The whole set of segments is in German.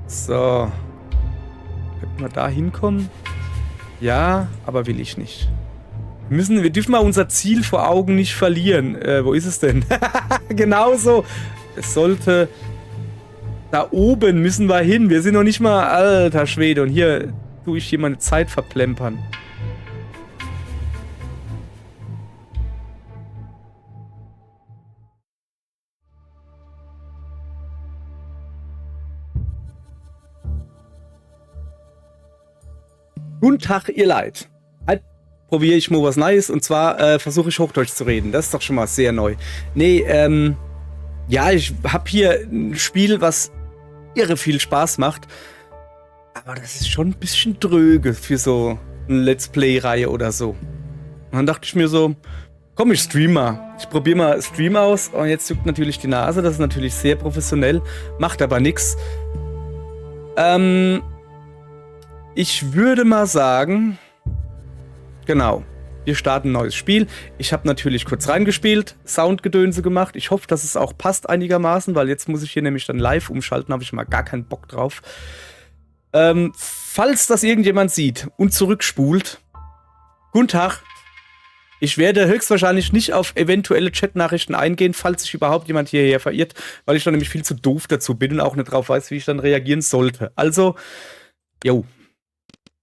So. Könnten wir da hinkommen? Ja, aber will ich nicht. Wir dürfen mal unser Ziel vor Augen nicht verlieren. Wo ist es denn? Genau so. Es sollte... Da oben müssen wir hin. Wir sind noch nicht mal... Alter Schwede. Und hier tue ich hier meine Zeit verplempern. Guten Tag, ihr Leid. Halt, probiere ich mal was Neues und zwar versuche ich Hochdeutsch zu reden. Das ist doch schon mal sehr neu. Nee, ja, ich habe hier ein Spiel, was irre viel Spaß macht. Aber das ist schon ein bisschen dröge für so eine Let's Play-Reihe oder so. Und dann dachte ich mir so, komm, ich stream mal. Ich probiere mal Stream aus und jetzt juckt natürlich die Nase. Das ist natürlich sehr professionell, macht aber nichts. Ich würde mal sagen, genau, wir starten ein neues Spiel. Ich habe natürlich kurz reingespielt, Soundgedönse gemacht. Ich hoffe, dass es auch passt einigermaßen, weil jetzt muss ich hier nämlich dann live umschalten, habe ich mal gar keinen Bock drauf. Falls das irgendjemand sieht und zurückspult, guten Tag. Ich werde höchstwahrscheinlich nicht auf eventuelle Chatnachrichten eingehen, falls sich überhaupt jemand hierher verirrt, weil ich dann nämlich viel zu doof dazu bin und auch nicht drauf weiß, wie ich dann reagieren sollte. Also, jo.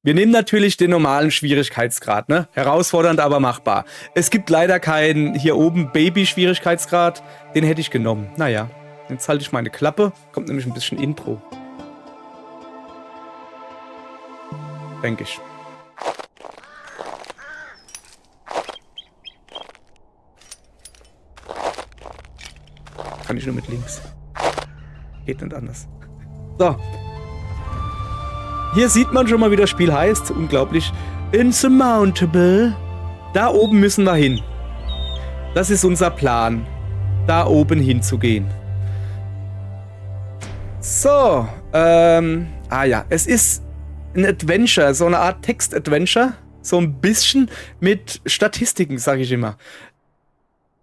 Wir nehmen natürlich den normalen Schwierigkeitsgrad, ne? Herausfordernd, aber machbar. Es gibt leider keinen hier oben Baby-Schwierigkeitsgrad. Den hätte ich genommen. Naja, jetzt halte ich meine Klappe. Kommt nämlich ein bisschen Intro. Denke ich. Kann ich nur mit links. Geht nicht anders. So. Hier sieht man schon mal, wie das Spiel heißt. Unglaublich. Insurmountable. Da oben müssen wir hin. Das ist unser Plan. Da oben hinzugehen. So. Ja. Es ist ein Adventure. So eine Art Text-Adventure. So ein bisschen mit Statistiken, sage ich immer.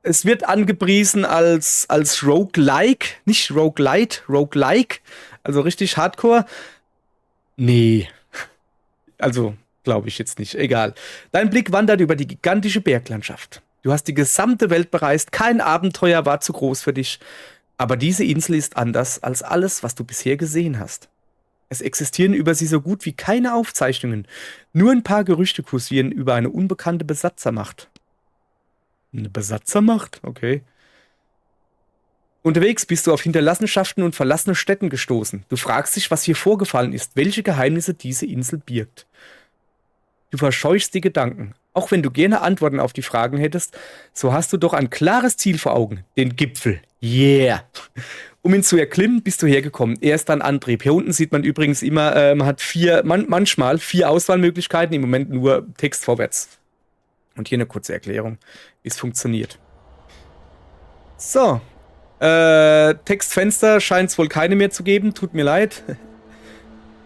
Es wird angepriesen als Roguelike. Nicht Roguelite. Roguelike. Also richtig Hardcore. Nee. Also, glaube ich jetzt nicht. Egal. Dein Blick wandert über die gigantische Berglandschaft. Du hast die gesamte Welt bereist. Kein Abenteuer war zu groß für dich. Aber diese Insel ist anders als alles, was du bisher gesehen hast. Es existieren über sie so gut wie keine Aufzeichnungen. Nur ein paar Gerüchte kursieren über eine unbekannte Besatzermacht. Eine Besatzermacht? Okay. Unterwegs bist du auf Hinterlassenschaften und verlassene Städten gestoßen. Du fragst dich, was hier vorgefallen ist, welche Geheimnisse diese Insel birgt. Du verscheuchst die Gedanken. Auch wenn du gerne Antworten auf die Fragen hättest, so hast du doch ein klares Ziel vor Augen. Den Gipfel. Yeah! Um ihn zu erklimmen, bist du hergekommen. Er ist dein Antrieb. Hier unten sieht man übrigens immer, man hat manchmal vier Auswahlmöglichkeiten, im Moment nur Text vorwärts. Und hier eine kurze Erklärung, wie es funktioniert. So. Textfenster scheint es wohl keine mehr zu geben. Tut mir leid.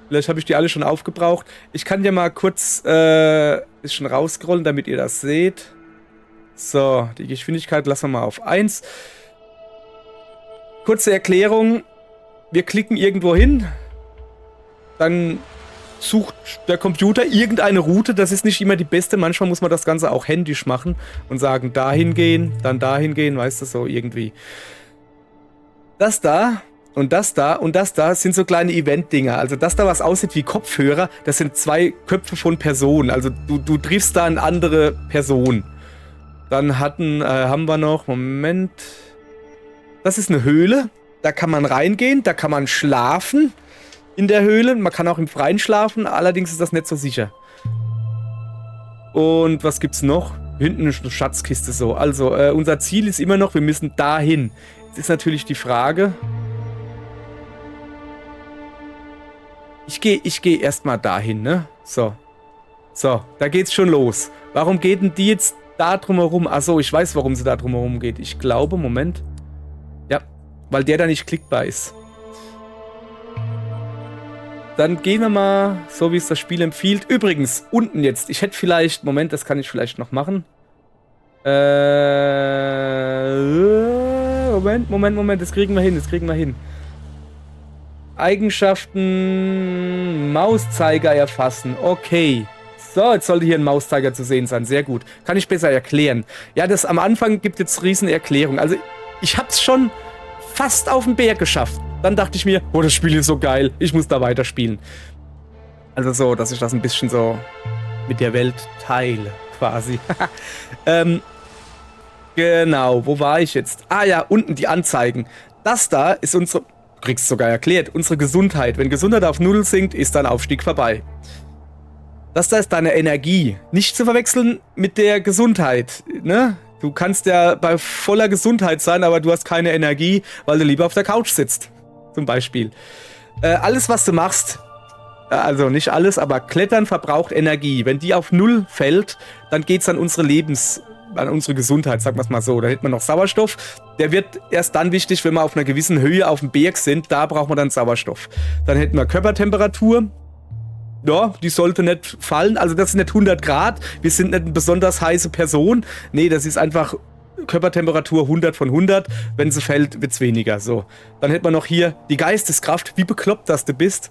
Vielleicht habe ich die alle schon aufgebraucht. Ich kann ja mal kurz bisschen rausscrollen, damit ihr das seht. So, die Geschwindigkeit lassen wir mal auf 1. Kurze Erklärung. Wir klicken irgendwo hin. Dann sucht der Computer irgendeine Route. Das ist nicht immer die beste. Manchmal muss man das Ganze auch händisch machen und sagen, dahin gehen, dann dahin gehen. Weißt du, so irgendwie. Das da und das da und das da sind so kleine Event-Dinger. Also das da, was aussieht wie Kopfhörer, das sind 2 Köpfe von Personen. Also du triffst da eine andere Person. Dann haben wir noch, Moment. Das ist eine Höhle. Da kann man reingehen, da kann man schlafen in der Höhle. Man kann auch im Freien schlafen, allerdings ist das nicht so sicher. Und was gibt's noch? Hinten ist eine Schatzkiste so. Also unser Ziel ist immer noch, wir müssen dahin. Ist natürlich die Frage. Ich geh erstmal dahin, ne? So. So, da geht's schon los. Warum geht denn die jetzt da drumherum? Achso, ich weiß, warum sie da drumherum geht. Ich glaube, Moment. Ja, weil der da nicht klickbar ist. Dann gehen wir mal, so wie es das Spiel empfiehlt. Übrigens, unten jetzt. Ich hätte vielleicht, Moment, das kann ich vielleicht noch machen. Moment, das kriegen wir hin, Eigenschaften, Mauszeiger erfassen. Okay. So, jetzt sollte hier ein Mauszeiger zu sehen sein. Sehr gut. Kann ich besser erklären. Ja, das am Anfang gibt jetzt riesen Erklärung. Also, ich hab's schon fast auf den Berg geschafft. Dann dachte ich mir, oh, das Spiel ist so geil. Ich muss da weiterspielen. Also so, dass ich das ein bisschen so mit der Welt teile, quasi. Genau, wo war ich jetzt? Ah ja, unten die Anzeigen. Das da ist unsere, du kriegst es sogar erklärt, unsere Gesundheit. Wenn Gesundheit auf 0 sinkt, ist dein Aufstieg vorbei. Das da ist deine Energie. Nicht zu verwechseln mit der Gesundheit, ne? Du kannst ja bei voller Gesundheit sein, aber du hast keine Energie, weil du lieber auf der Couch sitzt. Zum Beispiel. Alles, was du machst, also nicht alles, aber Klettern verbraucht Energie. Wenn die auf 0 fällt, dann geht es an unsere an unsere Gesundheit, sagen wir es mal so. Da hätte man noch Sauerstoff. Der wird erst dann wichtig, wenn wir auf einer gewissen Höhe auf dem Berg sind. Da braucht man dann Sauerstoff. Dann hätten wir Körpertemperatur. Ja, die sollte nicht fallen. Also das sind nicht 100 Grad. Wir sind nicht eine besonders heiße Person. Nee, das ist einfach Körpertemperatur 100 von 100. Wenn sie fällt, wird es weniger. So. Dann hätten wir noch hier die Geisteskraft. Wie bekloppt das du bist.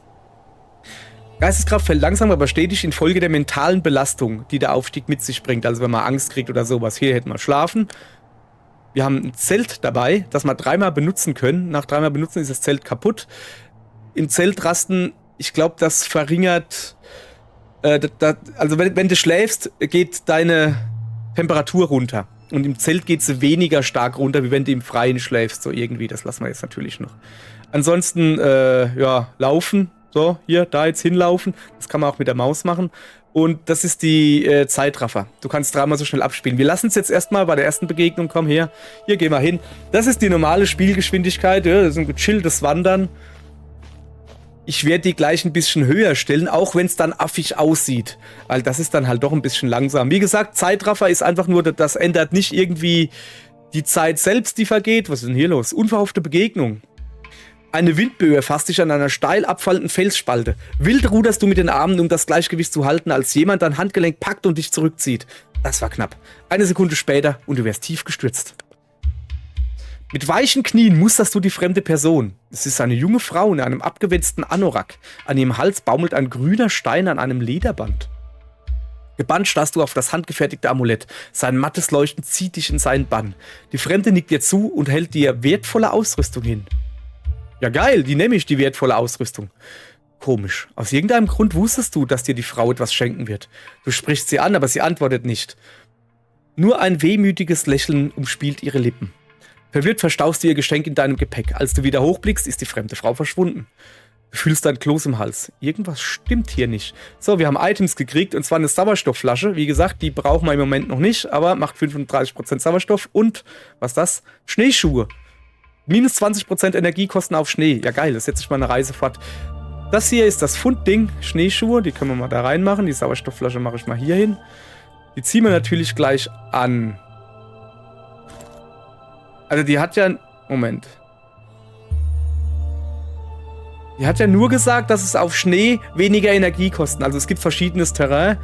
Geisteskraft fällt langsam, aber stetig infolge der mentalen Belastung, die der Aufstieg mit sich bringt. Also wenn man Angst kriegt oder sowas. Hier hätten wir Schlafen. Wir haben ein Zelt dabei, das wir 3-mal benutzen können. Nach 3-mal benutzen ist das Zelt kaputt. Im Zelt rasten, ich glaube, das verringert... also wenn du schläfst, geht deine Temperatur runter. Und im Zelt geht sie weniger stark runter, wie wenn du im Freien schläfst. So irgendwie, das lassen wir jetzt natürlich noch. Ansonsten, ja, laufen. So, hier, da jetzt hinlaufen. Das kann man auch mit der Maus machen. Und das ist die Zeitraffer. Du kannst 3-mal so schnell abspielen. Wir lassen es jetzt erstmal bei der ersten Begegnung. Komm her. Hier, geh mal hin. Das ist die normale Spielgeschwindigkeit. Ja, das ist ein gechilltes Wandern. Ich werde die gleich ein bisschen höher stellen, auch wenn es dann affig aussieht. Weil das ist dann halt doch ein bisschen langsam. Wie gesagt, Zeitraffer ist einfach nur, das ändert nicht irgendwie die Zeit selbst, die vergeht. Was ist denn hier los? Unverhoffte Begegnung. Eine Windböe fasst dich an einer steil abfallenden Felsspalte. Wild ruderst du mit den Armen, um das Gleichgewicht zu halten, als jemand dein Handgelenk packt und dich zurückzieht. Das war knapp. Eine Sekunde später und du wärst tief gestürzt. Mit weichen Knien musterst du die fremde Person. Es ist eine junge Frau in einem abgewetzten Anorak. An ihrem Hals baumelt ein grüner Stein an einem Lederband. Gebannt starrst du auf das handgefertigte Amulett. Sein mattes Leuchten zieht dich in seinen Bann. Die Fremde nickt dir zu und hält dir wertvolle Ausrüstung hin. Ja geil, die nehme ich, die wertvolle Ausrüstung. Komisch. Aus irgendeinem Grund wusstest du, dass dir die Frau etwas schenken wird. Du sprichst sie an, aber sie antwortet nicht. Nur ein wehmütiges Lächeln umspielt ihre Lippen. Verwirrt verstaust du ihr Geschenk in deinem Gepäck. Als du wieder hochblickst, ist die fremde Frau verschwunden. Du fühlst dein Kloß im Hals. Irgendwas stimmt hier nicht. So, wir haben Items gekriegt, und zwar eine Sauerstoffflasche. Wie gesagt, die brauchen wir im Moment noch nicht, aber macht 35% Sauerstoff. Und, was ist das? Schneeschuhe. Minus 20% Energiekosten auf Schnee. Ja geil, das setze ich mal eine Reise fort. Das hier ist das Fundding, Schneeschuhe, die können wir mal da reinmachen. Die Sauerstoffflasche mache ich mal hier hin. Die ziehen wir natürlich gleich an. Also die hat ja... Moment. Die hat ja nur gesagt, dass es auf Schnee weniger Energie kosten. Also es gibt verschiedenes Terrain.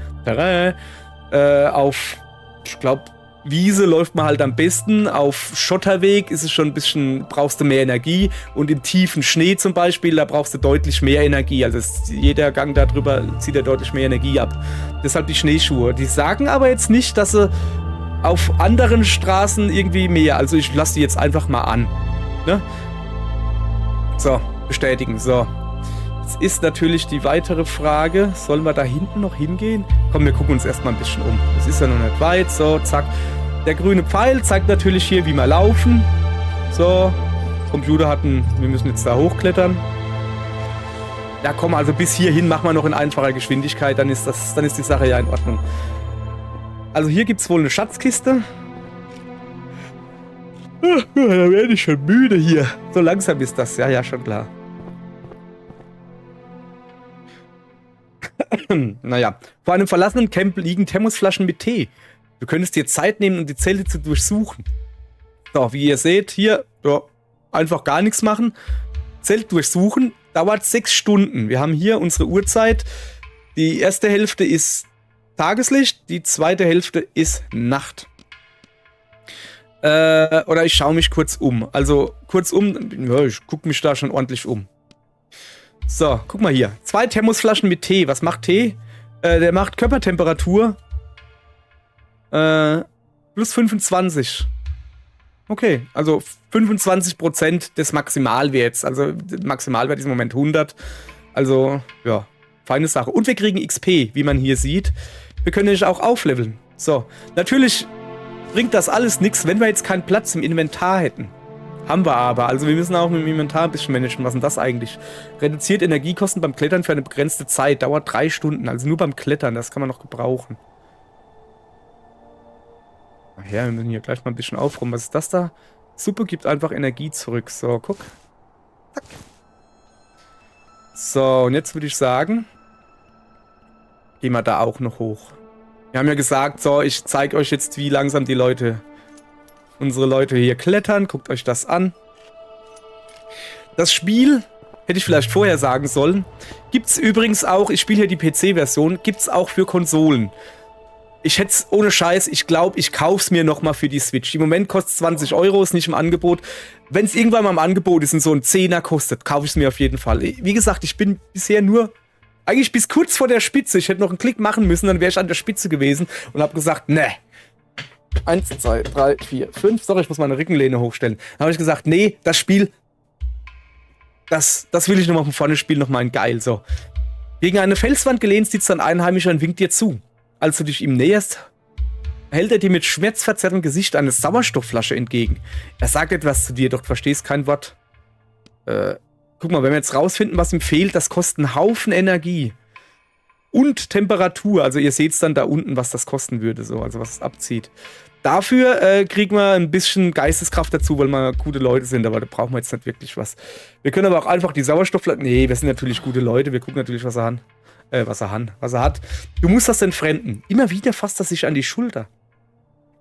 Auf, ich glaube, Wiese läuft man halt am besten. Auf Schotterweg ist es schon ein bisschen, brauchst du mehr Energie. Und im tiefen Schnee zum Beispiel, da brauchst du deutlich mehr Energie. Also jeder Gang darüber zieht ja deutlich mehr Energie ab. Deshalb die Schneeschuhe. Die sagen aber jetzt nicht, dass sie auf anderen Straßen irgendwie mehr. Also ich lasse die jetzt einfach mal an. Ne? So, bestätigen. So. Jetzt ist natürlich die weitere Frage, sollen wir da hinten noch hingehen? Komm, wir gucken uns erstmal ein bisschen um. Das ist ja noch nicht weit. So, zack. Der grüne Pfeil zeigt natürlich hier, wie wir laufen. So, Computer hatten, wir müssen jetzt da hochklettern. Ja, komm, also bis hierhin machen wir noch in einfacher Geschwindigkeit, dann ist die Sache ja in Ordnung. Also hier gibt es wohl eine Schatzkiste. Da werde ich schon müde hier. So langsam ist das, ja, schon klar. Naja, vor einem verlassenen Camp liegen Thermosflaschen mit Tee. Du könntest dir Zeit nehmen, um die Zelte zu durchsuchen. So, wie ihr seht, hier, ja, einfach gar nichts machen. Zelt durchsuchen, dauert 6 Stunden. Wir haben hier unsere Uhrzeit. Die erste Hälfte ist Tageslicht, die zweite Hälfte ist Nacht. Oder ich schaue mich kurz um. Also, kurzum, ja, ich gucke mich da schon ordentlich um. So, guck mal hier. 2 Thermosflaschen mit Tee. Was macht Tee? Der macht Körpertemperatur. Plus 25. Okay, also 25% des Maximalwerts. Also Maximalwert ist im Moment 100. Also, ja, feine Sache. Und wir kriegen XP, wie man hier sieht. Wir können nämlich auch aufleveln. So, natürlich bringt das alles nichts, wenn wir jetzt keinen Platz im Inventar hätten. Haben wir aber. Also wir müssen auch mit dem Inventar ein bisschen managen. Was ist denn das eigentlich? Reduziert Energiekosten beim Klettern für eine begrenzte Zeit. Dauert 3 Stunden. Also nur beim Klettern. Das kann man noch gebrauchen. Ach ja, wir müssen hier gleich mal ein bisschen aufräumen. Was ist das da? Suppe gibt einfach Energie zurück. So, guck. Zack. So, und jetzt würde ich sagen, gehen wir da auch noch hoch. Wir haben ja gesagt, so, ich zeige euch jetzt, wie langsam die Leute, unsere Leute hier klettern. Guckt euch das an. Das Spiel, hätte ich vielleicht vorher sagen sollen, gibt es übrigens auch, ich spiele hier die PC-Version, gibt es auch für Konsolen. Ich hätte es ohne Scheiß, ich glaube, ich kaufe es mir nochmal für die Switch. Im Moment kostet es 20 Euro, ist nicht im Angebot. Wenn es irgendwann mal im Angebot ist und so ein 10er kostet, kaufe ich es mir auf jeden Fall. Wie gesagt, ich bin bisher nur, eigentlich bis kurz vor der Spitze. Ich hätte noch einen Klick machen müssen, dann wäre ich an der Spitze gewesen und habe gesagt, ne. 1, 2, 3, 4, 5. Sorry, ich muss meine Rückenlehne hochstellen. Dann habe ich gesagt, nee, das Spiel, das will ich nochmal von vorne spielen, nochmal ein geil. So. Gegen eine Felswand gelehnt sitzt ein Einheimischer und winkt dir zu. Als du dich ihm näherst, hält er dir mit schmerzverzerrtem Gesicht eine Sauerstoffflasche entgegen. Er sagt etwas zu dir, doch du verstehst kein Wort. Guck mal, wenn wir jetzt rausfinden, was ihm fehlt, das kostet einen Haufen Energie. Und Temperatur. Also ihr seht es dann da unten, was das kosten würde, so, also was es abzieht. Dafür kriegen wir ein bisschen Geisteskraft dazu, weil wir gute Leute sind, aber da brauchen wir jetzt nicht wirklich was. Wir können aber auch einfach die Sauerstoffflasche... Nee, wir sind natürlich gute Leute, wir gucken natürlich, was er hat. Du musst das entfremden. Immer wieder fasst er sich an die Schulter.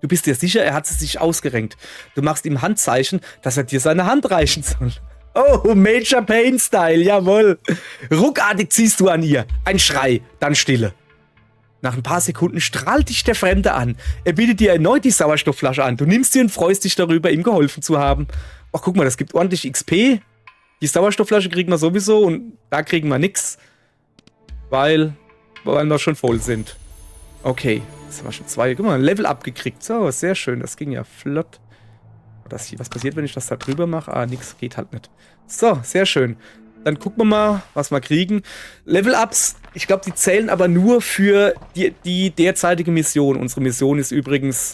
Du bist dir sicher, er hat es sich ausgerenkt. Du machst ihm Handzeichen, dass er dir seine Hand reichen soll. Oh, Major Payne Style, jawohl. Ruckartig ziehst du an ihr. Ein Schrei, dann Stille. Nach ein paar Sekunden strahlt dich der Fremde an. Er bietet dir erneut die Sauerstoffflasche an. Du nimmst sie und freust dich darüber, ihm geholfen zu haben. Ach, guck mal, das gibt ordentlich XP. Die Sauerstoffflasche kriegen wir sowieso und da kriegen wir nichts. Weil wir schon voll sind. Okay, jetzt haben wir schon 2. Guck mal, ein Level abgekriegt. So, sehr schön. Das ging ja flott. Das hier, was passiert, wenn ich das da drüber mache? Ah, nix, geht halt nicht. So, sehr schön. Dann gucken wir mal, was wir kriegen. Level-Ups, ich glaube, die zählen aber nur für die derzeitige Mission. Unsere Mission ist übrigens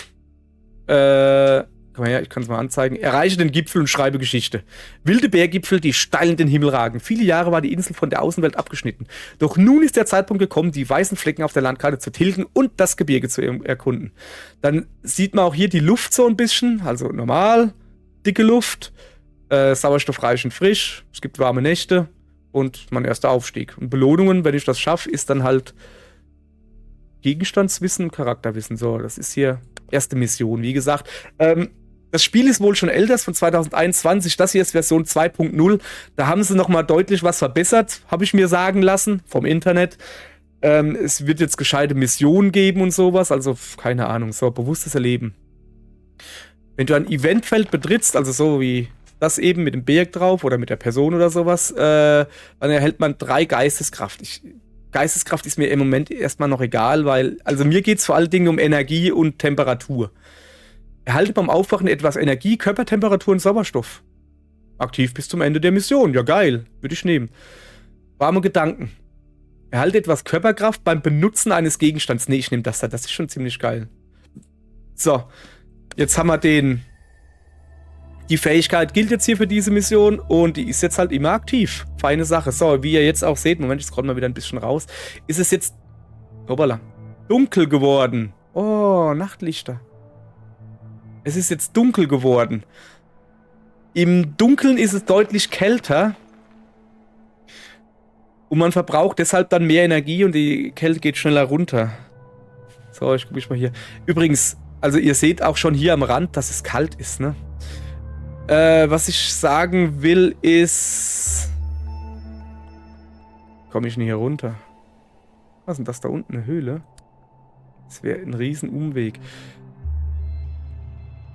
komm mal her, ich kann es mal anzeigen. Erreiche den Gipfel und schreibe Geschichte. Wilde Berggipfel, die steil in den Himmel ragen. Viele Jahre war die Insel von der Außenwelt abgeschnitten. Doch nun ist der Zeitpunkt gekommen, die weißen Flecken auf der Landkarte zu tilgen und das Gebirge zu erkunden. Dann sieht man auch hier die Luft so ein bisschen. Also normal, dicke Luft, sauerstoffreich und frisch. Es gibt warme Nächte und mein erster Aufstieg. Und Belohnungen, wenn ich das schaffe, ist dann halt Gegenstandswissen und Charakterwissen. So, das ist hier erste Mission. Wie gesagt, das Spiel ist wohl schon älter, ist von 2021. Das hier ist Version 2.0. Da haben sie nochmal deutlich was verbessert, habe ich mir sagen lassen, vom Internet. Es wird jetzt gescheite Missionen geben und sowas. Also, keine Ahnung, so bewusstes Erleben. Wenn du ein Eventfeld betrittst, also so wie das eben mit dem Berg drauf oder mit der Person oder sowas, dann erhält man 3 Geisteskraft. Geisteskraft ist mir im Moment erstmal noch egal, weil, also mir geht es vor allen Dingen um Energie und Temperatur. Erhalte beim Aufwachen etwas Energie, Körpertemperatur und Sauerstoff. Aktiv bis zum Ende der Mission. Ja, geil. Würde ich nehmen. Warme Gedanken. Erhalte etwas Körperkraft beim Benutzen eines Gegenstands. Nee, ich nehme das da. Das ist schon ziemlich geil. So. Jetzt haben wir die Fähigkeit gilt jetzt hier für diese Mission und die ist jetzt halt immer aktiv. Feine Sache. So, wie ihr jetzt auch seht, Moment, ich scroll mal wieder ein bisschen raus, ist es jetzt, hoppala, dunkel geworden. Oh, Nachtlichter. Es ist jetzt dunkel geworden. Im Dunkeln ist es deutlich kälter. Und man verbraucht deshalb dann mehr Energie und die Kälte geht schneller runter. So, ich gucke mich mal hier. Übrigens, also ihr seht auch schon hier am Rand, dass es kalt ist, ne? Was ich sagen will ist... Komme ich denn hier runter? Was ist denn das da unten? Eine Höhle? Das wäre ein riesen Umweg.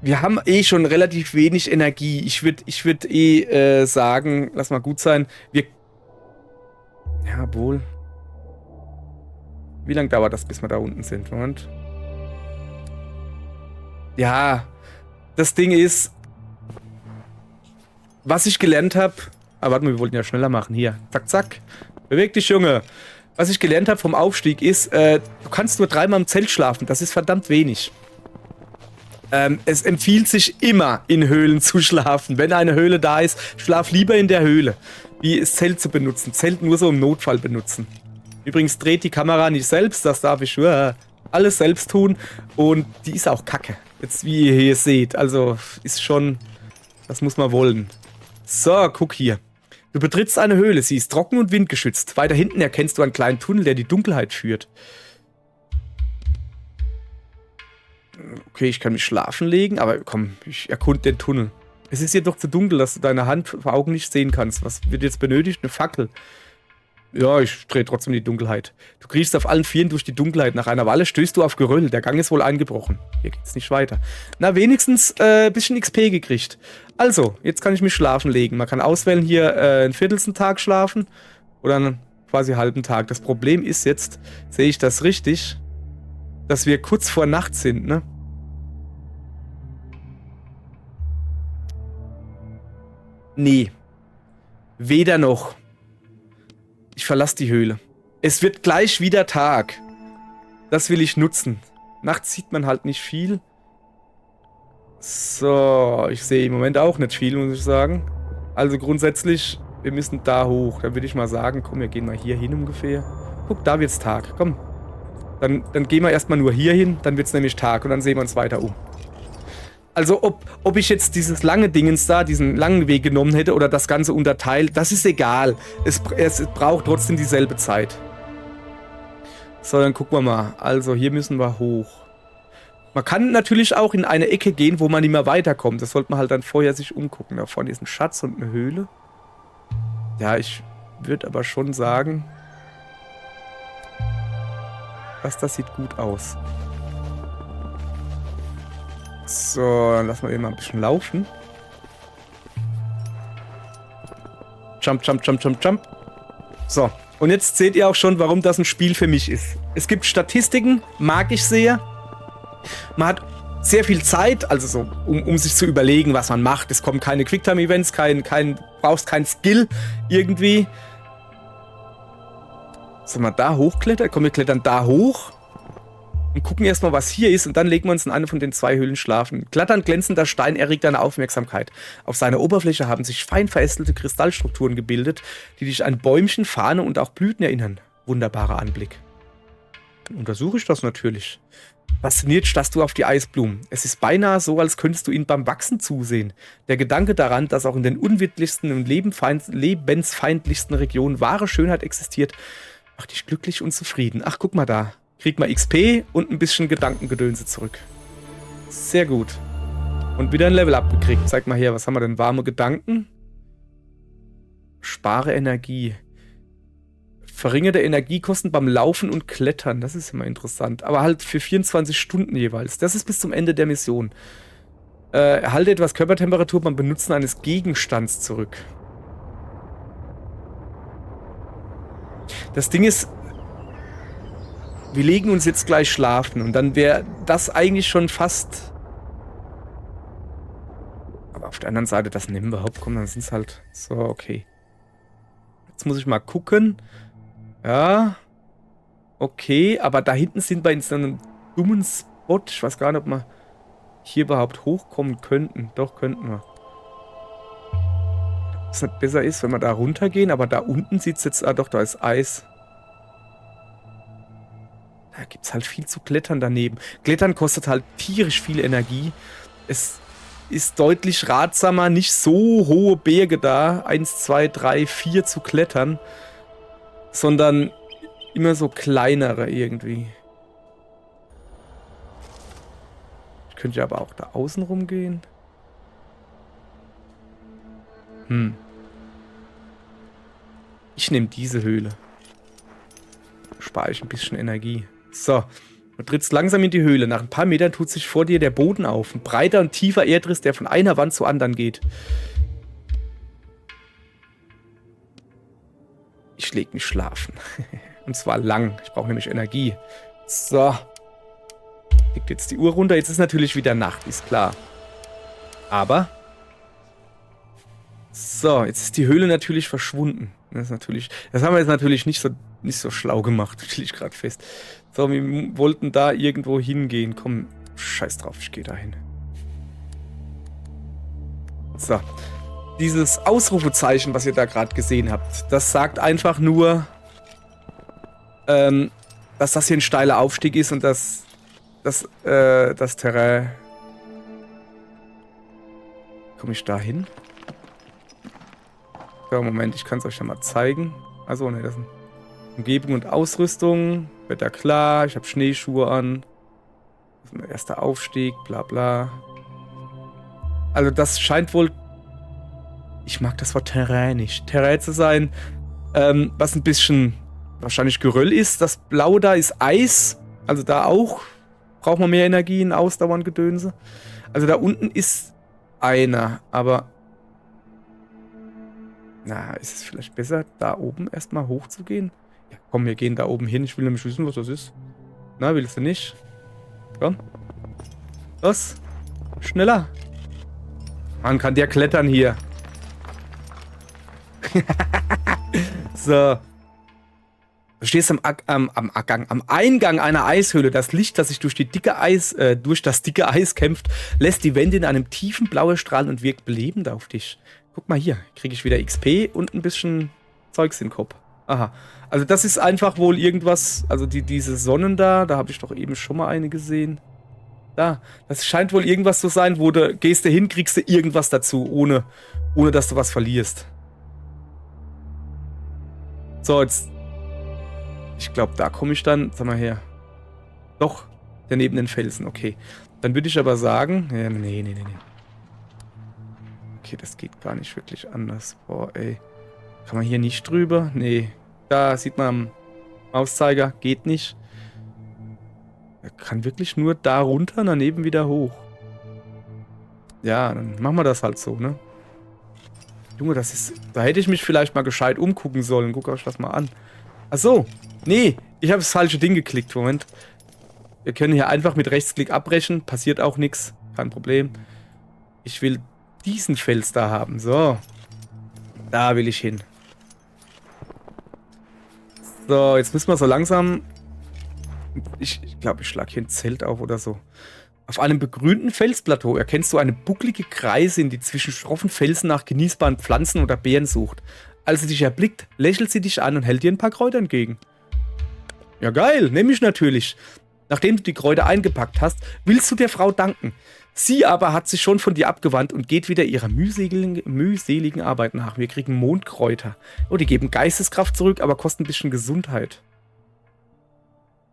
Wir haben eh schon relativ wenig Energie. Ich würd sagen, lass mal gut sein, Ja, wohl. Wie lange dauert das, bis wir da unten sind? Moment. Ja, das Ding ist, was ich gelernt habe. Aber warte mal, wir wollten ja schneller machen. Hier, zack, zack. Beweg dich, Junge. Was ich gelernt habe vom Aufstieg ist, du kannst nur 3-mal im Zelt schlafen. Das ist verdammt wenig. Es empfiehlt sich immer, in Höhlen zu schlafen. Wenn eine Höhle da ist, schlaf lieber in der Höhle, wie das Zelt zu benutzen. Zelt nur so im Notfall benutzen. Übrigens dreht die Kamera nicht selbst, das darf ich alles selbst tun. Und die ist auch kacke. Jetzt, wie ihr hier seht. Also, ist schon, das muss man wollen. So, guck hier. Du betrittst eine Höhle, sie ist trocken und windgeschützt. Weiter hinten erkennst du einen kleinen Tunnel, der die Dunkelheit führt. Okay, ich kann mich schlafen legen, aber komm, ich erkunde den Tunnel. Es ist jedoch zu dunkel, dass du deine Hand vor Augen nicht sehen kannst. Was wird jetzt benötigt? Eine Fackel. Ja, ich drehe trotzdem die Dunkelheit. Du kriechst auf allen Vieren durch die Dunkelheit. Nach einer Weile stößt du auf Geröll. Der Gang ist wohl eingebrochen. Hier geht's nicht weiter. Na, wenigstens ein bisschen XP gekriegt. Also, jetzt kann ich mich schlafen legen. Man kann auswählen, hier einen viertelsten Tag schlafen oder einen quasi halben Tag. Das Problem ist jetzt, sehe ich das richtig, dass wir kurz vor Nacht sind, ne? Nee. Weder noch. Ich verlasse die Höhle. Es wird gleich wieder Tag. Das will ich nutzen. Nachts sieht man halt nicht viel. So, ich sehe im Moment auch nicht viel, muss ich sagen. Also grundsätzlich, wir müssen da hoch. Da würde ich mal sagen, komm, wir gehen mal hier hin ungefähr. Guck, da wird's Tag. Komm. Dann gehen wir erstmal nur hier hin, dann wird's nämlich Tag und dann sehen wir uns weiter um. Also ob ich jetzt dieses lange Dingens da, diesen langen Weg genommen hätte oder das Ganze unterteilt, das ist egal. Es braucht trotzdem dieselbe Zeit. So, dann gucken wir mal. Also hier müssen wir hoch. Man kann natürlich auch in eine Ecke gehen, wo man nicht mehr weiterkommt. Das sollte man halt dann vorher sich umgucken. Da vorne ist ein Schatz und eine Höhle. Ja, ich würde aber schon sagen, das sieht gut aus. So, dann lassen wir eben mal ein bisschen laufen. Jump, jump, jump, jump, jump. So, und jetzt seht ihr auch schon, warum das ein Spiel für mich ist. Es gibt Statistiken, mag ich sehr. Man hat sehr viel Zeit, also so, um sich zu überlegen, was man macht. Es kommen keine Quicktime-Events, brauchst kein Skill irgendwie. Sollen wir da hochklettern? Komm, wir klettern da hoch. Und gucken erstmal, was hier ist, und dann legen wir uns in eine von den 2 Höhlen schlafen. Glatternd glänzender Stein erregt deine Aufmerksamkeit. Auf seiner Oberfläche haben sich fein verästelte Kristallstrukturen gebildet, die dich an Bäumchen, Fahne und auch Blüten erinnern. Wunderbarer Anblick. Dann untersuche ich das natürlich. Fasziniert starrst du auf die Eisblumen. Es ist beinahe so, als könntest du ihnen beim Wachsen zusehen. Der Gedanke daran, dass auch in den unwirtlichsten und lebensfeindlichsten Regionen wahre Schönheit existiert, macht dich glücklich und zufrieden. Ach, guck mal da. Kriegt mal XP und ein bisschen Gedankengedönse zurück. Sehr gut. Und wieder ein Level abgekriegt. Zeig mal her, was haben wir denn? Warme Gedanken. Spare Energie. Verringerte Energiekosten beim Laufen und Klettern. Das ist immer interessant. Aber halt für 24 Stunden jeweils. Das ist bis zum Ende der Mission. Erhalte etwas Körpertemperatur beim Benutzen eines Gegenstands zurück. Das Ding ist, wir legen uns jetzt gleich schlafen und dann wäre das eigentlich schon fast... Aber auf der anderen Seite, das nehmen wir überhaupt, komm, dann sind es halt... So, okay. Jetzt muss ich mal gucken. Ja. Okay, aber da hinten sind wir in so einem dummen Spot. Ich weiß gar nicht, ob wir hier überhaupt hochkommen könnten. Doch, könnten wir. Ob es nicht besser ist, wenn wir da runtergehen, aber da unten sieht es jetzt... Ah doch, da ist Eis. Da gibt es halt viel zu klettern daneben. Klettern kostet halt tierisch viel Energie. Es ist deutlich ratsamer, nicht so hohe Berge da, 1, 2, 3, 4 zu klettern, sondern immer so kleinere irgendwie. Ich könnte ja aber auch da außen rumgehen. Ich nehme diese Höhle. Spare ich ein bisschen Energie. So, du trittst langsam in die Höhle. Nach ein paar Metern tut sich vor dir der Boden auf. Ein breiter und tiefer Erdriss, der von einer Wand zur anderen geht. Ich leg mich schlafen. Und zwar lang. Ich brauche nämlich Energie. So. Liegt jetzt die Uhr runter. Jetzt ist natürlich wieder Nacht, ist klar. Aber... So, jetzt ist die Höhle natürlich verschwunden. Das haben wir jetzt natürlich nicht so schlau gemacht, stelle ich gerade fest. So, wir wollten da irgendwo hingehen. Komm, scheiß drauf, ich gehe da hin. So. Dieses Ausrufezeichen, was ihr da gerade gesehen habt, das sagt einfach nur, dass das hier ein steiler Aufstieg ist und dass das Terrain... Komme ich da hin? So, Moment, ich kann es euch ja mal zeigen. Achso, ne, das sind Umgebung und Ausrüstung. Wetter klar, ich habe Schneeschuhe an. Das ist mein erster Aufstieg, bla bla. Also das scheint wohl... Ich mag das Wort Terrain nicht. Terrain zu sein, was ein bisschen wahrscheinlich Geröll ist. Das Blaue da ist Eis. Also da auch braucht man mehr Energie in Ausdauer und Gedönse. Also da unten ist einer, aber... Na, ist es vielleicht besser, da oben erstmal hochzugehen? Ja, komm, wir gehen da oben hin. Ich will nämlich wissen, was das ist. Na, willst du nicht? Komm. Los. Schneller. Man kann ja klettern hier. So. Du stehst am Eingang einer Eishöhle. Das Licht, das sich durch das dicke Eis kämpft, lässt die Wände in einem tiefen Blaue strahlen und wirkt belebend auf dich. Guck mal hier, kriege ich wieder XP und ein bisschen Zeugs in den Kopf. Aha. Also das ist einfach wohl irgendwas, also diese Sonnen da habe ich doch eben schon mal eine gesehen. Da, das scheint wohl irgendwas zu sein, wo du gehst hin, kriegst du irgendwas dazu, ohne dass du was verlierst. So, jetzt... Ich glaube, da komme ich dann... Sag mal her. Doch, der neben den Felsen, okay. Dann würde ich aber sagen... Ja, nee. Okay, das geht gar nicht wirklich anders. Boah, ey. Kann man hier nicht drüber? Nee. Da sieht man am Mauszeiger. Geht nicht. Er kann wirklich nur da runter, daneben wieder hoch. Ja, dann machen wir das halt so, ne? Junge, das ist... Da hätte ich mich vielleicht mal gescheit umgucken sollen. Guckt euch das mal an. Ach so. Nee, ich habe das falsche Ding geklickt. Moment. Wir können hier einfach mit Rechtsklick abbrechen. Passiert auch nichts. Kein Problem. Ich will diesen Fels da haben. So. Da will ich hin. So, jetzt müssen wir so langsam... Ich glaube, ich schlage hier ein Zelt auf oder so. Auf einem begrünten Felsplateau erkennst du eine bucklige Greisin, die zwischen schroffen Felsen nach genießbaren Pflanzen oder Beeren sucht. Als sie dich erblickt, lächelt sie dich an und hält dir ein paar Kräuter entgegen. Ja geil, nehme ich natürlich. Nachdem du die Kräuter eingepackt hast, willst du der Frau danken. Sie aber hat sich schon von dir abgewandt und geht wieder ihrer mühseligen Arbeit nach. Wir kriegen Mondkräuter. Oh, die geben Geisteskraft zurück, aber kosten ein bisschen Gesundheit.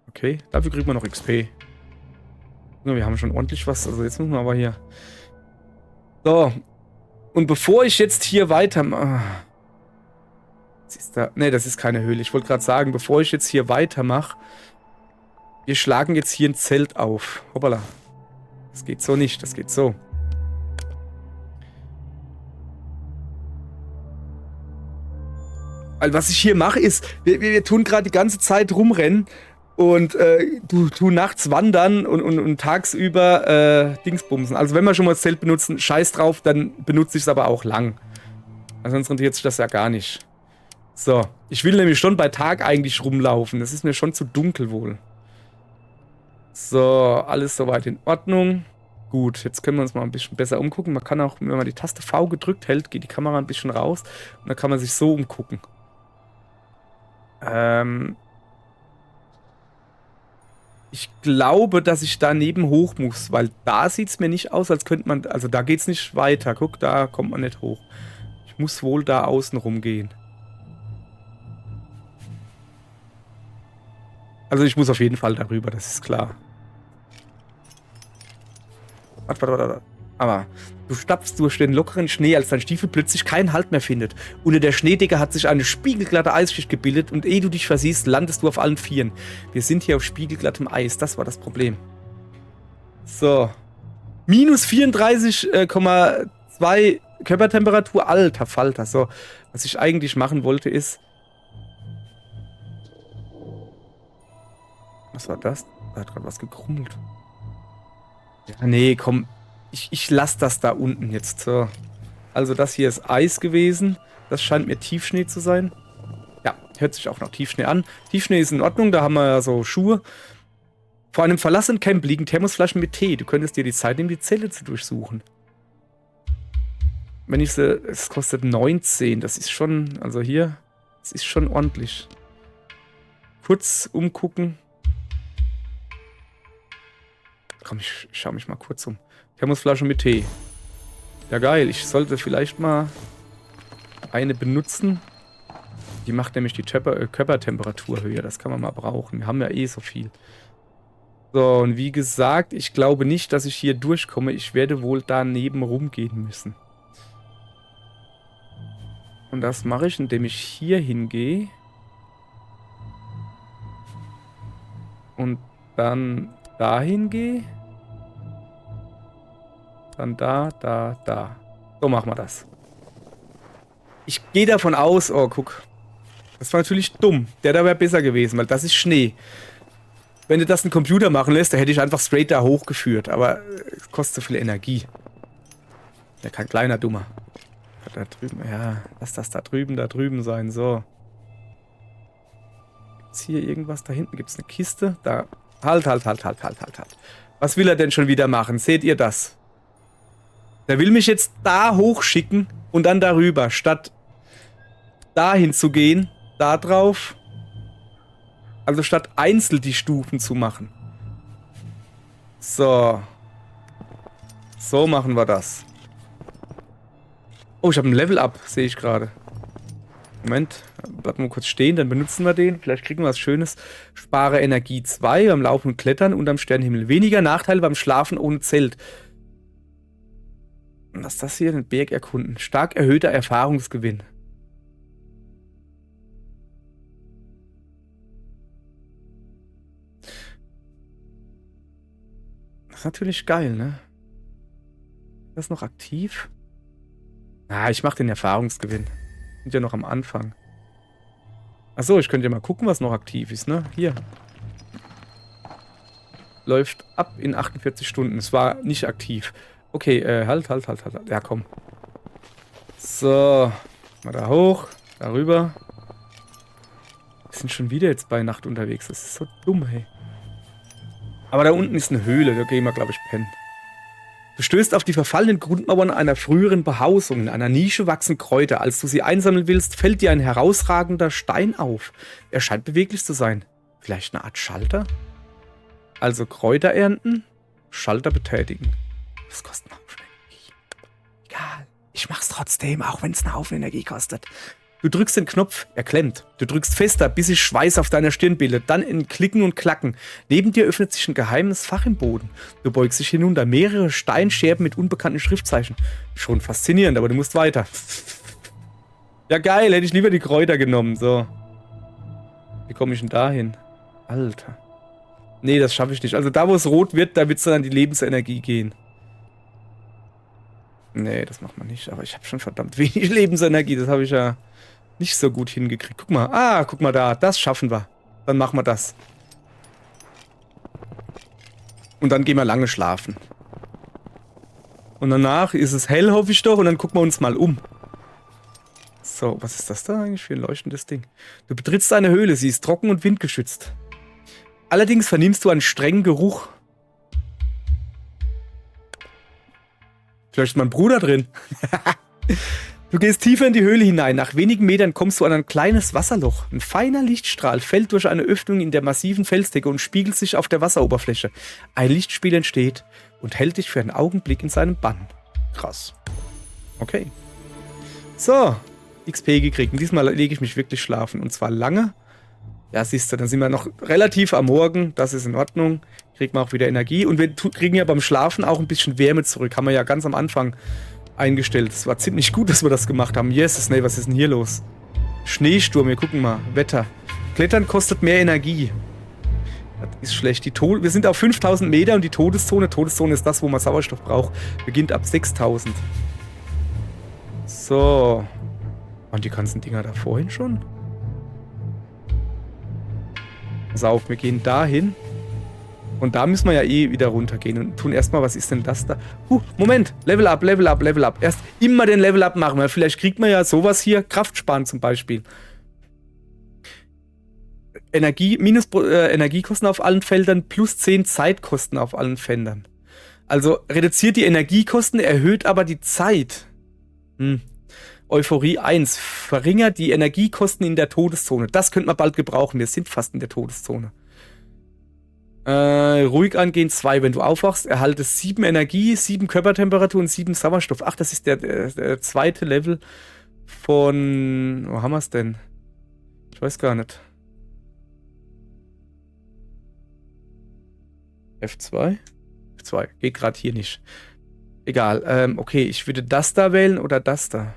Okay, dafür kriegt man noch XP. Ja, wir haben schon ordentlich was. Also jetzt müssen wir aber hier... So. Und bevor ich jetzt hier weitermache... Ne, das ist keine Höhle. Ich wollte gerade sagen, bevor ich jetzt hier weitermache... Wir schlagen jetzt hier ein Zelt auf. Hoppala. Das geht so nicht, das geht so. Weil was ich hier mache ist, wir tun gerade die ganze Zeit rumrennen und tu nachts wandern und tagsüber Dingsbumsen. Also wenn wir schon mal das Zelt benutzen, scheiß drauf, dann benutze ich es aber auch lang. Also sonst rentiert sich das ja gar nicht. So, ich will nämlich schon bei Tag eigentlich rumlaufen. Das ist mir schon zu dunkel wohl. So, alles soweit in Ordnung. Gut, jetzt können wir uns mal ein bisschen besser umgucken. Man kann auch, wenn man die Taste V gedrückt hält, geht die Kamera ein bisschen raus. Und dann kann man sich so umgucken. Ich glaube, dass ich daneben hoch muss, weil da sieht es mir nicht aus, als könnte man... Also da geht es nicht weiter. Guck, da kommt man nicht hoch. Ich muss wohl da außen rumgehen. Also ich muss auf jeden Fall darüber, das ist klar. Warte. Aber du stapfst durch den lockeren Schnee, als dein Stiefel plötzlich keinen Halt mehr findet. Unter der Schneedecke hat sich eine spiegelglatte Eisschicht gebildet und ehe du dich versiehst, landest du auf allen Vieren. Wir sind hier auf spiegelglattem Eis, das war das Problem. So. Minus 34,2 Körpertemperatur, alter Falter. So, was ich eigentlich machen wollte ist... Was war das? Da hat gerade was gekrummelt. Ja, nee, komm. Ich lasse das da unten jetzt. So. Also das hier ist Eis gewesen. Das scheint mir Tiefschnee zu sein. Ja, hört sich auch nach Tiefschnee an. Tiefschnee ist in Ordnung, da haben wir ja so Schuhe. Vor einem verlassenen Camp liegen Thermosflaschen mit Tee. Du könntest dir die Zeit nehmen, die Zelle zu durchsuchen. Wenn ich sie... Es kostet 19. Das ist schon... Also hier... Das ist schon ordentlich. Kurz umgucken. Komm, ich schaue mich mal kurz um. Thermosflasche mit Tee. Ja, geil. Ich sollte vielleicht mal eine benutzen. Die macht nämlich die Körpertemperatur höher. Das kann man mal brauchen. Wir haben ja eh so viel. So, und wie gesagt, ich glaube nicht, dass ich hier durchkomme. Ich werde wohl daneben rumgehen müssen. Und das mache ich, indem ich hier hingehe. Und dann dahin gehe. Dann da. So machen wir das. Ich gehe davon aus... Oh, guck. Das war natürlich dumm. Der da wäre besser gewesen, weil das ist Schnee. Wenn du das einen Computer machen lässt, dann hätte ich einfach straight da hochgeführt. Aber es kostet so viel Energie. Ja, kein kleiner Dummer. Da drüben, ja, lass das da drüben sein, so. Gibt's hier irgendwas? Da hinten gibt's eine Kiste. Da. Halt. Was will er denn schon wieder machen? Seht ihr das? Der will mich jetzt da hochschicken und dann darüber, statt dahin zu gehen, da drauf. Also statt einzeln die Stufen zu machen. So. So machen wir das. Oh, ich habe ein Level-Up, sehe ich gerade. Moment, bleiben wir kurz stehen, dann benutzen wir den. Vielleicht kriegen wir was Schönes. Spare Energie 2 beim Laufen und Klettern unterm Sternenhimmel. Weniger Nachteile beim Schlafen ohne Zelt. Was ist das hier? Den Berg erkunden. Stark erhöhter Erfahrungsgewinn. Das ist natürlich geil, ne? Ist das noch aktiv? Ah, ich mache den Erfahrungsgewinn. Sind ja noch am Anfang. Achso, ich könnte ja mal gucken, was noch aktiv ist, ne? Hier. Läuft ab in 48 Stunden. Es war nicht aktiv. Okay, halt. Ja, komm. So. Mal da hoch. Darüber. Wir sind schon wieder jetzt bei Nacht unterwegs. Das ist so dumm, hey. Aber da unten ist eine Höhle. Da gehen wir, glaube ich, pennen. Du stößt auf die verfallenen Grundmauern einer früheren Behausung. In einer Nische wachsen Kräuter. Als du sie einsammeln willst, fällt dir ein herausragender Stein auf. Er scheint beweglich zu sein. Vielleicht eine Art Schalter? Also Kräuter ernten, Schalter betätigen. Das kostet einen Haufen Energie. Egal, ich mach's trotzdem, auch wenn es einen Haufen Energie kostet. Du drückst den Knopf, er klemmt. Du drückst fester, bis sich Schweiß auf deiner Stirn bildet. Dann in Klicken und Klacken. Neben dir öffnet sich ein geheimes Fach im Boden. Du beugst dich hinunter. Mehrere Steinscherben mit unbekannten Schriftzeichen. Schon faszinierend, aber du musst weiter. Ja geil, hätte ich lieber die Kräuter genommen. So. Wie komme ich denn da hin? Alter. Nee, das schaffe ich nicht. Also da, wo es rot wird, da wird es dann an die Lebensenergie gehen. Nee, das macht man nicht. Aber ich habe schon verdammt wenig Lebensenergie. Das habe ich ja nicht so gut hingekriegt. Guck mal. Ah, guck mal da. Das schaffen wir. Dann machen wir das. Und dann gehen wir lange schlafen. Und danach ist es hell, hoffe ich doch. Und dann gucken wir uns mal um. So, was ist das da eigentlich für ein leuchtendes Ding? Du betrittst eine Höhle. Sie ist trocken und windgeschützt. Allerdings vernimmst du einen strengen Geruch. Vielleicht ist mein Bruder drin. Du gehst tiefer in die Höhle hinein. Nach wenigen Metern kommst du an ein kleines Wasserloch. Ein feiner Lichtstrahl fällt durch eine Öffnung in der massiven Felsdecke und spiegelt sich auf der Wasseroberfläche. Ein Lichtspiel entsteht und hält dich für einen Augenblick in seinem Bann. Krass. Okay. So, XP gekriegt. Und diesmal lege ich mich wirklich schlafen. Und zwar lange. Ja, siehst du, dann sind wir noch relativ am Morgen. Das ist in Ordnung. Kriegt man auch wieder Energie. Und wir kriegen ja beim Schlafen auch ein bisschen Wärme zurück. Haben wir ja ganz am Anfang eingestellt. Es war ziemlich gut, dass wir das gemacht haben. Yes, nee, was ist denn hier los? Schneesturm, wir gucken mal. Wetter. Klettern kostet mehr Energie. Das ist schlecht. Wir sind auf 5000 Meter und die Todeszone ist das, wo man Sauerstoff braucht, beginnt ab 6000. So. Und die ganzen Dinger da vorhin schon? Pass auf, wir gehen dahin. Und da müssen wir ja eh wieder runtergehen und tun erstmal, was ist denn das da? Moment, Level up, Level up, Level up. Erst immer den Level up machen, weil vielleicht kriegt man ja sowas hier, Kraft sparen zum Beispiel. Energiekosten auf allen Feldern plus 10 Zeitkosten auf allen Feldern. Also reduziert die Energiekosten, erhöht aber die Zeit. Euphorie 1, verringert die Energiekosten in der Todeszone. Das könnte man bald gebrauchen, wir sind fast in der Todeszone. Ruhig angehen 2, wenn du aufwachst, erhalte 7 Energie, 7 Körpertemperatur und 7 Sauerstoff. Ach, das ist der zweite Level von... Wo haben wir es denn? Ich weiß gar nicht. F2? F2, geht gerade hier nicht. Egal, okay, ich würde das da wählen oder das da.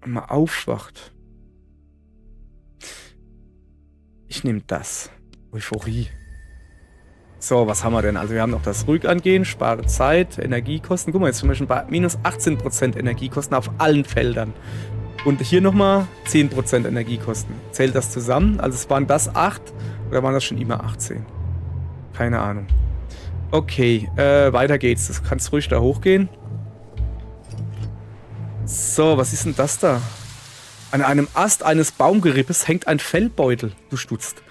Mal aufwacht. Ich nehme das. Euphorie. So, was haben wir denn? Also wir haben noch das Ruhig angehen, spare Zeit, Energiekosten. Guck mal, jetzt zum Beispiel bei minus 18% Energiekosten auf allen Feldern. Und hier nochmal 10% Energiekosten. Zählt das zusammen? Also es waren das 8 oder waren das schon immer 18? Keine Ahnung. Okay, weiter geht's. Du kannst ruhig da hochgehen. So, was ist denn das da? An einem Ast eines Baumgerippes hängt ein Fellbeutel. Du stutzt.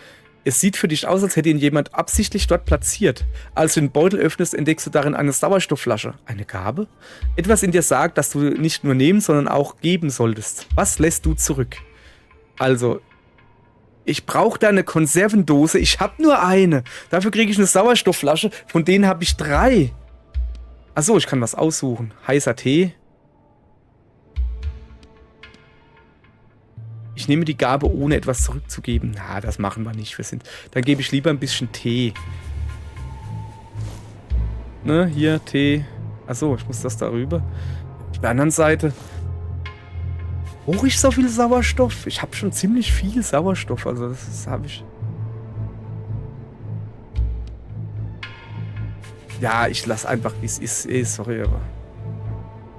Es sieht für dich aus, als hätte ihn jemand absichtlich dort platziert. Als du den Beutel öffnest, entdeckst du darin eine Sauerstoffflasche. Eine Gabe? Etwas in dir sagt, dass du nicht nur nehmen, sondern auch geben solltest. Was lässt du zurück? Also, ich brauche da eine Konservendose. Ich habe nur eine. Dafür kriege ich eine Sauerstoffflasche. Von denen habe ich 3. Achso, ich kann was aussuchen. Heißer Tee. Ich nehme die Gabe, ohne etwas zurückzugeben. Na, das machen wir nicht. Dann gebe ich lieber ein bisschen Tee. Ne, hier, Tee. Achso, ich muss das darüber. Auf der anderen Seite. Brauche ich so viel Sauerstoff? Ich habe schon ziemlich viel Sauerstoff. Also, das habe ich. Ja, ich lasse einfach, wie es ist. Sorry, aber.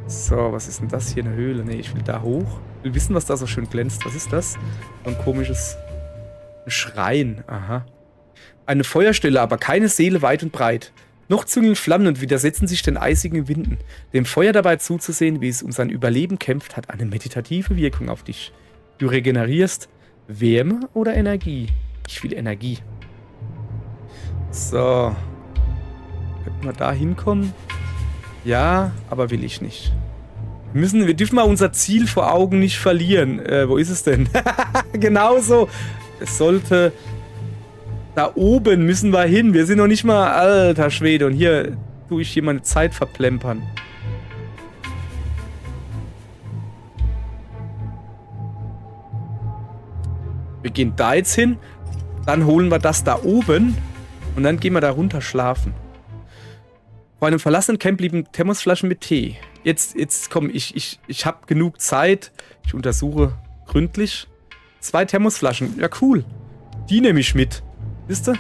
So, was ist denn das hier? Eine Höhle? Ne, ich will da hoch. Ich will wissen, was da so schön glänzt. Was ist das? So ein komisches Schrein. Aha. Eine Feuerstelle, aber keine Seele weit und breit. Noch züngeln Flammen und widersetzen sich den eisigen Winden. Dem Feuer dabei zuzusehen, wie es um sein Überleben kämpft, hat eine meditative Wirkung auf dich. Du regenerierst Wärme oder Energie? Ich will Energie. So. Könnten wir da hinkommen? Ja, aber will ich nicht. Wir dürfen mal unser Ziel vor Augen nicht verlieren. Wo ist es denn? Genau so. Es sollte... Da oben müssen wir hin. Wir sind noch nicht mal... Alter Schwede. Und hier tue ich hier meine Zeit verplempern. Wir gehen da jetzt hin. Dann holen wir das da oben. Und dann gehen wir da runter schlafen. Vor einem verlassenen Camp blieben Thermosflaschen mit Tee. Jetzt komm, ich habe genug Zeit. Ich untersuche gründlich. 2 Thermosflaschen. Ja, cool. Die nehme ich mit. Wisst ihr?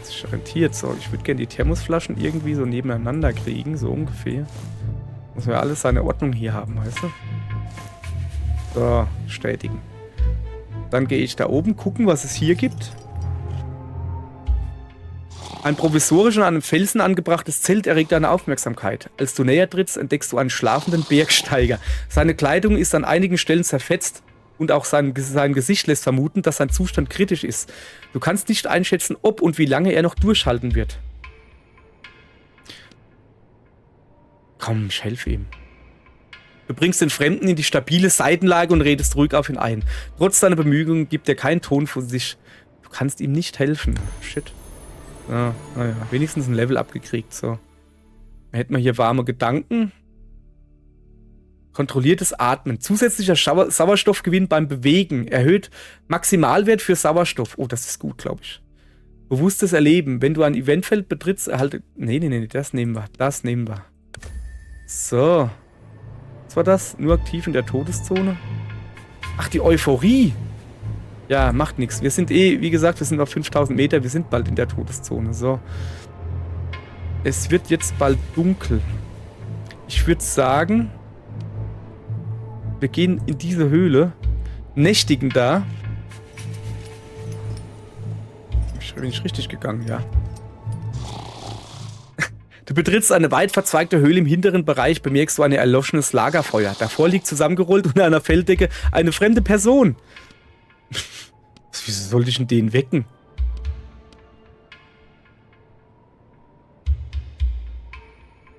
Das ist rentiert so. Ich würde gerne die Thermosflaschen irgendwie so nebeneinander kriegen. So ungefähr. Muss ja alles seine Ordnung hier haben, weißt du? So, bestätigen. Dann gehe ich da oben gucken, was es hier gibt. Ein provisorisch an einem Felsen angebrachtes Zelt erregt deine Aufmerksamkeit. Als du näher trittst, entdeckst du einen schlafenden Bergsteiger. Seine Kleidung ist an einigen Stellen zerfetzt und auch sein Gesicht lässt vermuten, dass sein Zustand kritisch ist. Du kannst nicht einschätzen, ob und wie lange er noch durchhalten wird. Komm, ich helfe ihm. Du bringst den Fremden in die stabile Seitenlage und redest ruhig auf ihn ein. Trotz deiner Bemühungen gibt er keinen Ton von sich. Du kannst ihm nicht helfen. Shit. Ja, naja, wenigstens ein Level abgekriegt, so. Dann hätten wir hier warme Gedanken. Kontrolliertes Atmen. Zusätzlicher Sauerstoffgewinn beim Bewegen. Erhöht Maximalwert für Sauerstoff. Oh, das ist gut, glaube ich. Bewusstes Erleben. Wenn du ein Eventfeld betrittst, erhalte... Nee, das nehmen wir. Das nehmen wir. So. Was war das? Nur aktiv in der Todeszone? Ach, die Euphorie. Ja, macht nichts. Wir sind wie gesagt, wir sind auf 5000 Meter. Wir sind bald in der Todeszone. So. Es wird jetzt bald dunkel. Ich würde sagen, Wir gehen in diese Höhle, nächtigen da. Bin ich richtig gegangen, ja. Du betrittst eine weit verzweigte Höhle im hinteren Bereich, bemerkst du ein erloschenes Lagerfeuer. Davor liegt zusammengerollt unter einer Felldecke eine fremde Person. Wieso sollte ich denn den wecken?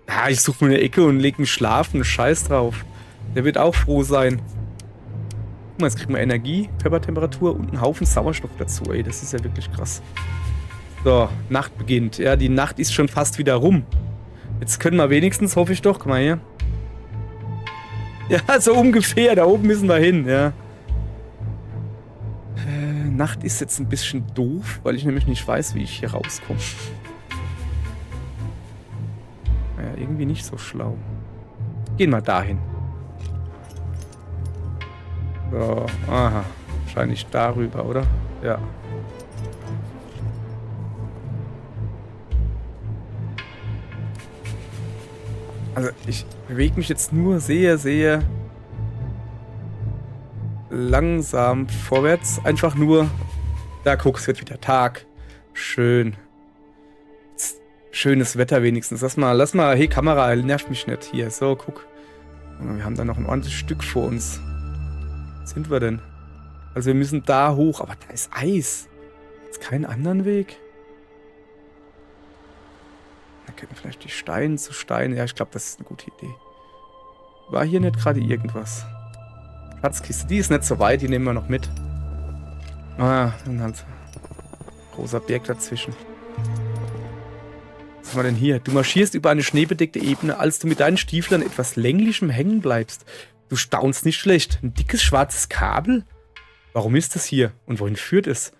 Ja, ich suche mir eine Ecke und lege mich schlafen. Scheiß drauf. Der wird auch froh sein. Guck mal, jetzt kriegen wir Energie, Körpertemperatur und einen Haufen Sauerstoff dazu. Ey, das ist ja wirklich krass. So, Nacht beginnt. Ja, die Nacht ist schon fast wieder rum. Jetzt können wir wenigstens, hoffe ich doch, guck mal hier. Ja, so ungefähr. Da oben müssen wir hin, ja. Nacht ist jetzt ein bisschen doof, weil ich nämlich nicht weiß, wie ich hier rauskomme. Naja, irgendwie nicht so schlau. Gehen wir dahin. So, aha. Wahrscheinlich darüber, oder? Ja. Also, ich bewege mich jetzt nur sehr, sehr langsam vorwärts. Einfach nur, da guck, es wird wieder Tag. Schön. Schönes Wetter wenigstens. Lass mal, hey Kamera, nervt mich nicht. Hier, so, guck. Wir haben da noch ein ordentliches Stück vor uns. Wo sind wir denn? Also wir müssen da hoch, aber da ist Eis. Ist keinen anderen Weg? Da können vielleicht die Steine zu Steinen. Ja, ich glaube, das ist eine gute Idee. War hier nicht gerade irgendwas? Schatzkiste, die ist nicht so weit, die nehmen wir noch mit. Ah, dann halt großer Berg dazwischen. Was haben wir denn hier? Du marschierst über eine schneebedeckte Ebene, als du mit deinen Stiefeln an etwas Länglichem hängen bleibst. Du staunst nicht schlecht. Ein dickes schwarzes Kabel? Warum ist das hier? Und wohin führt es?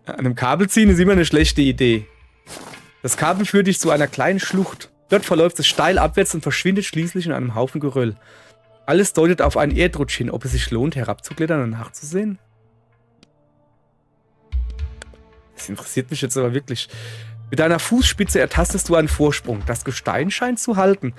An einem Kabel ziehen ist immer eine schlechte Idee. Das Kabel führt dich zu einer kleinen Schlucht. Dort verläuft es steil abwärts und verschwindet schließlich in einem Haufen Geröll. Alles deutet auf einen Erdrutsch hin. Ob es sich lohnt, herabzuklettern und nachzusehen? Das interessiert mich jetzt aber wirklich. Mit deiner Fußspitze ertastest du einen Vorsprung. Das Gestein scheint zu halten.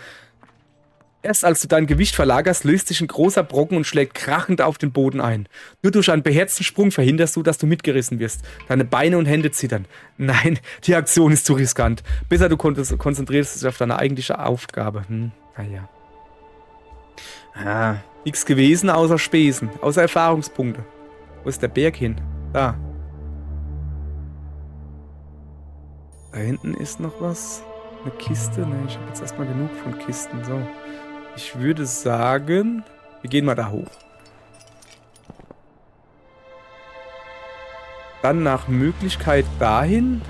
Erst als du dein Gewicht verlagerst, löst sich ein großer Brocken und schlägt krachend auf den Boden ein. Nur durch einen beherzten Sprung verhinderst du, dass du mitgerissen wirst. Deine Beine und Hände zittern. Nein, die Aktion ist zu riskant. Besser du konzentrierst dich auf deine eigentliche Aufgabe. Naja. Ah, nichts gewesen außer Spesen, außer Erfahrungspunkte. Wo ist der Berg hin? Da. Da hinten ist noch was. Eine Kiste. Ne, ich habe jetzt erstmal genug von Kisten. So. Ich würde sagen, wir gehen mal da hoch. Dann nach Möglichkeit dahin.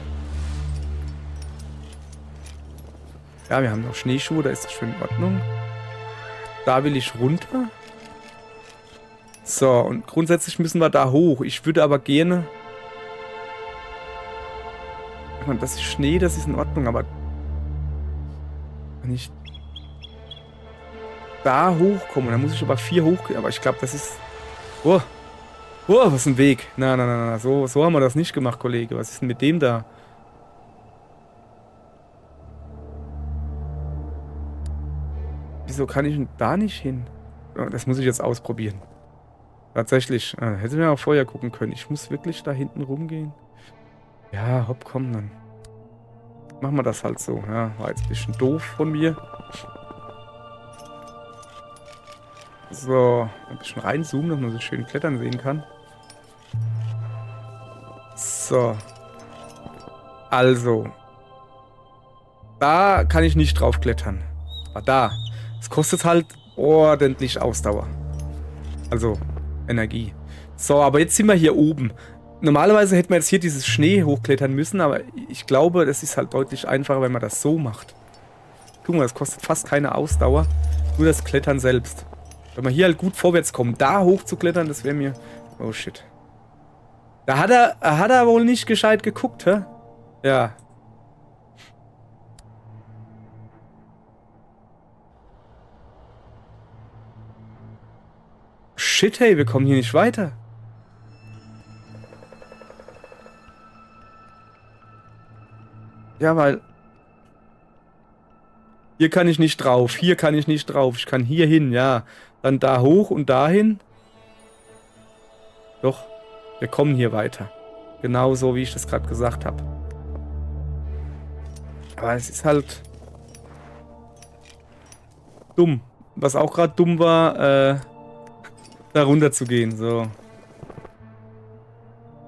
Ja, wir haben noch Schneeschuhe, da ist das schon in Ordnung. Da will ich runter. So, und grundsätzlich müssen wir da hoch. Ich würde aber gerne... Ich meine, das ist Schnee, das ist in Ordnung, aber... Wenn ich da hochkomme, dann muss ich aber 4 hochgehen. Aber ich glaube, das ist... Oh, was ist ein Weg? Na. So haben wir das nicht gemacht, Kollege. Was ist denn mit dem da? Wieso kann ich denn da nicht hin? Oh, das muss ich jetzt ausprobieren. Tatsächlich. Hätte mir auch vorher gucken können. Ich muss wirklich da hinten rumgehen. Ja, hopp, komm dann. Machen wir das halt so. Ja, war jetzt ein bisschen doof von mir. So, ein bisschen reinzoomen, dass man so schön klettern sehen kann. So. Also. Da kann ich nicht drauf klettern. Aber da. Es kostet halt ordentlich Ausdauer. Also, Energie. So, aber jetzt sind wir hier oben. Normalerweise hätten wir jetzt hier dieses Schnee hochklettern müssen, aber ich glaube, das ist halt deutlich einfacher, wenn man das so macht. Guck mal, das kostet fast keine Ausdauer. Nur das Klettern selbst. Wenn wir hier halt gut vorwärts kommen, da hochzuklettern, das wäre mir... Oh shit. Da hat er wohl nicht gescheit geguckt, hä? Ja. Shit, hey, wir kommen hier nicht weiter. Ja, weil... Hier kann ich nicht drauf. Hier kann ich nicht drauf. Ich kann hier hin, ja. Dann da hoch und dahin. Doch, wir kommen hier weiter. Genauso, wie ich das gerade gesagt habe. Aber es ist halt dumm. Was auch gerade dumm war, da runter zu gehen. So.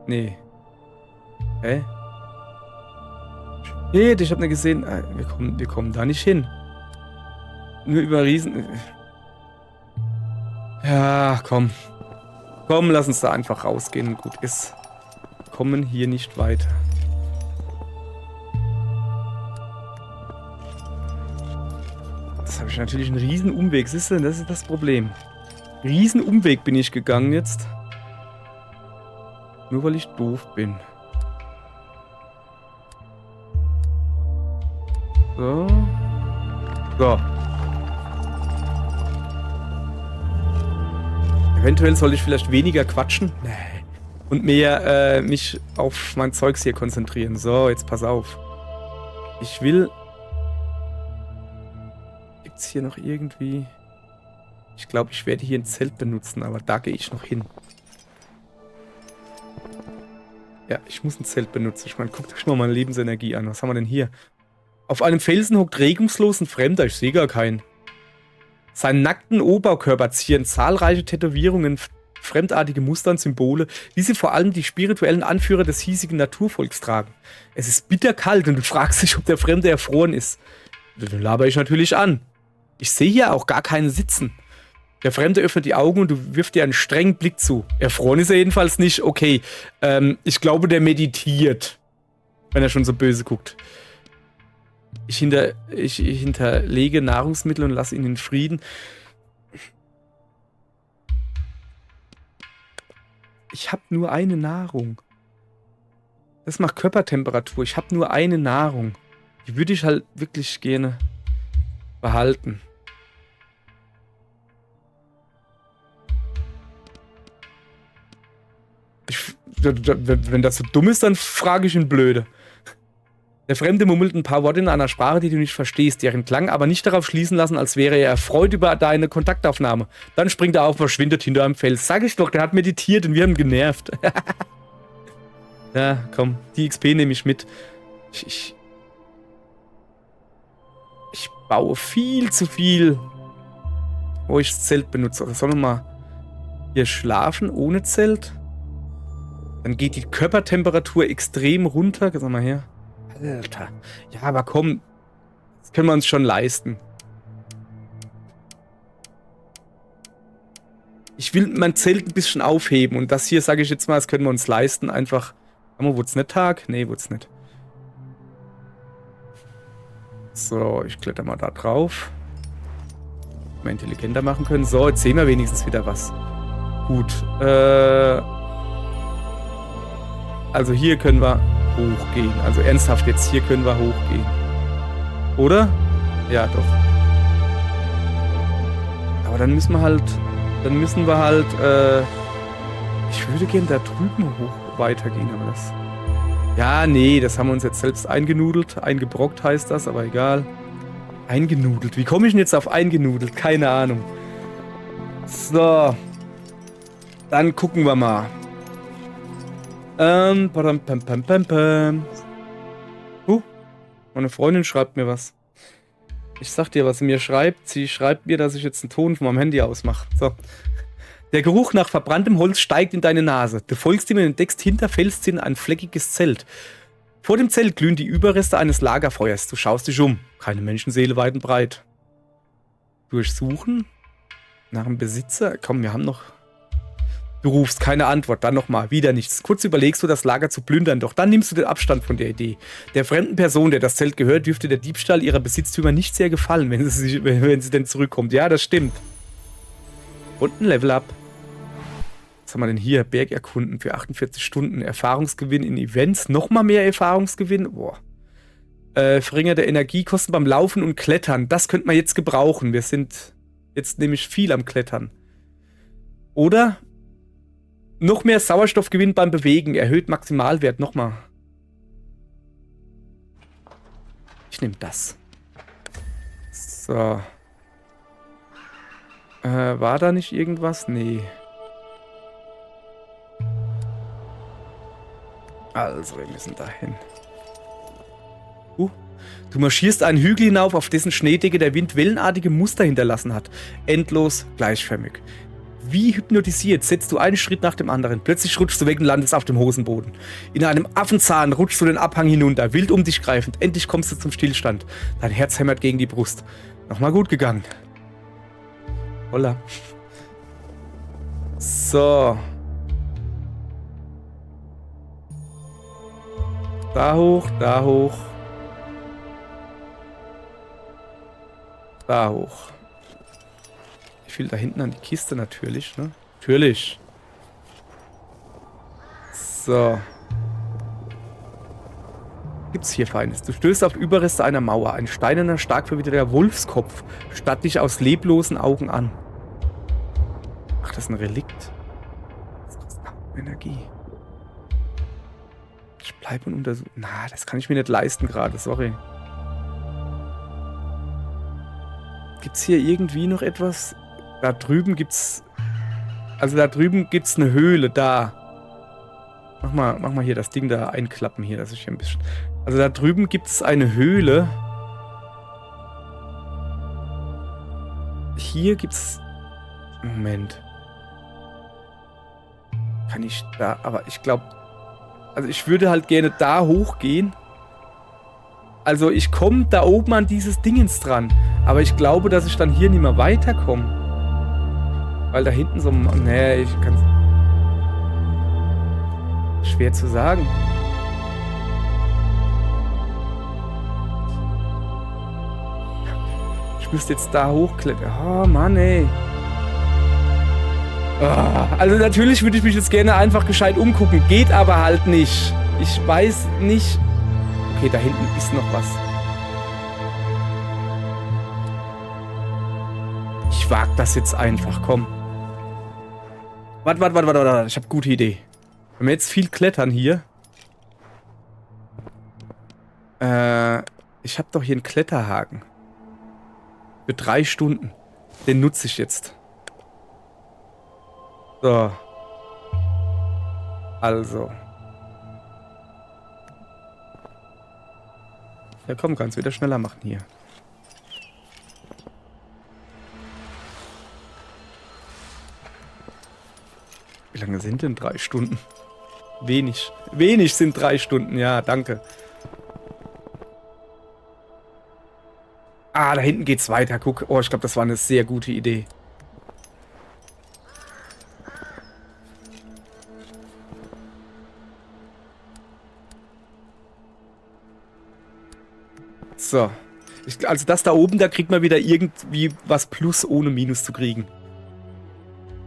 Nee. Hä? Shit, ich hab nicht gesehen. Wir kommen da nicht hin. Nur über Riesen. Ja, komm. Komm, lass uns da einfach rausgehen und gut ist. Wir kommen hier nicht weiter. Das habe ich natürlich einen riesen Umweg. Siehst du, das ist das Problem. Riesen Umweg bin ich gegangen jetzt. Nur weil ich doof bin. So. So. Eventuell soll ich vielleicht weniger quatschen. Nee. Und mehr mich auf mein Zeugs hier konzentrieren. So, jetzt pass auf. Ich will... Gibt's hier noch irgendwie... Ich glaube, ich werde hier ein Zelt benutzen, aber da gehe ich noch hin. Ja, ich muss ein Zelt benutzen. Ich meine, guckt euch mal meine Lebensenergie an. Was haben wir denn hier? Auf einem Felsen hockt regungslos ein Fremder. Ich sehe gar keinen. Seinen nackten Oberkörper zieren zahlreiche Tätowierungen, fremdartige Muster und Symbole, die sie vor allem die spirituellen Anführer des hiesigen Naturvolks tragen. Es ist bitterkalt und du fragst dich, ob der Fremde erfroren ist. Den laber ich natürlich an. Ich sehe hier auch gar keinen sitzen. Der Fremde öffnet die Augen und du wirfst dir einen strengen Blick zu. Erfroren ist er jedenfalls nicht. Okay, ich glaube, der meditiert, wenn er schon so böse guckt. Ich hinterlege Nahrungsmittel und lasse ihn in Frieden. Ich habe nur eine Nahrung. Das macht Körpertemperatur. Ich habe nur eine Nahrung. Die würde ich halt wirklich gerne behalten. Wenn das so dumm ist, dann frage ich ihn blöde. Der Fremde murmelt ein paar Worte in einer Sprache, die du nicht verstehst, deren Klang aber nicht darauf schließen lassen, als wäre er erfreut über deine Kontaktaufnahme. Dann springt er auf und verschwindet hinter einem Fels. Sag ich doch, der hat meditiert und wir haben genervt. Ja, komm, die XP nehme ich mit. Ich baue viel zu viel, wo ich das Zelt benutze. Oder sollen wir mal hier schlafen ohne Zelt? Dann geht die Körpertemperatur extrem runter. Sag mal her. Alter. Ja, aber komm. Das können wir uns schon leisten. Ich will mein Zelt ein bisschen aufheben. Und das hier, sage ich jetzt mal, das können wir uns leisten. Einfach. Aber wurde es nicht Tag? Nee, wurde es nicht. So, ich kletter mal da drauf. Mal intelligenter machen können. So, jetzt sehen wir wenigstens wieder was. Gut. Also hier können wir hochgehen. Also ernsthaft jetzt, hier können wir hochgehen. Oder? Ja, doch. Aber dann müssen wir halt... ich würde gerne da drüben hoch weitergehen, aber das... Ja, nee, das haben wir uns jetzt selbst eingenudelt. Eingebrockt heißt das, aber egal. Eingenudelt. Wie komme ich denn jetzt auf eingenudelt? Keine Ahnung. So. Dann gucken wir mal. Meine Freundin schreibt mir was. Ich sag dir, was sie mir schreibt. Sie schreibt mir, dass ich jetzt einen Ton von meinem Handy ausmache. So. Der Geruch nach verbranntem Holz steigt in deine Nase. Du folgst ihm und entdeckst hinter Felszinnen ein fleckiges Zelt. Vor dem Zelt glühen die Überreste eines Lagerfeuers. Du schaust dich um. Keine Menschenseele weit und breit. Durchsuchen? Nach einem Besitzer? Komm, wir haben noch... Du rufst keine Antwort, dann nochmal, wieder nichts. Kurz überlegst du, das Lager zu plündern, doch dann nimmst du den Abstand von der Idee. Der fremden Person, der das Zelt gehört, dürfte der Diebstahl ihrer Besitztümer nicht sehr gefallen, wenn sie denn zurückkommt. Ja, das stimmt. Und ein Level-Up. Was haben wir denn hier? Berg erkunden für 48 Stunden. Erfahrungsgewinn in Events. Nochmal mehr Erfahrungsgewinn. Boah. Verringer der Energiekosten beim Laufen und Klettern. Das könnte man jetzt gebrauchen. Wir sind jetzt nämlich viel am Klettern. Oder... Noch mehr Sauerstoffgewinn beim Bewegen. Erhöht Maximalwert. Nochmal. Ich nehme das. So. War da nicht irgendwas? Nee. Also, wir müssen dahin. Du marschierst einen Hügel hinauf, auf dessen Schneedecke der Wind wellenartige Muster hinterlassen hat. Endlos, gleichförmig. Wie hypnotisiert setzt du einen Schritt nach dem anderen. Plötzlich rutschst du weg und landest auf dem Hosenboden. In einem Affenzahn rutschst du den Abhang hinunter, wild um dich greifend. Endlich kommst du zum Stillstand. Dein Herz hämmert gegen die Brust. Nochmal gut gegangen. Holla. So. Da hoch, da hoch. Da hoch. Ich will da hinten an die Kiste natürlich, ne? Natürlich. So. Gibt's hier Feines? Du stößt auf Überreste einer Mauer. Ein steinerner, stark verwitterter Wolfskopf starrt dich aus leblosen Augen an. Ach, das ist ein Relikt. Das kostet Energie. Ich bleibe und untersuche. Na, das kann ich mir nicht leisten gerade, sorry. Gibt's hier irgendwie noch etwas? Da drüben gibt's. Also da drüben gibt's eine Höhle, da. Mach mal hier das Ding da einklappen hier, dass ich hier ein bisschen. Also da drüben gibt's eine Höhle. Hier gibt's. Moment. Kann ich da. Aber ich glaube. Also ich würde halt gerne da hochgehen. Also ich komme da oben an dieses Dingens dran. Aber ich glaube, dass ich dann hier nicht mehr weiterkomme. Weil da hinten so... Nee, ich kann's... Schwer zu sagen. Ich müsste jetzt da hochklettern. Oh Mann, ey. Oh, also natürlich würde ich mich jetzt gerne einfach gescheit umgucken. Geht aber halt nicht. Ich weiß nicht... Okay, da hinten ist noch was. Ich wag das jetzt einfach, komm. Warte. Ich habe eine gute Idee. Wenn wir jetzt viel klettern hier. Ich habe doch hier einen Kletterhaken. Für 3 Stunden. Den nutze ich jetzt. So. Also. Ja komm, kannst wieder schneller machen hier. Wie lange sind denn 3 Stunden? Wenig. Wenig sind 3 Stunden, ja, danke. Ah, da hinten geht's weiter. Guck, oh, ich glaube, das war eine sehr gute Idee. So. Also das da oben, da kriegt man wieder irgendwie was Plus, ohne Minus zu kriegen.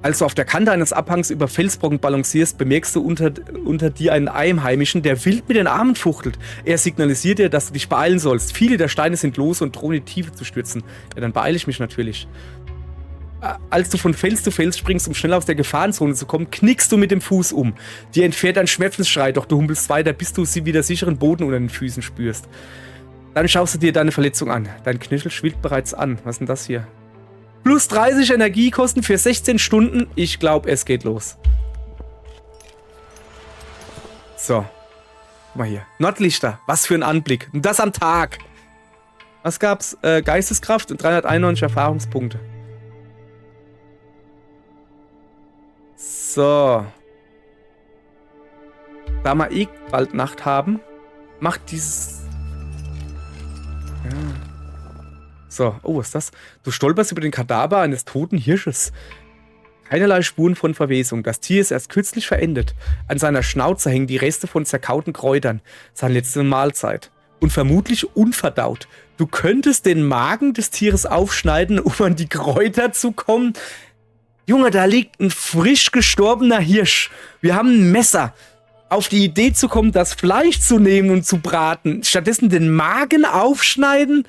Als du auf der Kante eines Abhangs über Felsbrocken balancierst, bemerkst du unter dir einen Einheimischen, der wild mit den Armen fuchtelt. Er signalisiert dir, dass du dich beeilen sollst. Viele der Steine sind lose und drohen in die Tiefe zu stürzen. Ja, dann beeile ich mich natürlich. Als du von Fels zu Fels springst, um schnell aus der Gefahrenzone zu kommen, knickst du mit dem Fuß um. Dir entfährt ein Schmerzensschrei, doch du humpelst weiter, bis du sie wieder sicheren Boden unter den Füßen spürst. Dann schaust du dir deine Verletzung an. Dein Knöchel schwillt bereits an. Was ist denn das hier? Plus 30 Energiekosten für 16 Stunden. Ich glaube, es geht los. So. Guck mal hier. Nordlichter. Was für ein Anblick. Und das am Tag. Was gab's? Geisteskraft und 391 Erfahrungspunkte. So. Da wir eh bald Nacht haben, macht dieses... Ja. So, oh, was ist das? Du stolperst über den Kadaver eines toten Hirsches. Keinerlei Spuren von Verwesung. Das Tier ist erst kürzlich verendet. An seiner Schnauze hängen die Reste von zerkauten Kräutern. Seine letzte Mahlzeit. Und vermutlich unverdaut. Du könntest den Magen des Tieres aufschneiden, um an die Kräuter zu kommen. Junge, da liegt ein frisch gestorbener Hirsch. Wir haben ein Messer. Auf die Idee zu kommen, das Fleisch zu nehmen und zu braten. Stattdessen den Magen aufschneiden,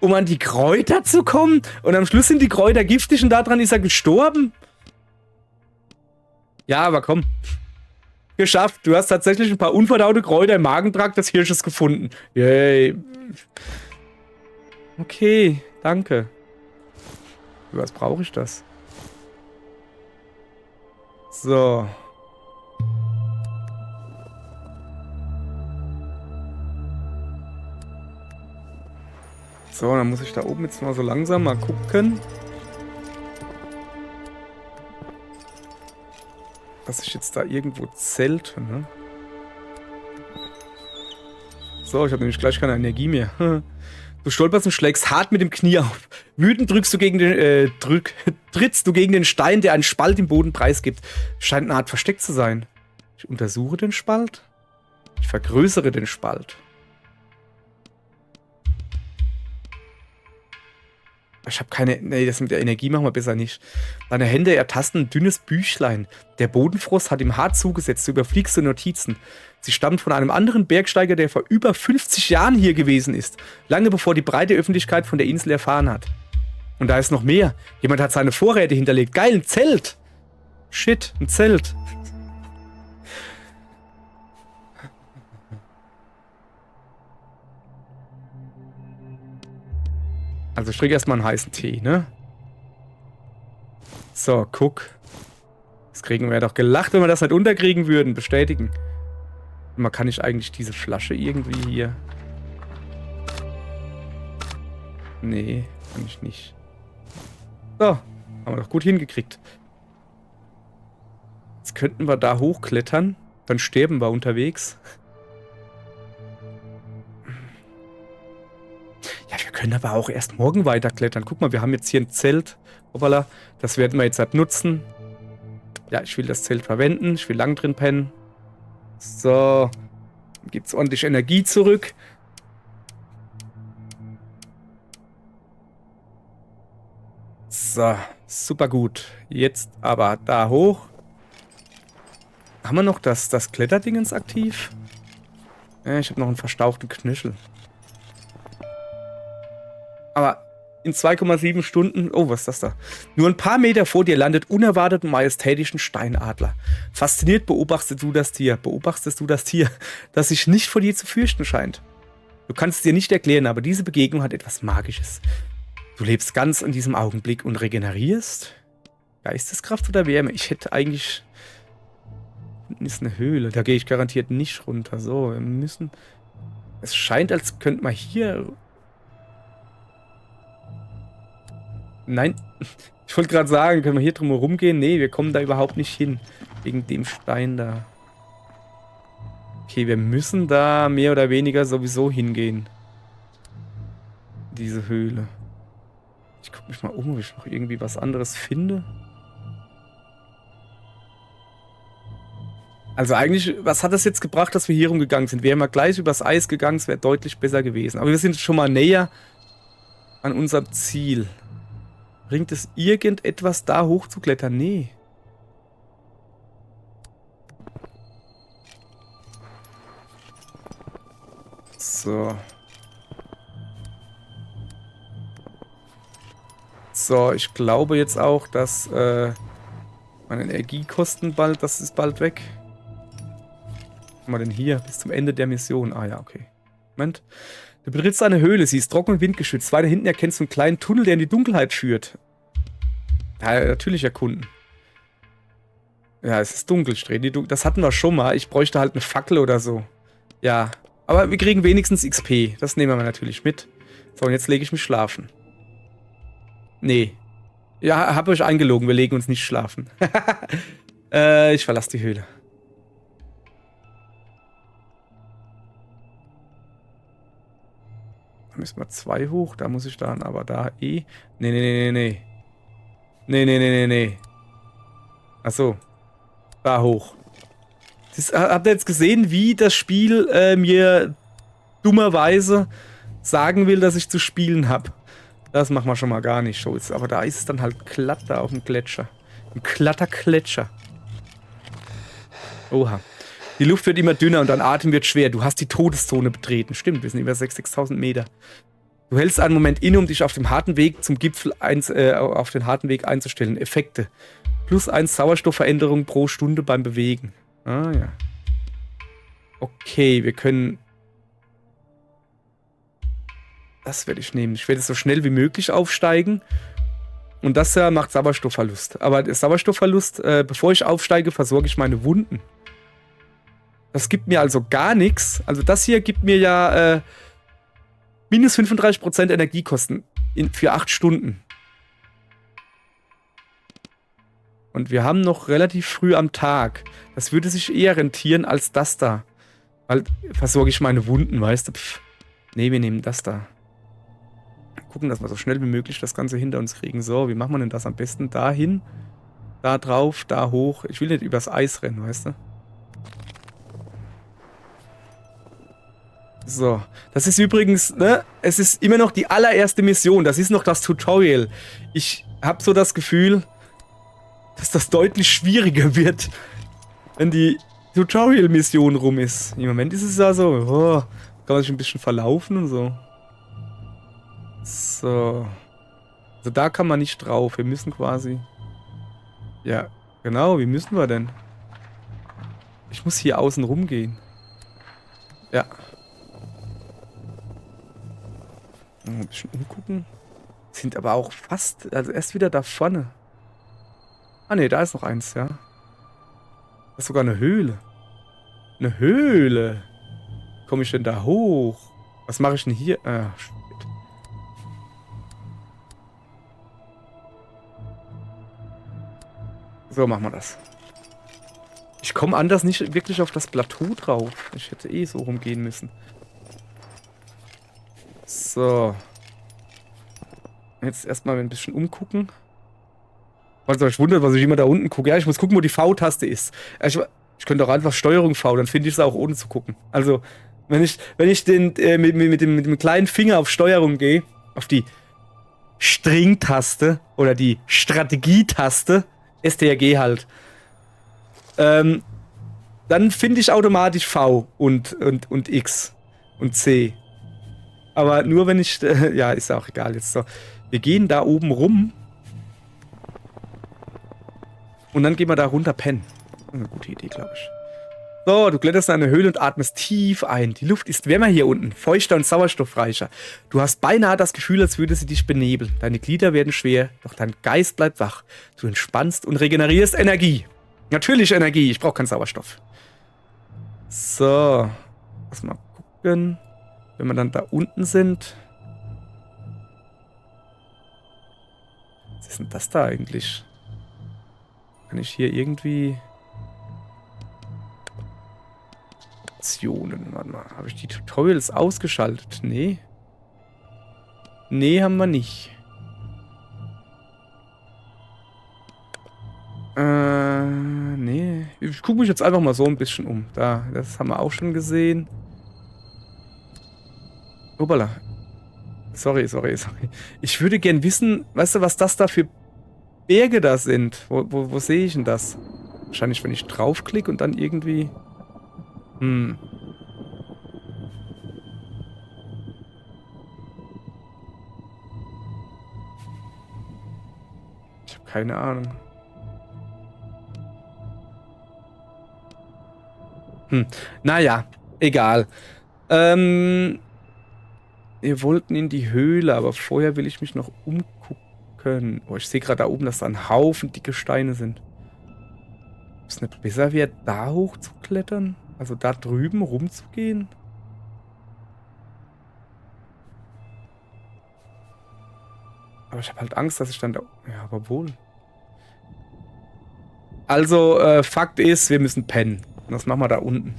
um an die Kräuter zu kommen. Und am Schluss sind die Kräuter giftig und daran ist er gestorben. Ja, aber komm. Geschafft. Du hast tatsächlich ein paar unverdaute Kräuter im Magentrakt des Hirsches gefunden. Yay. Okay, danke. Für was brauche ich das? So. So, dann muss ich da oben jetzt mal so langsam mal gucken. Dass ich jetzt da irgendwo zelte, ne? So, ich habe nämlich gleich keine Energie mehr. Du stolperst und schlägst hart mit dem Knie auf. Wütend trittst du gegen den Stein, der einen Spalt im Boden preisgibt. Scheint eine Art versteckt zu sein. Ich untersuche den Spalt. Ich vergrößere den Spalt. Ich habe keine... Nee, das mit der Energie machen wir besser nicht. Deine Hände ertasten ein dünnes Büchlein. Der Bodenfrost hat ihm hart zugesetzt. Du überfliegst die Notizen. Sie stammt von einem anderen Bergsteiger, der vor über 50 Jahren hier gewesen ist. Lange bevor die breite Öffentlichkeit von der Insel erfahren hat. Und da ist noch mehr. Jemand hat seine Vorräte hinterlegt. Geil, ein Zelt. Shit, ein Zelt. Also ich trinke erstmal einen heißen Tee, ne? So, guck. Das kriegen wir doch gelacht, wenn wir das nicht unterkriegen würden. Bestätigen. Man kann nicht eigentlich diese Flasche irgendwie hier... Nee, kann ich nicht. So, haben wir doch gut hingekriegt. Jetzt könnten wir da hochklettern. Dann sterben wir unterwegs. Ja, wir können aber auch erst morgen weiterklettern. Guck mal, wir haben jetzt hier ein Zelt. Hoppala, das werden wir jetzt halt nutzen. Ja, ich will das Zelt verwenden. Ich will lang drin pennen. So. Gibt es ordentlich Energie zurück. So, super gut. Jetzt aber da hoch. Haben wir noch das Kletterdingens aktiv? Ja, ich habe noch einen verstauchten Knöchel. Aber in 2,7 Stunden... Oh, was ist das da? Nur ein paar Meter vor dir landet unerwartet einen majestätischen Steinadler. Fasziniert beobachtest du das Tier, das sich nicht vor dir zu fürchten scheint. Du kannst es dir nicht erklären, aber diese Begegnung hat etwas Magisches. Du lebst ganz in diesem Augenblick und regenerierst? Geisteskraft oder Wärme? Ich hätte eigentlich... Hinten ist eine Höhle, da gehe ich garantiert nicht runter. So, wir müssen... Es scheint, als könnte man hier... Nein, ich wollte gerade sagen, können wir hier drum herum gehen? Nee, wir kommen da überhaupt nicht hin. Wegen dem Stein da. Okay, wir müssen da mehr oder weniger sowieso hingehen. Diese Höhle. Ich gucke mich mal um, ob ich noch irgendwie was anderes finde. Also eigentlich, was hat das jetzt gebracht, dass wir hier rumgegangen sind? Wären wir gleich übers Eis gegangen, es wäre deutlich besser gewesen. Aber wir sind schon mal näher an unserem Ziel. Bringt es irgendetwas, da hochzuklettern? Nee. So. So, ich glaube jetzt auch, dass meine Energiekosten das ist bald weg. Was haben wir denn hier? Bis zum Ende der Mission. Ah ja, okay. Moment. Du betrittst eine Höhle, sie ist trocken und windgeschützt. Weiter hinten erkennst du einen kleinen Tunnel, der in die Dunkelheit führt. Ja, natürlich erkunden. Ja, es ist dunkel, das hatten wir schon mal. Ich bräuchte halt eine Fackel oder so. Ja, aber wir kriegen wenigstens XP. Das nehmen wir natürlich mit. So, und jetzt lege ich mich schlafen. Nee. Ja, hab euch eingelogen, wir legen uns nicht schlafen. Ich verlasse die Höhle. Da müssen wir 2 hoch, da muss ich dann aber da eh... Nee. Nee. Achso. Da hoch. Habt ihr jetzt gesehen, wie das Spiel mir dummerweise sagen will, dass ich zu spielen habe? Das machen wir schon mal gar nicht, Scholz. Aber da ist es dann halt glatt da auf dem Gletscher. Ein glatter Gletscher. Oha. Die Luft wird immer dünner und dein Atem wird schwer. Du hast die Todeszone betreten. Stimmt, wir sind über 6.000 Meter. Du hältst einen Moment inne, um dich auf dem harten Weg zum Gipfel einzustellen. Effekte. +1 Sauerstoffveränderung pro Stunde beim Bewegen. Ah ja. Okay, wir können... Das werde ich nehmen. Ich werde so schnell wie möglich aufsteigen. Und das macht Sauerstoffverlust. Aber der Sauerstoffverlust, bevor ich aufsteige, versorge ich meine Wunden. Das gibt mir also gar nichts. Also das hier gibt mir ja minus 35% Energiekosten für 8 Stunden. Und wir haben noch relativ früh am Tag. Das würde sich eher rentieren als das da. Weil versorge ich meine Wunden, weißt du? Pff. Nee, wir nehmen das da. Gucken, dass wir so schnell wie möglich das Ganze hinter uns kriegen. So, wie machen wir denn das am besten? Da hin, da drauf, da hoch. Ich will nicht übers Eis rennen, weißt du? So, das ist übrigens, ne? Es ist immer noch die allererste Mission. Das ist noch das Tutorial. Ich habe so das Gefühl, dass das deutlich schwieriger wird, wenn die Tutorial-Mission rum ist. Im Moment ist es ja so, oh, kann man sich ein bisschen verlaufen und so. So. Also da kann man nicht drauf. Wir müssen quasi... Ja, genau. Wie müssen wir denn? Ich muss hier außen rumgehen. Ja. Ein bisschen umgucken. Sind aber auch fast... Also erst wieder da vorne. Ah ne, da ist noch eins, ja. Das ist sogar eine Höhle. Eine Höhle. Wie komme ich denn da hoch? Was mache ich denn hier? Ah, so machen wir das. Ich komme anders nicht wirklich auf das Plateau drauf. Ich hätte eh so rumgehen müssen. So. Jetzt erstmal ein bisschen umgucken. Falls ihr euch wundert, was ich immer da unten gucke. Ja, ich muss gucken, wo die V-Taste ist. Ich könnte auch einfach Steuerung V, dann finde ich es auch ohne zu gucken. Also, wenn ich mit dem kleinen Finger auf Steuerung gehe, auf die String-Taste oder die Strategie-Taste, STRG halt. Dann finde ich automatisch V und X und C. Aber nur wenn ich... ja, ist auch egal jetzt so. Wir gehen da oben rum. Und dann gehen wir da runter pennen. Eine gute Idee, glaube ich. So, du kletterst in eine Höhle und atmest tief ein. Die Luft ist wärmer hier unten, feuchter und sauerstoffreicher. Du hast beinahe das Gefühl, als würde sie dich benebeln. Deine Glieder werden schwer, doch dein Geist bleibt wach. Du entspannst und regenerierst Energie. Natürlich Energie, ich brauche keinen Sauerstoff. So, lass mal gucken. Wenn wir dann da unten sind. Was ist denn das da eigentlich? Kann ich hier irgendwie... Optionen, warte mal. Habe ich die Tutorials ausgeschaltet? Nee. Nee, haben wir nicht. Nee. Ich gucke mich jetzt einfach mal so ein bisschen um. Da, das haben wir auch schon gesehen. Hoppala. Sorry. Ich würde gern wissen, weißt du, was das da für Berge da sind? Wo sehe ich denn das? Wahrscheinlich, wenn ich draufklicke und dann irgendwie... Ich habe keine Ahnung. Naja, egal. Wir wollten in die Höhle, aber vorher will ich mich noch umgucken. Oh, ich sehe gerade da oben, dass da ein Haufen dicke Steine sind. Ob es nicht besser wäre, da hoch zu klettern? Also da drüben rumzugehen? Aber ich habe halt Angst, dass ich dann da... Ja, aber wohl. Also, Fakt ist, wir müssen pennen. Und das machen wir da unten.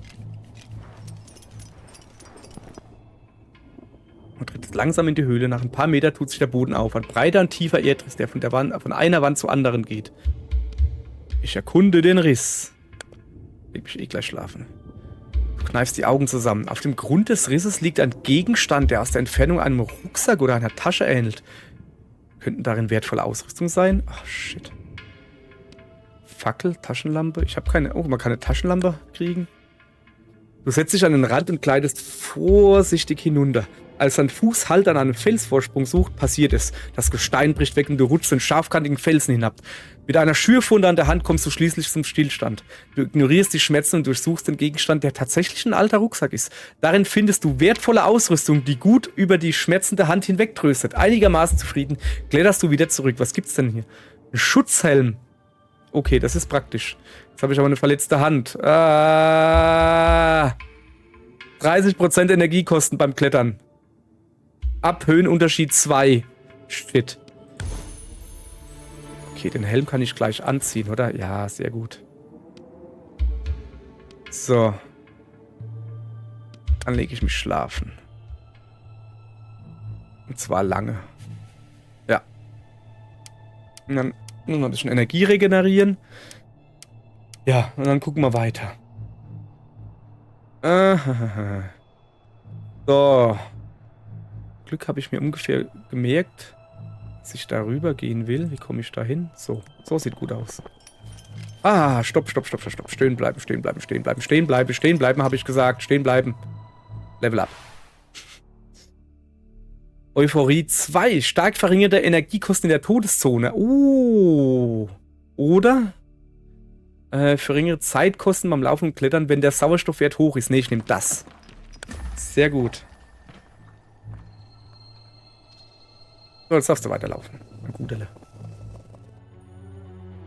Man tritt jetzt langsam in die Höhle. Nach ein paar Metern tut sich der Boden auf. Ein breiter und tiefer Erdriss, der von einer Wand zur anderen geht. Ich erkunde den Riss. Leg mich eh gleich schlafen. Du kneifst die Augen zusammen. Auf dem Grund des Risses liegt ein Gegenstand, der aus der Entfernung einem Rucksack oder einer Tasche ähnelt. Könnten darin wertvolle Ausrüstung sein? Ach, shit. Fackel, Taschenlampe. Ich habe keine... Oh, man kann eine Taschenlampe kriegen. Du setzt dich an den Rand und gleitest vorsichtig hinunter. Als dein Fuß Halt an einem Felsvorsprung sucht, passiert es. Das Gestein bricht weg und du rutschst den scharfkantigen Felsen hinab. Mit einer Schürfwunde an der Hand kommst du schließlich zum Stillstand. Du ignorierst die Schmerzen und durchsuchst den Gegenstand, der tatsächlich ein alter Rucksack ist. Darin findest du wertvolle Ausrüstung, die gut über die schmerzende Hand hinweg tröstet. Einigermaßen zufrieden kletterst du wieder zurück. Was gibt's denn hier? Ein Schutzhelm. Okay, das ist praktisch. Jetzt habe ich aber eine verletzte Hand. 30% Energiekosten beim Klettern. Ab Höhenunterschied 2. Shit. Okay, den Helm kann ich gleich anziehen, oder? Ja, sehr gut. So. Dann lege ich mich schlafen. Und zwar lange. Ja. Und dann noch ein bisschen Energie regenerieren. Ja, und dann gucken wir weiter. So. Glück habe ich mir ungefähr gemerkt, dass ich darüber gehen will. Wie komme ich da hin? So. So sieht gut aus. Ah, stopp. Stehen bleiben, habe ich gesagt. Stehen bleiben. Level up. Euphorie 2. Stark verringerte Energiekosten in der Todeszone. Oder? Verringerte Zeitkosten beim Laufen und Klettern, wenn der Sauerstoffwert hoch ist. Ne, ich nehme das. Sehr gut. So, jetzt darfst du weiterlaufen. Ein Gudele.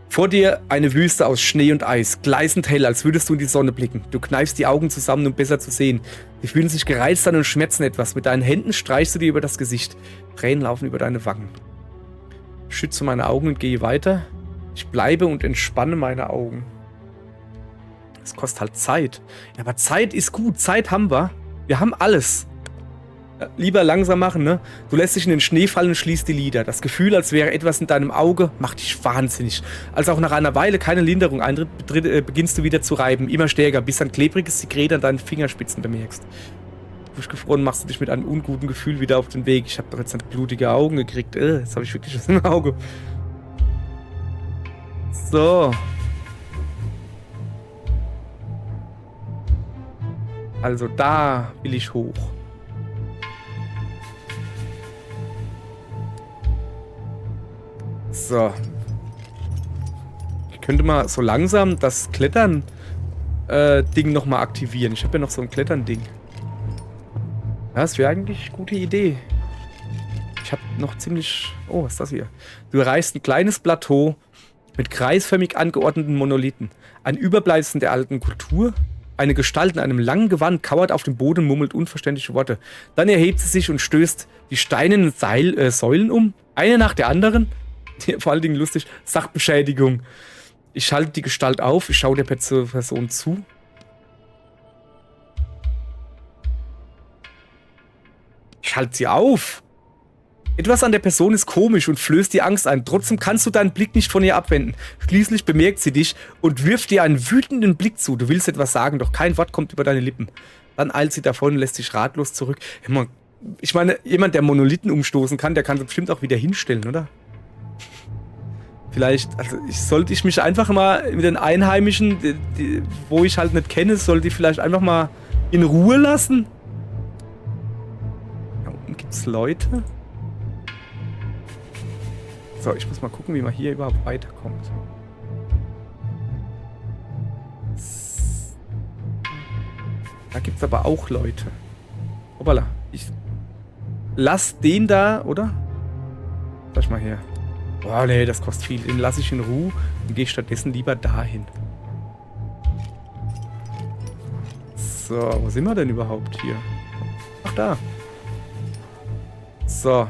Vor dir eine Wüste aus Schnee und Eis, gleißend hell, als würdest du in die Sonne blicken. Du kneifst die Augen zusammen, um besser zu sehen. Sie fühlen sich gereizt an und schmerzen etwas. Mit deinen Händen streichst du dir über das Gesicht. Tränen laufen über deine Wangen. Schütze meine Augen und gehe weiter. Ich bleibe und entspanne meine Augen. Das kostet halt Zeit. Ja, aber Zeit ist gut. Zeit haben wir. Wir haben alles. Lieber langsam machen, ne? Du lässt dich in den Schnee fallen und schließt die Lider. Das Gefühl, als wäre etwas in deinem Auge, macht dich wahnsinnig. Als auch nach einer Weile keine Linderung eintritt, beginnst du wieder zu reiben. Immer stärker, bis ein klebriges Sekret an deinen Fingerspitzen bemerkst. Durchgefroren machst du dich mit einem unguten Gefühl wieder auf den Weg. Ich habe doch jetzt blutige Augen gekriegt. Jetzt habe ich wirklich was im Auge. So. Also da will ich hoch. So. Ich könnte mal so langsam das Klettern Ding nochmal aktivieren. Ich habe ja noch so ein Klettern-Ding. Ja, das wäre eigentlich eine gute Idee. Ich habe noch ziemlich... Oh, was ist das hier? Du erreichst ein kleines Plateau mit kreisförmig angeordneten Monolithen. Ein Überbleibsel der alten Kultur. Eine Gestalt in einem langen Gewand kauert auf dem Boden und murmelt unverständliche Worte. Dann erhebt sie sich und stößt die steinernen Säulen um. Eine nach der anderen. Vor allen Dingen lustig. Sachbeschädigung. Ich schalte die Gestalt auf. Ich schaue der Person zu. Ich halte sie auf. Etwas an der Person ist komisch und flößt dir Angst ein. Trotzdem kannst du deinen Blick nicht von ihr abwenden. Schließlich bemerkt sie dich und wirft dir einen wütenden Blick zu. Du willst etwas sagen, doch kein Wort kommt über deine Lippen. Dann eilt sie davon und lässt sich ratlos zurück. Ich meine, jemand, der Monolithen umstoßen kann, der kann sie bestimmt auch wieder hinstellen, oder? Vielleicht, also sollte ich mich einfach mal mit den Einheimischen, wo ich halt nicht kenne, sollte ich vielleicht einfach mal in Ruhe lassen. Da unten gibt es Leute. So, ich muss mal gucken, wie man hier überhaupt weiterkommt. Da gibt es aber auch Leute. Hoppala. Ich lass den da, oder? Sag ich mal her. Boah, nee, das kostet viel. Den lasse ich in Ruhe und gehe stattdessen lieber dahin. So, wo sind wir denn überhaupt hier? Ach, da. So.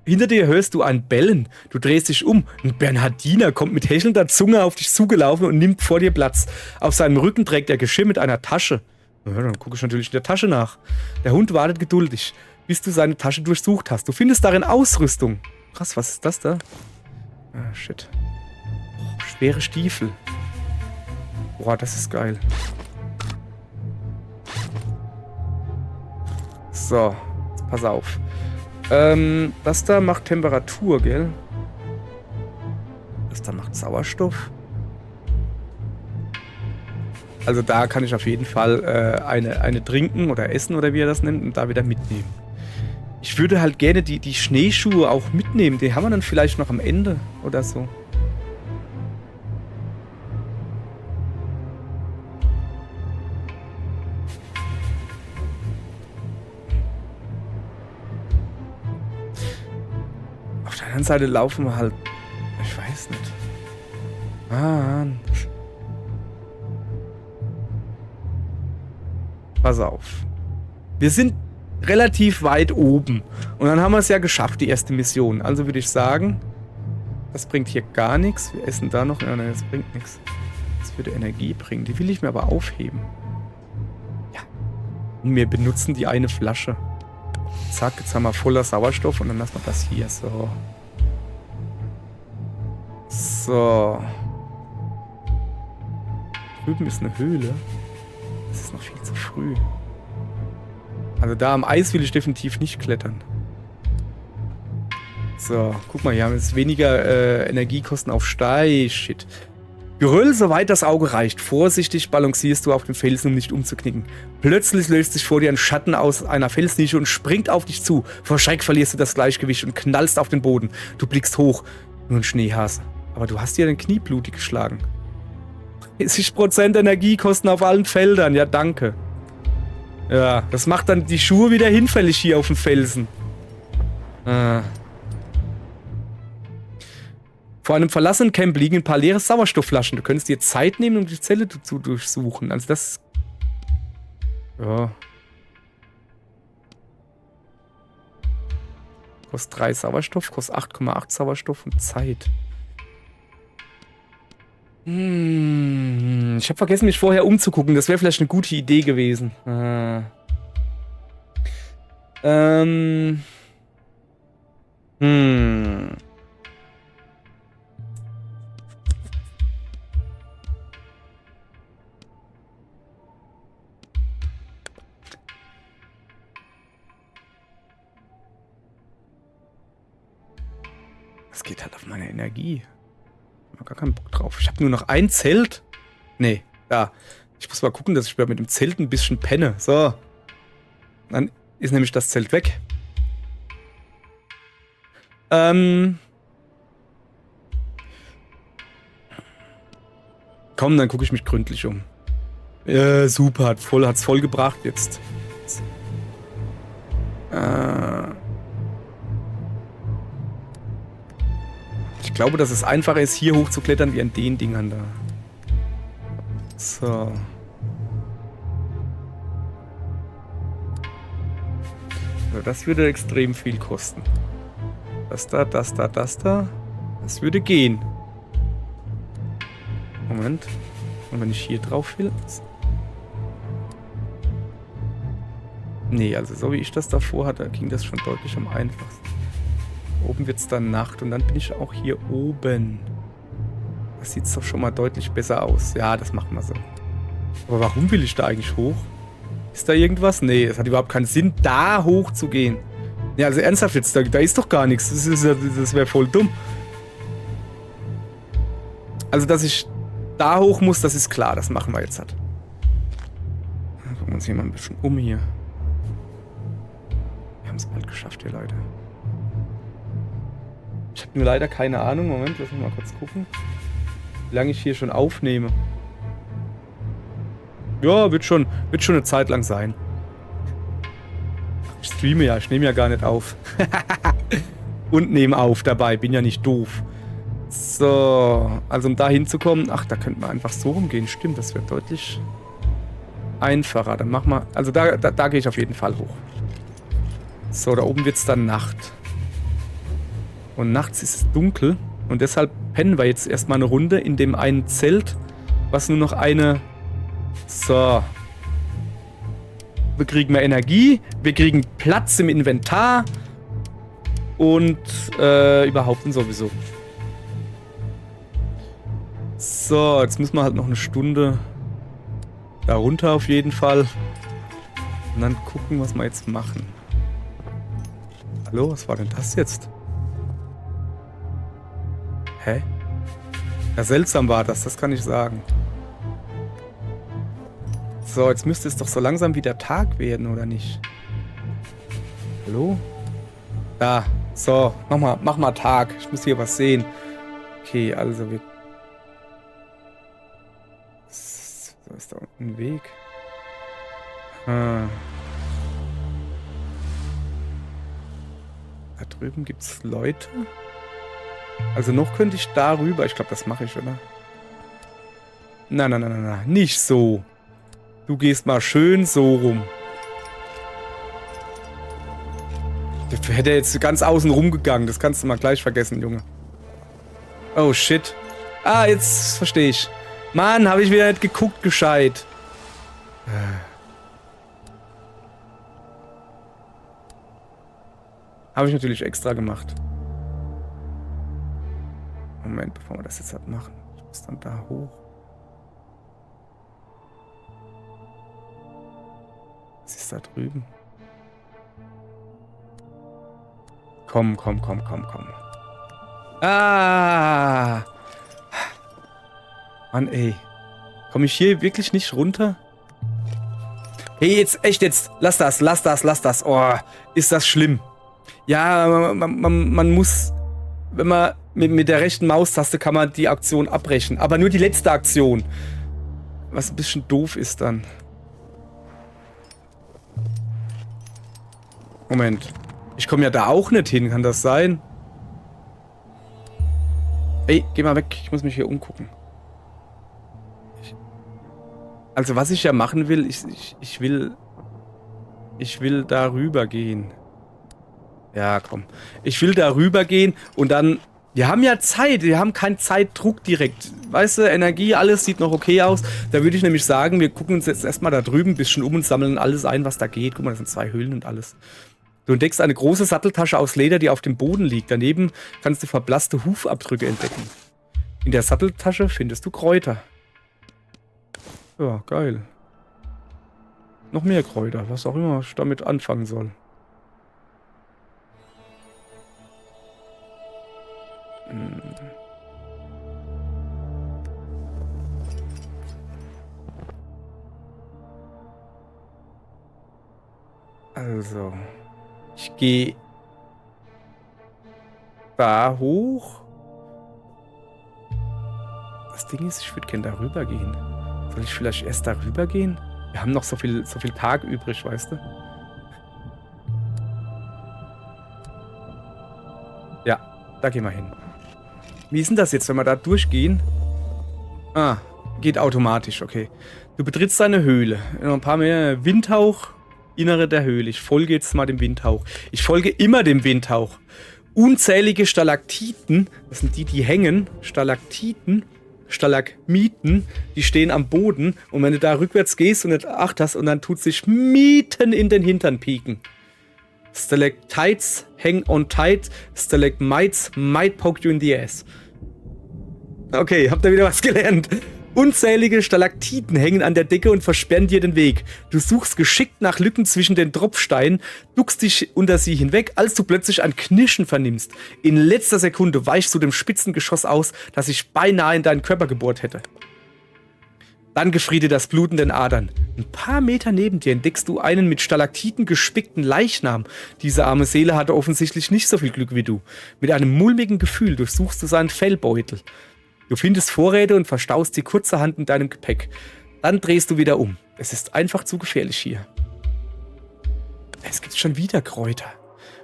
Hinter dir hörst du ein Bellen. Du drehst dich um. Ein Bernhardiner kommt mit hechelnder Zunge auf dich zugelaufen und nimmt vor dir Platz. Auf seinem Rücken trägt er Geschirr mit einer Tasche. Ja, dann gucke ich natürlich in der Tasche nach. Der Hund wartet geduldig, bis du seine Tasche durchsucht hast. Du findest darin Ausrüstung. Krass, was ist das da? Ah, shit. Oh, schwere Stiefel. Boah, das ist geil. So, jetzt pass auf. Das da macht Temperatur, gell? Das da macht Sauerstoff. Also da kann ich auf jeden Fall eine trinken oder essen oder wie er das nennt und da wieder mitnehmen. Ich würde halt gerne die Schneeschuhe auch mitnehmen. Die haben wir dann vielleicht noch am Ende oder so. Auf der anderen Seite laufen wir halt... Ich weiß nicht. Mann. Pass auf. Wir sind relativ weit oben. Und dann haben wir es ja geschafft, die erste Mission. Also würde ich sagen, das bringt hier gar nichts. Wir essen da noch. Nein, das bringt nichts. Das würde Energie bringen. Die will ich mir aber aufheben. Ja. Und wir benutzen die eine Flasche. Zack, jetzt haben wir voller Sauerstoff und dann lassen wir das hier. So. So. Drüben ist eine Höhle. Das ist noch viel zu früh. Also da am Eis will ich definitiv nicht klettern. So, guck mal, hier haben wir jetzt weniger Energiekosten auf Stein. Shit. Geröll, soweit das Auge reicht. Vorsichtig balancierst du auf dem Felsen, um nicht umzuknicken. Plötzlich löst sich vor dir ein Schatten aus einer Felsnische und springt auf dich zu. Vor Schreck verlierst du das Gleichgewicht und knallst auf den Boden. Du blickst hoch. Nur ein Schneehase. Aber du hast dir dein Knie blutig geschlagen. 30% Energiekosten auf allen Feldern. Ja, danke. Ja, das macht dann die Schuhe wieder hinfällig hier auf dem Felsen. Vor einem verlassenen Camp liegen ein paar leere Sauerstoffflaschen. Du könntest dir Zeit nehmen, um die Zelle zu durchsuchen. Also das... Ja. Kostet 3 Sauerstoff, kostet 8,8 Sauerstoff und Zeit. Ich habe vergessen, mich vorher umzugucken. Das wäre vielleicht eine gute Idee gewesen. Das geht halt auf meine Energie. Ich habe gar keinen Bock drauf. Ich habe nur noch ein Zelt. Nee, da. Ich muss mal gucken, dass ich mit dem Zelt ein bisschen penne. So. Dann ist nämlich das Zelt weg. Komm, dann gucke ich mich gründlich um. Super, hat's voll gebracht jetzt. Ich glaube, dass es einfacher ist, hier hochzuklettern, wie an den Dingern da. So. Also das würde extrem viel kosten. Das da. Das würde gehen. Moment. Und wenn ich hier drauf will? Nee, also so wie ich das davor hatte, ging das schon deutlich am einfachsten. Oben wird es dann Nacht und dann bin ich auch hier oben. Das sieht doch schon mal deutlich besser aus. Ja, das machen wir so. Aber warum will ich da eigentlich hoch? Ist da irgendwas? Nee, es hat überhaupt keinen Sinn, da hoch zu gehen. Ja, also ernsthaft jetzt, da ist doch gar nichts. Das wäre voll dumm. Also, dass ich da hoch muss, das ist klar. Das machen wir jetzt halt. Gucken wir uns hier mal ein bisschen um hier. Wir haben es bald geschafft hier, Leute. Ich habe nur leider keine Ahnung. Moment, lass mich mal kurz gucken. Wie lange ich hier schon aufnehme. Ja, wird schon eine Zeit lang sein. Ich streame ja, ich nehme ja gar nicht auf. Und nehme auf dabei, bin ja nicht doof. So, also um da hinzukommen, ach, da könnte man einfach so rumgehen. Stimmt, das wird deutlich einfacher. Dann machen wir, also da gehe ich auf jeden Fall hoch. So, da oben wird es dann Nacht. Und nachts ist es dunkel und deshalb pennen wir jetzt erstmal eine Runde in dem einen Zelt, was nur noch eine... So. Wir kriegen mehr Energie, wir kriegen Platz im Inventar und überhaupt und sowieso. So, jetzt müssen wir halt noch eine Stunde da runter auf jeden Fall. Und dann gucken, was wir jetzt machen. Hallo, was war denn das jetzt? Hä? Ja, seltsam war das kann ich sagen. So, jetzt müsste es doch so langsam wieder Tag werden, oder nicht? Hallo? Da. So, mach mal Tag. Ich muss hier was sehen. Okay, also wir... So, ist da unten ein Weg? Da drüben gibt's Leute. Also noch könnte ich da rüber. Ich glaube, das mache ich, oder? Nein. Nicht so. Du gehst mal schön so rum. Dafür hätte er jetzt ganz außen rumgegangen. Das kannst du mal gleich vergessen, Junge. Oh, shit. Ah, jetzt verstehe ich. Mann, habe ich wieder nicht geguckt, gescheit. Habe ich natürlich extra gemacht. Moment, bevor wir das jetzt halt machen. Ich muss dann da hoch. Was ist da drüben? Komm. Ah! Mann, ey. Komme ich hier wirklich nicht runter? Hey, jetzt, echt jetzt. Lass das. Oh, ist das schlimm. Ja, man muss, wenn man mit der rechten Maustaste kann man die Aktion abbrechen. Aber nur die letzte Aktion. Was ein bisschen doof ist dann. Moment. Ich komme ja da auch nicht hin, kann das sein? Ey, geh mal weg. Ich muss mich hier umgucken. Also was ich ja machen will, ich will da rüber gehen. Ja, komm. Ich will da rüber gehen und dann... Wir haben ja Zeit, wir haben keinen Zeitdruck direkt. Weißt du, Energie, alles sieht noch okay aus. Da würde ich nämlich sagen, wir gucken uns jetzt erstmal da drüben ein bisschen um und sammeln alles ein, was da geht. Guck mal, das sind 2 Höhlen und alles. Du entdeckst eine große Satteltasche aus Leder, die auf dem Boden liegt. Daneben kannst du verblasste Hufabdrücke entdecken. In der Satteltasche findest du Kräuter. Ja, geil. Noch mehr Kräuter, was auch immer ich damit anfangen soll. Also, ich gehe da hoch. Das Ding ist, ich würde gerne darüber gehen. Soll ich vielleicht erst darüber gehen? Wir haben noch so viel Tag übrig, weißt du? Ja, da gehen wir hin. Wie ist denn das jetzt, wenn wir da durchgehen? Ah, geht automatisch, okay. Du betrittst eine Höhle. Noch ein paar mehr. Windhauch, Innere der Höhle. Ich folge jetzt mal dem Windhauch. Ich folge immer dem Windhauch. Unzählige Stalaktiten, das sind die, die hängen. Stalaktiten, Stalagmiten, die stehen am Boden. Und wenn du da rückwärts gehst und nicht achtest, und dann tut sich mitten in den Hintern pieken. Stalactites hang on tight, Stalagmites might poke you in the ass. Okay, habt ihr wieder was gelernt? Unzählige Stalaktiten hängen an der Decke und versperren dir den Weg. Du suchst geschickt nach Lücken zwischen den Tropfsteinen, duckst dich unter sie hinweg, als du plötzlich ein Knirschen vernimmst. In letzter Sekunde weichst du dem Spitzengeschoss aus, das sich beinahe in deinen Körper gebohrt hätte. Dann gefriert dir das Blut in den Adern. Ein paar Meter neben dir entdeckst du einen mit Stalaktiten gespickten Leichnam. Diese arme Seele hatte offensichtlich nicht so viel Glück wie du. Mit einem mulmigen Gefühl durchsuchst du seinen Fellbeutel. Du findest Vorräte und verstaust sie kurzerhand in deinem Gepäck. Dann drehst du wieder um. Es ist einfach zu gefährlich hier. Es gibt schon wieder Kräuter.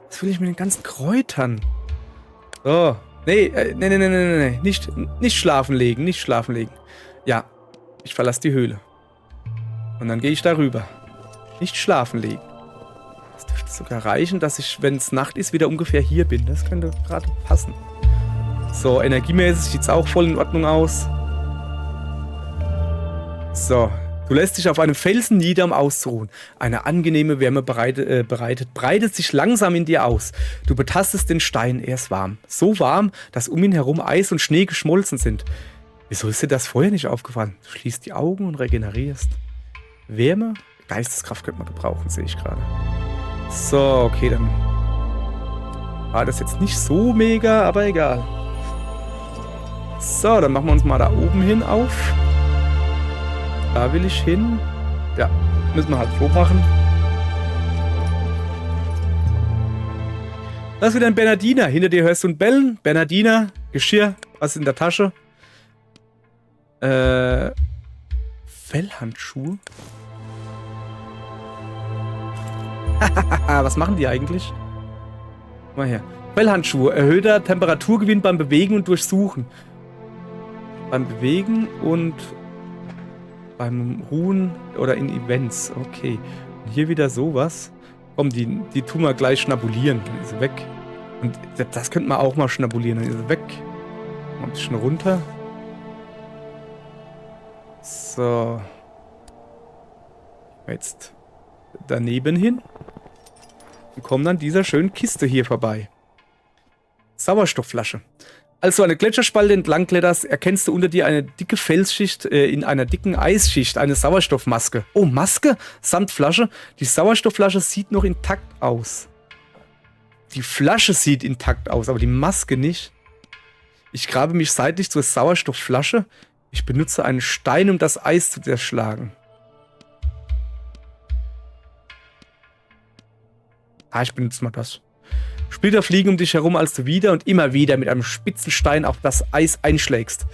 Was will ich mit den ganzen Kräutern? So. Nee. Nicht schlafen legen, Ja, ich verlasse die Höhle. Und dann gehe ich darüber. Nicht schlafen legen. Das dürfte sogar reichen, dass ich, wenn es Nacht ist, wieder ungefähr hier bin. Das könnte gerade passen. So, energiemäßig sieht es auch voll in Ordnung aus. So, du lässt dich auf einem Felsen nieder, um auszuruhen. Eine angenehme Wärme breitet sich langsam in dir aus. Du betastest den Stein, er ist warm. So warm, dass um ihn herum Eis und Schnee geschmolzen sind. Wieso ist dir das vorher nicht aufgefallen? Du schließt die Augen und regenerierst. Wärme? Geisteskraft könnte man gebrauchen, sehe ich gerade. So, okay, dann war das jetzt nicht so mega, aber egal. So, dann machen wir uns mal da oben hin auf. Da will ich hin. Ja, müssen wir halt so machen. Da ist wieder ein Bernardiner. Hinter dir hörst du ein Bellen. Bernardiner, Geschirr, was in der Tasche? Fellhandschuhe? Was machen die eigentlich? Mal her. Fellhandschuhe. Erhöhter Temperaturgewinn beim Bewegen und Durchsuchen. Beim Bewegen und beim Ruhen oder in Events. Okay. Und hier wieder sowas. Komm, die tun wir gleich schnabulieren. Dann ist sie weg. Und das könnte man auch mal schnabulieren. Dann ist sie weg. Mal ein bisschen runter. So. Jetzt daneben hin. Und kommen dann dieser schönen Kiste hier vorbei. Sauerstoffflasche. Als du eine Gletscherspalte entlang kletterst, erkennst du unter dir eine dicke Felsschicht in einer dicken Eisschicht, eine Sauerstoffmaske. Oh, Maske samt Flasche. Die Sauerstoffflasche sieht noch intakt aus. Die Flasche sieht intakt aus, aber die Maske nicht. Ich grabe mich seitlich zur Sauerstoffflasche. Ich benutze einen Stein, um das Eis zu zerschlagen. Ich benutze mal das. Splitter fliegen um dich herum, als du wieder und immer wieder mit einem spitzen Stein auf das Eis einschlägst.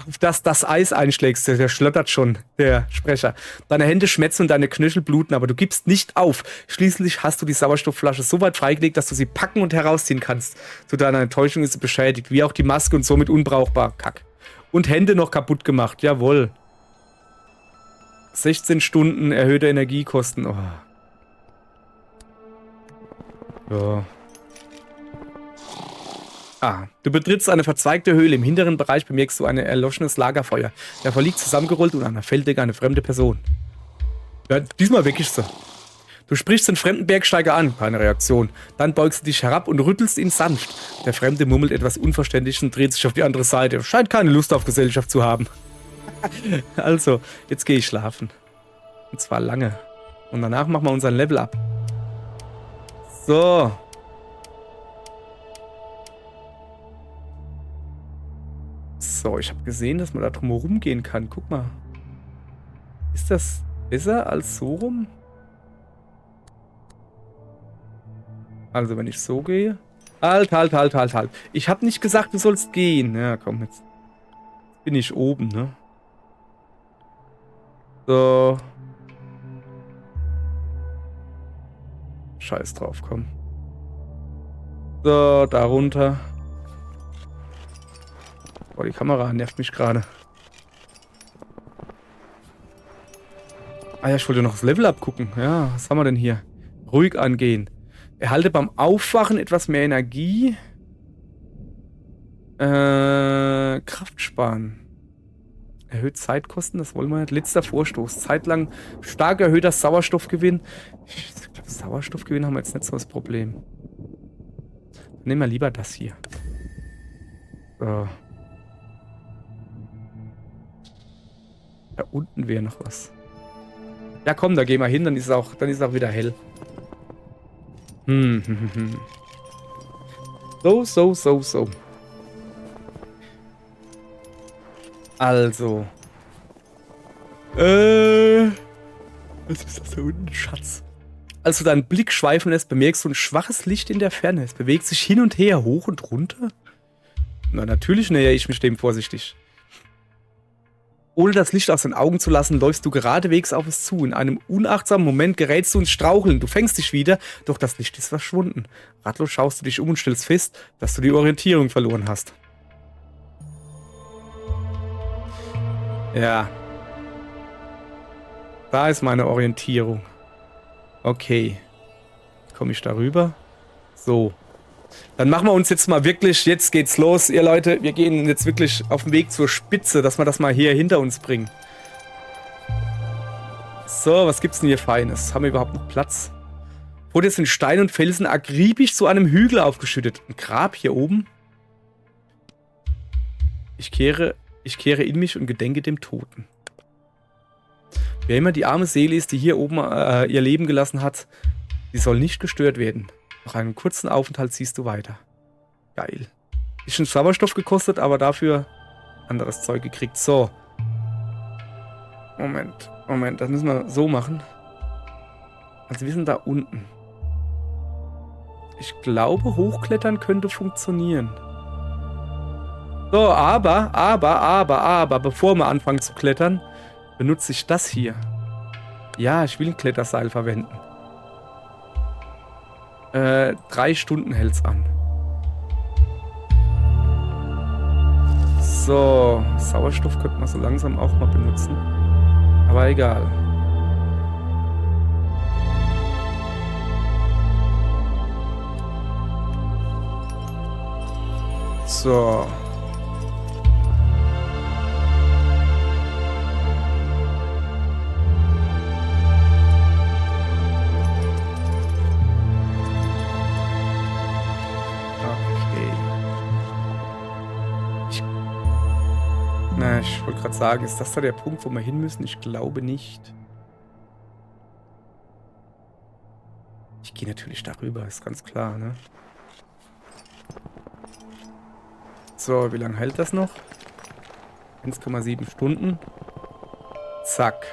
Auf das Eis einschlägst, der schlottert schon, der Sprecher. Deine Hände schmetzen und deine Knöchel bluten, aber du gibst nicht auf. Schließlich hast du die Sauerstoffflasche so weit freigelegt, dass du sie packen und herausziehen kannst. Zu deiner Enttäuschung ist sie beschädigt, wie auch die Maske und somit unbrauchbar. Kack. Und Hände noch kaputt gemacht, jawohl. 16 Stunden erhöhte Energiekosten. Oh. Ja. Du betrittst eine verzweigte Höhle. Im hinteren Bereich bemerkst du ein erloschenes Lagerfeuer. Davor liegt zusammengerollt und an der Felldecke eine fremde Person. Ja, diesmal weg ist sie. Du sprichst den fremden Bergsteiger an. Keine Reaktion. Dann beugst du dich herab und rüttelst ihn sanft. Der Fremde murmelt etwas Unverständliches und dreht sich auf die andere Seite. Scheint keine Lust auf Gesellschaft zu haben. Also, jetzt gehe ich schlafen. Und zwar lange. Und danach machen wir unseren Level ab. So. So, ich habe gesehen, dass man da drum herum gehen kann. Guck mal. Ist das besser als so rum? Also, wenn ich so gehe. Halt. Ich habe nicht gesagt, du sollst gehen. Ja, komm, jetzt bin ich oben, ne? So. Scheiß drauf, komm. So, da runter. Boah, die Kamera nervt mich gerade. Ah ja, ich wollte noch das Level abgucken. Ja, was haben wir denn hier? Ruhig angehen. Erhalte beim Aufwachen etwas mehr Energie. Kraft sparen. Erhöht Zeitkosten, das wollen wir nicht. Letzter Vorstoß. Zeitlang stark erhöhter Sauerstoffgewinn. Ich glaube, Sauerstoffgewinn haben wir jetzt nicht so das Problem. Nehmen wir lieber das hier. So. Da unten wäre noch was. Ja komm, da gehen wir hin, dann ist es auch wieder hell. So. Also. Was ist das da unten? Schatz. Als du deinen Blick schweifen lässt, bemerkst du ein schwaches Licht in der Ferne. Es bewegt sich hin und her, hoch und runter. Na, natürlich nähere ich mich dem vorsichtig. Ohne das Licht aus den Augen zu lassen, läufst du geradewegs auf es zu. In einem unachtsamen Moment gerätst du ins Straucheln. Du fängst dich wieder, doch das Licht ist verschwunden. Ratlos schaust du dich um und stellst fest, dass du die Orientierung verloren hast. Ja. Da ist meine Orientierung. Okay. Komme ich darüber? So. Dann machen wir uns jetzt mal wirklich, jetzt geht's los, ihr Leute. Wir gehen jetzt wirklich auf den Weg zur Spitze, dass wir das mal hier hinter uns bringen. So, was gibt's denn hier Feines? Haben wir überhaupt noch Platz? Wurde jetzt in Stein und Felsen akribisch zu einem Hügel aufgeschüttet. Ein Grab hier oben. Ich kehre in mich und gedenke dem Toten. Wer immer die arme Seele ist, die hier oben ihr Leben gelassen hat, die soll nicht gestört werden. Nach einem kurzen Aufenthalt ziehst du weiter. Geil. Bisschen Sauerstoff gekostet, aber dafür anderes Zeug gekriegt. So. Moment, das müssen wir so machen. Also wir sind da unten. Ich glaube, hochklettern könnte funktionieren. So, aber, bevor wir anfangen zu klettern, benutze ich das hier. Ja, ich will ein Kletterseil verwenden. 3 Stunden hält's an. So, Sauerstoff könnte man so langsam auch mal benutzen. Aber egal. So. Ich wollte gerade sagen, ist das da der Punkt, wo wir hin müssen? Ich glaube nicht. Ich gehe natürlich darüber, ist ganz klar, ne? So, wie lange hält das noch? 1,7 Stunden. Zack.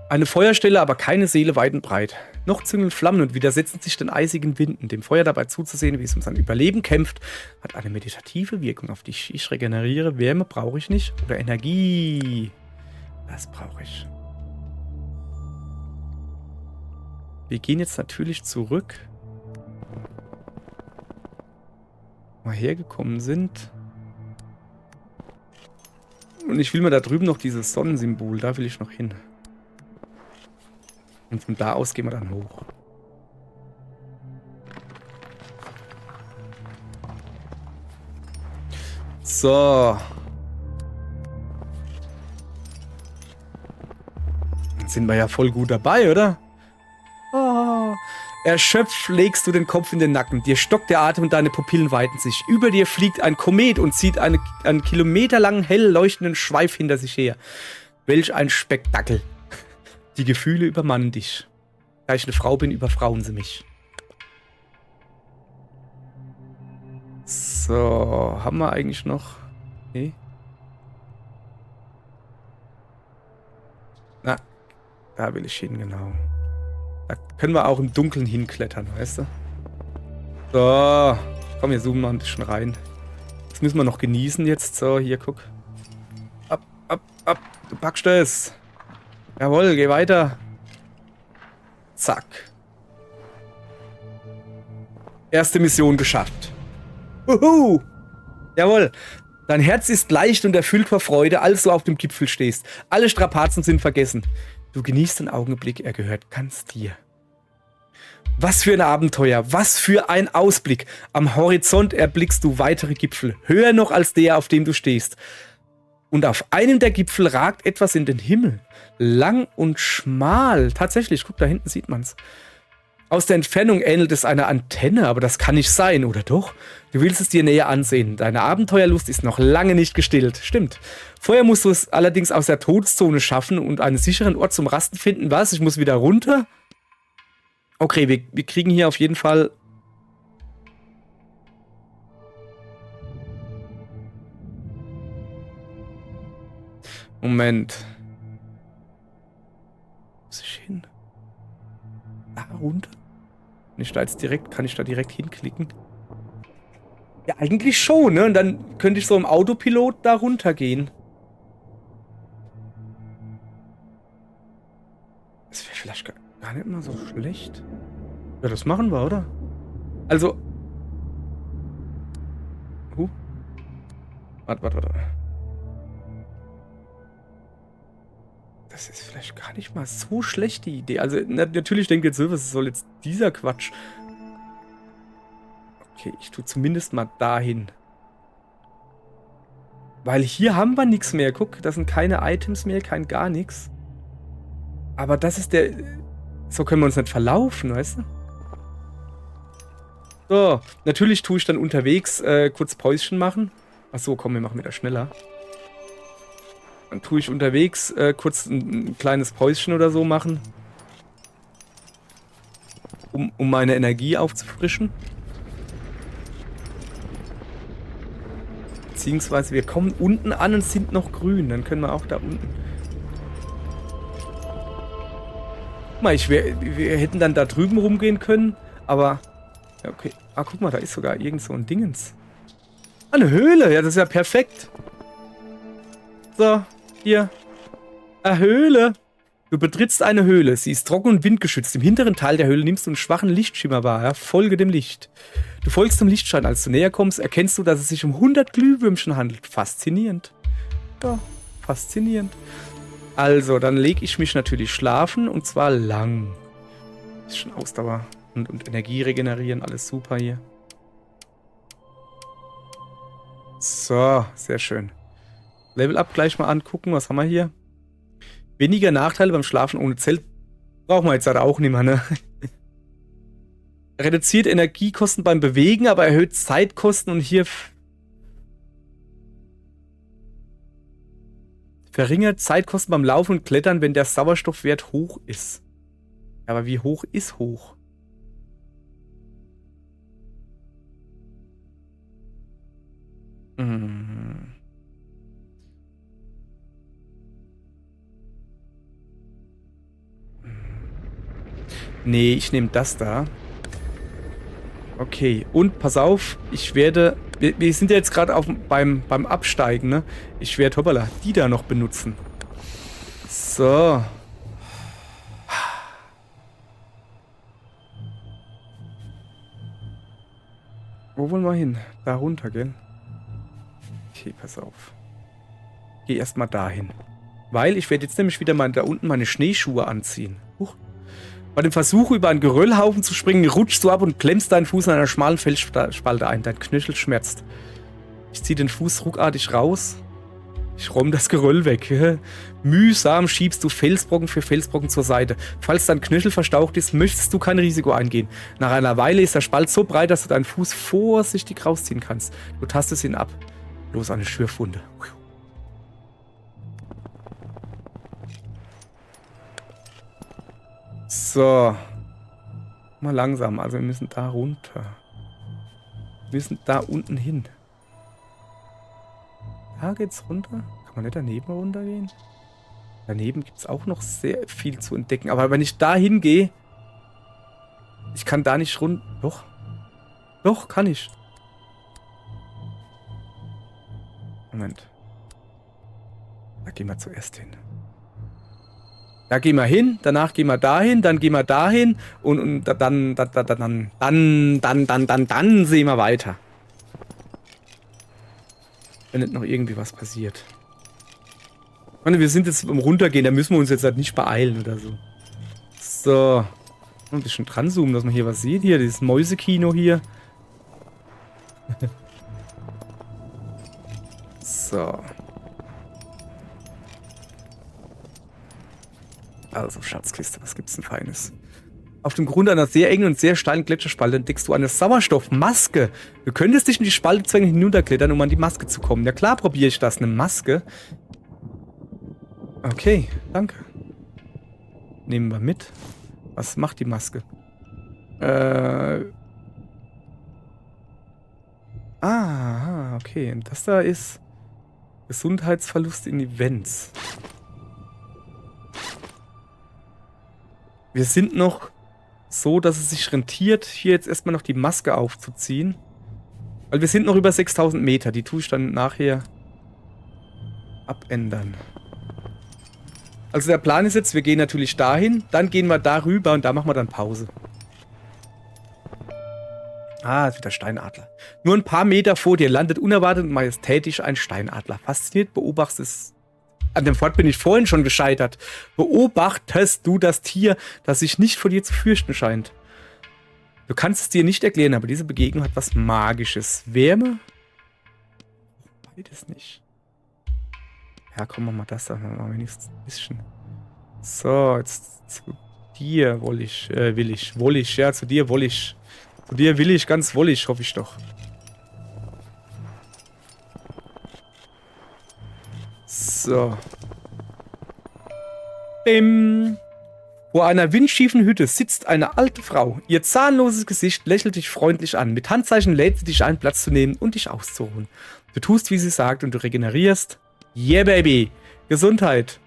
Eine Feuerstelle, aber keine Seele weit und breit. Noch züngeln Flammen und widersetzen sich den eisigen Winden. Dem Feuer dabei zuzusehen, wie es um sein Überleben kämpft, hat eine meditative Wirkung auf dich. Ich regeneriere. Wärme brauche ich nicht. Oder Energie. Das brauche ich. Wir gehen jetzt natürlich zurück. Wo wir hergekommen sind. Und ich will mir da drüben noch dieses Sonnensymbol. Da will ich noch hin. Und von da aus gehen wir dann hoch. So. Jetzt sind wir ja voll gut dabei, oder? Oh. Erschöpft legst du den Kopf in den Nacken. Dir stockt der Atem und deine Pupillen weiten sich. Über dir fliegt ein Komet und zieht einen kilometerlangen, hell leuchtenden Schweif hinter sich her. Welch ein Spektakel. Die Gefühle übermannen dich. Da ich eine Frau bin, überfrauen sie mich. So, haben wir eigentlich noch... Nee. Na, da will ich hin, genau. Da können wir auch im Dunkeln hinklettern, weißt du? So, komm, wir zoomen mal ein bisschen rein. Das müssen wir noch genießen jetzt. So, hier, guck. Ab, ab, ab. Du packst es. Jawohl, geh weiter. Zack. Erste Mission geschafft. Uhu. Jawohl. Dein Herz ist leicht und erfüllt vor Freude, als du auf dem Gipfel stehst. Alle Strapazen sind vergessen. Du genießt den Augenblick, er gehört ganz dir. Was für ein Abenteuer, was für ein Ausblick. Am Horizont erblickst du weitere Gipfel, höher noch als der, auf dem du stehst. Und auf einem der Gipfel ragt etwas in den Himmel. Lang und schmal. Tatsächlich, guck, da hinten sieht man's. Aus der Entfernung ähnelt es einer Antenne, aber das kann nicht sein, oder doch? Du willst es dir näher ansehen. Deine Abenteuerlust ist noch lange nicht gestillt. Stimmt. Vorher musst du es allerdings aus der Todeszone schaffen und einen sicheren Ort zum Rasten finden. Was? Ich muss wieder runter? Okay, wir kriegen hier auf jeden Fall... Moment. Wo muss ich hin? Da runter? Kann ich da direkt hinklicken? Ja, eigentlich schon, ne? Und dann könnte ich so im Autopilot da runtergehen. Das wäre vielleicht gar nicht mal so schlecht. Ja, das machen wir, oder? Also... Warte. Das ist vielleicht gar nicht mal so schlecht, die Idee. Also, natürlich denkt jetzt so, was soll jetzt dieser Quatsch? Okay, ich tue zumindest mal dahin. Weil hier haben wir nichts mehr. Guck, da sind keine Items mehr, kein gar nichts. Aber das ist der... So können wir uns nicht verlaufen, weißt du? So, natürlich tue ich dann unterwegs kurz Päuschen machen. Achso, komm, wir machen wieder schneller. Dann tue ich unterwegs kurz ein kleines Päuschen oder so machen. Um meine Energie aufzufrischen. Beziehungsweise wir kommen unten an und sind noch grün. Dann können wir auch da unten... Guck mal, wir hätten dann da drüben rumgehen können, aber Ja, okay. Ah, guck mal, da ist sogar irgend so ein Dingens. Ah, eine Höhle. Ja, das ist ja perfekt. So, hier. Eine Höhle. Du betrittst eine Höhle. Sie ist trocken und windgeschützt. Im hinteren Teil der Höhle nimmst du einen schwachen Lichtschimmer wahr. Ja? Folge dem Licht. Du folgst dem Lichtschein. Als du näher kommst, erkennst du, dass es sich um 100 Glühwürmchen handelt. Faszinierend. Ja, faszinierend. Also, dann lege ich mich natürlich schlafen. Und zwar lang. Bisschen Ausdauer und Energie regenerieren. Alles super hier. So, sehr schön. Level Up gleich mal angucken. Was haben wir hier? Weniger Nachteile beim Schlafen ohne Zelt. Brauchen wir jetzt halt auch nicht mehr, ne? Reduziert Energiekosten beim Bewegen, aber erhöht Zeitkosten und hier verringert Zeitkosten beim Laufen und Klettern, wenn der Sauerstoffwert hoch ist. Aber wie hoch ist hoch? Nee, ich nehme das da. Okay, und pass auf, ich werde... Wir sind ja jetzt gerade beim Absteigen, ne? Ich werde, hoppala, die da noch benutzen. So. Wo wollen wir hin? Da runter, gell? Okay, pass auf. Geh erstmal dahin. Weil ich werde jetzt nämlich wieder mal da unten meine Schneeschuhe anziehen. Huch. Bei dem Versuch, über einen Geröllhaufen zu springen, rutschst du ab und klemmst deinen Fuß in einer schmalen Felsspalte ein. Dein Knöchel schmerzt. Ich ziehe den Fuß ruckartig raus. Ich räume das Geröll weg. Mühsam schiebst du Felsbrocken für Felsbrocken zur Seite. Falls dein Knöchel verstaucht ist, möchtest du kein Risiko eingehen. Nach einer Weile ist der Spalt so breit, dass du deinen Fuß vorsichtig rausziehen kannst. Du tastest ihn ab. Bloß eine Schürfwunde. So. Mal langsam. Also wir müssen da runter. Wir müssen da unten hin. Da geht's runter. Kann man nicht daneben runtergehen? Daneben gibt es auch noch sehr viel zu entdecken. Aber wenn ich da hingehe... Ich kann da nicht runter... Doch. Doch, kann ich. Moment. Da gehen wir zuerst hin. Da gehen wir hin, danach gehen wir dahin, dann gehen wir dahin und dann sehen wir weiter. Wenn nicht noch irgendwie was passiert. Ich meine, wir sind jetzt beim Runtergehen, da müssen wir uns jetzt halt nicht beeilen oder so. So. Ein bisschen dran zoomen, dass man hier was sieht. Hier, dieses Mäusekino hier. So. Also, Schatzkiste, was gibt's denn Feines? Auf dem Grund einer sehr engen und sehr steilen Gletscherspalte entdeckst du eine Sauerstoffmaske. Du könntest dich in die Spalte zwängen hinunterklettern, um an die Maske zu kommen. Ja klar, probiere ich das. Eine Maske. Okay, danke. Nehmen wir mit. Was macht die Maske? Okay. Und das da ist Gesundheitsverlust in Events. Wir sind noch so, dass es sich rentiert, hier jetzt erstmal noch die Maske aufzuziehen. Weil wir sind noch über 6000 Meter. Die tue ich dann nachher abändern. Also der Plan ist jetzt, wir gehen natürlich dahin, dann gehen wir darüber und da machen wir dann Pause. Ah, ist wieder Steinadler. Nur ein paar Meter vor dir landet unerwartet und majestätisch ein Steinadler. Fasziniert beobachtest es. An dem Fort bin ich vorhin schon gescheitert. Beobachtest du das Tier, das sich nicht vor dir zu fürchten scheint. Du kannst es dir nicht erklären, aber diese Begegnung hat was Magisches. Wärme? Beides nicht. Ja, komm, mach mal das da. Mal wenigstens ein bisschen. So, jetzt zu dir will ich. Ja, zu dir will ich. Zu dir will ich, ganz wollig, hoffe ich doch. So. Bim. Vor einer windschiefen Hütte sitzt eine alte Frau. Ihr zahnloses Gesicht lächelt dich freundlich an. Mit Handzeichen lädt sie dich ein, Platz zu nehmen und dich auszuruhen. Du tust, wie sie sagt, und du regenerierst. Yeah, baby. Gesundheit.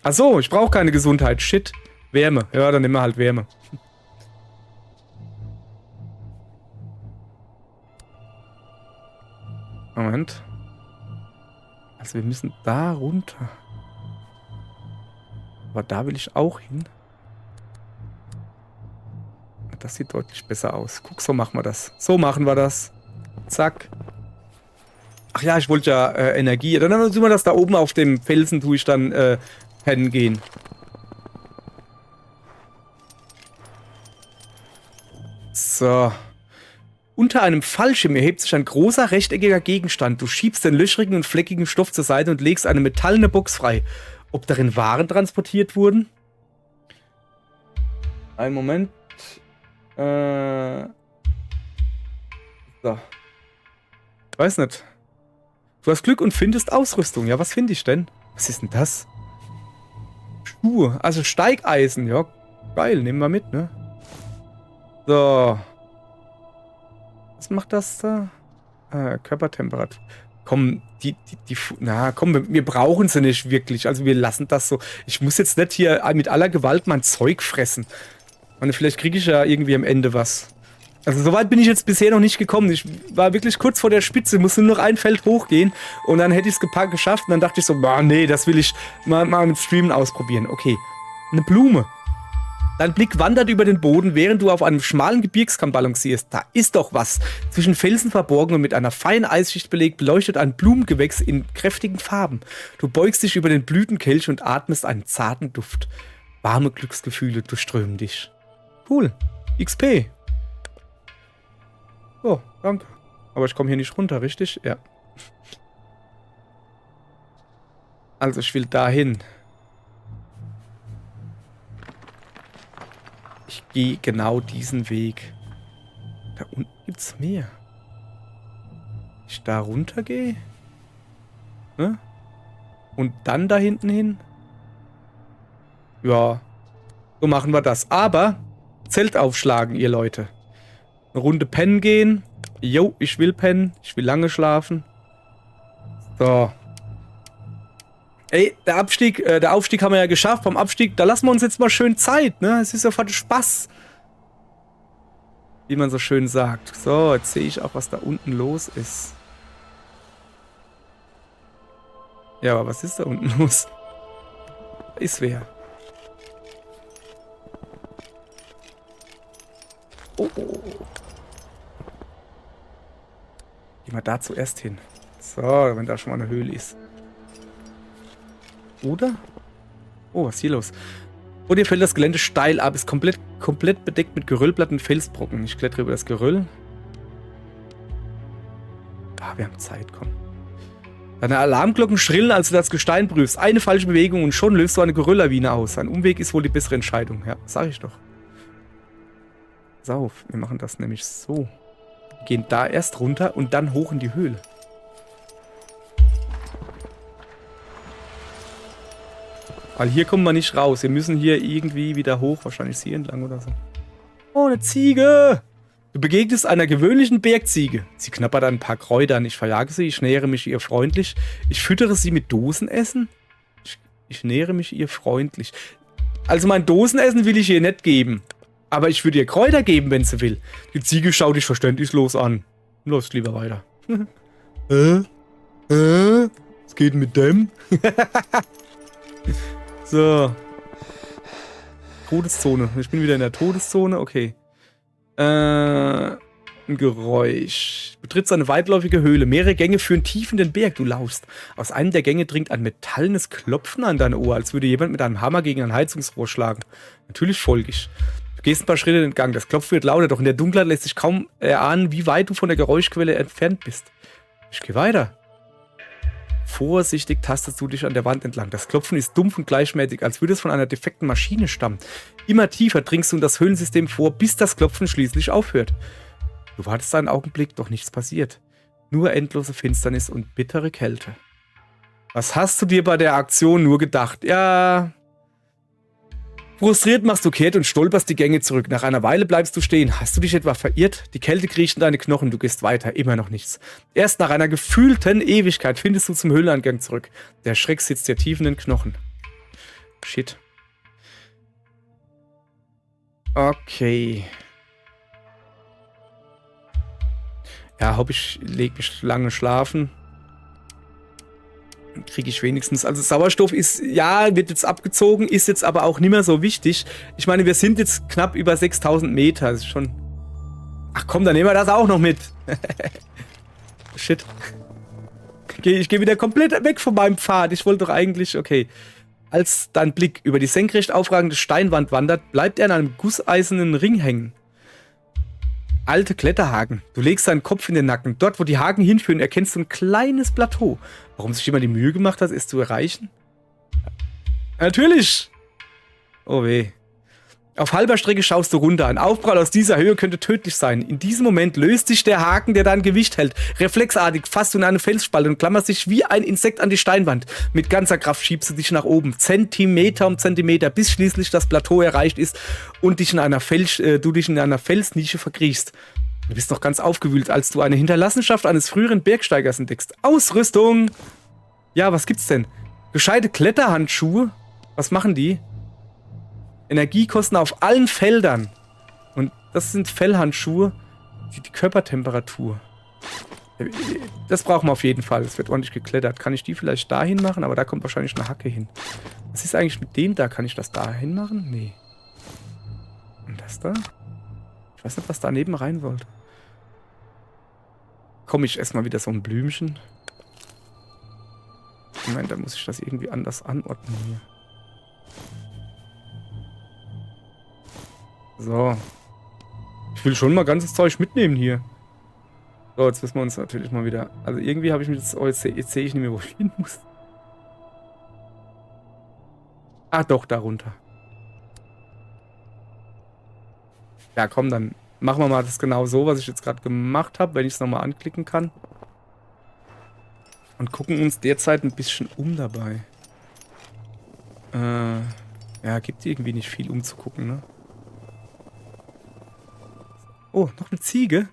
Achso, ich brauche keine Gesundheit. Shit. Wärme. Ja, dann nehmen wir halt Wärme. Moment. Also wir müssen da runter. Aber da will ich auch hin. Das sieht deutlich besser aus. Guck, so machen wir das. So machen wir das. Zack. Ach ja, ich wollte ja Energie. Dann tun wir das da oben auf dem Felsen, tue ich dann pennen gehen. So. Unter einem Fallschirm erhebt sich ein großer rechteckiger Gegenstand. Du schiebst den löchrigen und fleckigen Stoff zur Seite und legst eine metallene Box frei. Ob darin Waren transportiert wurden? Einen Moment. So. Ich weiß nicht. Du hast Glück und findest Ausrüstung. Ja, was finde ich denn? Was ist denn das? Schuhe. Also Steigeisen. Ja, geil. Nehmen wir mit, ne? So. Was macht das da? Körpertemperatur. Komm, komm, wir brauchen sie nicht wirklich. Also wir lassen das so. Ich muss jetzt nicht hier mit aller Gewalt mein Zeug fressen. Und vielleicht kriege ich ja irgendwie am Ende was. Also so weit bin ich jetzt bisher noch nicht gekommen. Ich war wirklich kurz vor der Spitze, musste nur noch ein Feld hochgehen und dann hätte ich es geschafft und dann dachte ich so, nee, das will ich mal mit Streamen ausprobieren. Okay, eine Blume. Dein Blick wandert über den Boden, während du auf einem schmalen Gebirgskamm balancierst. Da ist doch was. Zwischen Felsen verborgen und mit einer feinen Eisschicht belegt, leuchtet ein Blumengewächs in kräftigen Farben. Du beugst dich über den Blütenkelch und atmest einen zarten Duft. Warme Glücksgefühle durchströmen dich. Cool. XP. Oh, danke. Aber ich komme hier nicht runter, richtig? Ja. Also ich will dahin. Ich gehe genau diesen Weg. Da unten gibt's mehr. Ich da runter gehe. Ne? Und dann da hinten hin. Ja. So machen wir das. Aber Zelt aufschlagen, ihr Leute. Eine Runde pennen gehen. Jo, ich will pennen. Ich will lange schlafen. So. Ey, der Aufstieg haben wir ja geschafft. Beim Abstieg, da lassen wir uns jetzt mal schön Zeit, ne? Es ist ja voll Spaß. Wie man so schön sagt. So, jetzt sehe ich auch, was da unten los ist. Ja, aber was ist da unten los? Da ist wer. Oh. Gehen wir da zuerst hin. So, wenn da schon mal eine Höhle ist. Oder? Oh, was ist hier los? Vor dir fällt das Gelände steil ab, ist komplett bedeckt mit Geröllplatten und Felsbrocken. Ich klettere über das Geröll. Ah, wir haben Zeit, komm. Deine Alarmglocken schrillen, als du das Gestein prüfst. Eine falsche Bewegung und schon löst du eine Gerölllawine aus. Ein Umweg ist wohl die bessere Entscheidung. Ja, sag ich doch. Pass auf, wir machen das nämlich so. Wir gehen da erst runter und dann hoch in die Höhle. Weil hier kommen wir nicht raus. Wir müssen hier irgendwie wieder hoch. Wahrscheinlich hier entlang oder so. Oh, eine Ziege! Du begegnest einer gewöhnlichen Bergziege. Sie knabbert ein paar Kräutern. Ich verjage sie, ich nähere mich ihr freundlich. Ich füttere sie mit Dosenessen. Ich nähere mich ihr freundlich. Also mein Dosenessen will ich ihr nicht geben. Aber ich würde ihr Kräuter geben, wenn sie will. Die Ziege schaut dich verständnislos an. Läuft lieber weiter. Was geht mit dem? So. Todeszone. Ich bin wieder in der Todeszone. Okay. Ein Geräusch. Du betrittst eine weitläufige Höhle. Mehrere Gänge führen tief in den Berg. Du lauschst. Aus einem der Gänge dringt ein metallenes Klopfen an dein Ohr, als würde jemand mit einem Hammer gegen ein Heizungsrohr schlagen. Natürlich folge ich. Du gehst ein paar Schritte in den Gang. Das Klopfen wird lauter, doch in der Dunkelheit lässt sich kaum erahnen, wie weit du von der Geräuschquelle entfernt bist. Ich gehe weiter. Vorsichtig tastest du dich an der Wand entlang. Das Klopfen ist dumpf und gleichmäßig, als würde es von einer defekten Maschine stammen. Immer tiefer dringst du in das Höhlensystem vor, bis das Klopfen schließlich aufhört. Du wartest einen Augenblick, doch nichts passiert. Nur endlose Finsternis und bittere Kälte. Was hast du dir bei der Aktion nur gedacht? Ja... Frustriert machst du kehrt und stolperst die Gänge zurück. Nach einer Weile bleibst du stehen. Hast du dich etwa verirrt? Die Kälte kriecht in deine Knochen. Du gehst weiter. Immer noch nichts. Erst nach einer gefühlten Ewigkeit findest du zum Höhleneingang zurück. Der Schreck sitzt dir tief in den Knochen. Shit. Okay. Ja, hoffe ich, lege mich lange schlafen. Kriege ich wenigstens. Also Sauerstoff ist, ja, wird jetzt abgezogen, ist jetzt aber auch nicht mehr so wichtig. Ich meine, wir sind jetzt knapp über 6000 Meter. Das ist schon... Ach komm, dann nehmen wir das auch noch mit. Shit. Ich gehe wieder komplett weg von meinem Pfad. Ich wollte doch eigentlich... Okay. Als dein Blick über die senkrecht aufragende Steinwand wandert, bleibt er an einem gusseisernen Ring hängen. Alte Kletterhaken. Du legst deinen Kopf in den Nacken. Dort, wo die Haken hinführen, erkennst du ein kleines Plateau. Warum sich jemand die Mühe gemacht hat, es zu erreichen? Natürlich! Oh weh. Auf halber Strecke schaust du runter. Ein Aufprall aus dieser Höhe könnte tödlich sein. In diesem Moment löst sich der Haken, der dein Gewicht hält. Reflexartig fasst du in eine Felsspalte und klammerst dich wie ein Insekt an die Steinwand. Mit ganzer Kraft schiebst du dich nach oben, Zentimeter um Zentimeter, bis schließlich das Plateau erreicht ist und du dich in einer Felsnische verkriechst. Du bist noch ganz aufgewühlt, als du eine Hinterlassenschaft eines früheren Bergsteigers entdeckst. Ausrüstung! Ja, was gibt's denn? Gescheite Kletterhandschuhe? Was machen die? Energiekosten auf allen Feldern. Und das sind Fellhandschuhe. Die Körpertemperatur. Das brauchen wir auf jeden Fall. Es wird ordentlich geklettert. Kann ich die vielleicht dahin machen? Aber da kommt wahrscheinlich eine Hacke hin. Was ist eigentlich mit dem da? Kann ich das da hin machen? Nee. Und das da? Ich weiß nicht, was daneben rein sollte. Komm, ich esse mal wieder so ein Blümchen. Moment, da muss ich das irgendwie anders anordnen hier. So. Ich will schon mal ganzes Zeug mitnehmen hier. So, jetzt müssen wir uns natürlich mal wieder... Also irgendwie habe ich mich jetzt... Oh, jetzt sehe ich nicht mehr, wo ich hin muss. Ah, doch, da runter. Ja, komm, dann machen wir mal das genau so, was ich jetzt gerade gemacht habe, wenn ich es nochmal anklicken kann. Und gucken uns derzeit ein bisschen um dabei. Ja, gibt irgendwie nicht viel umzugucken, ne? Oh, noch eine Ziege.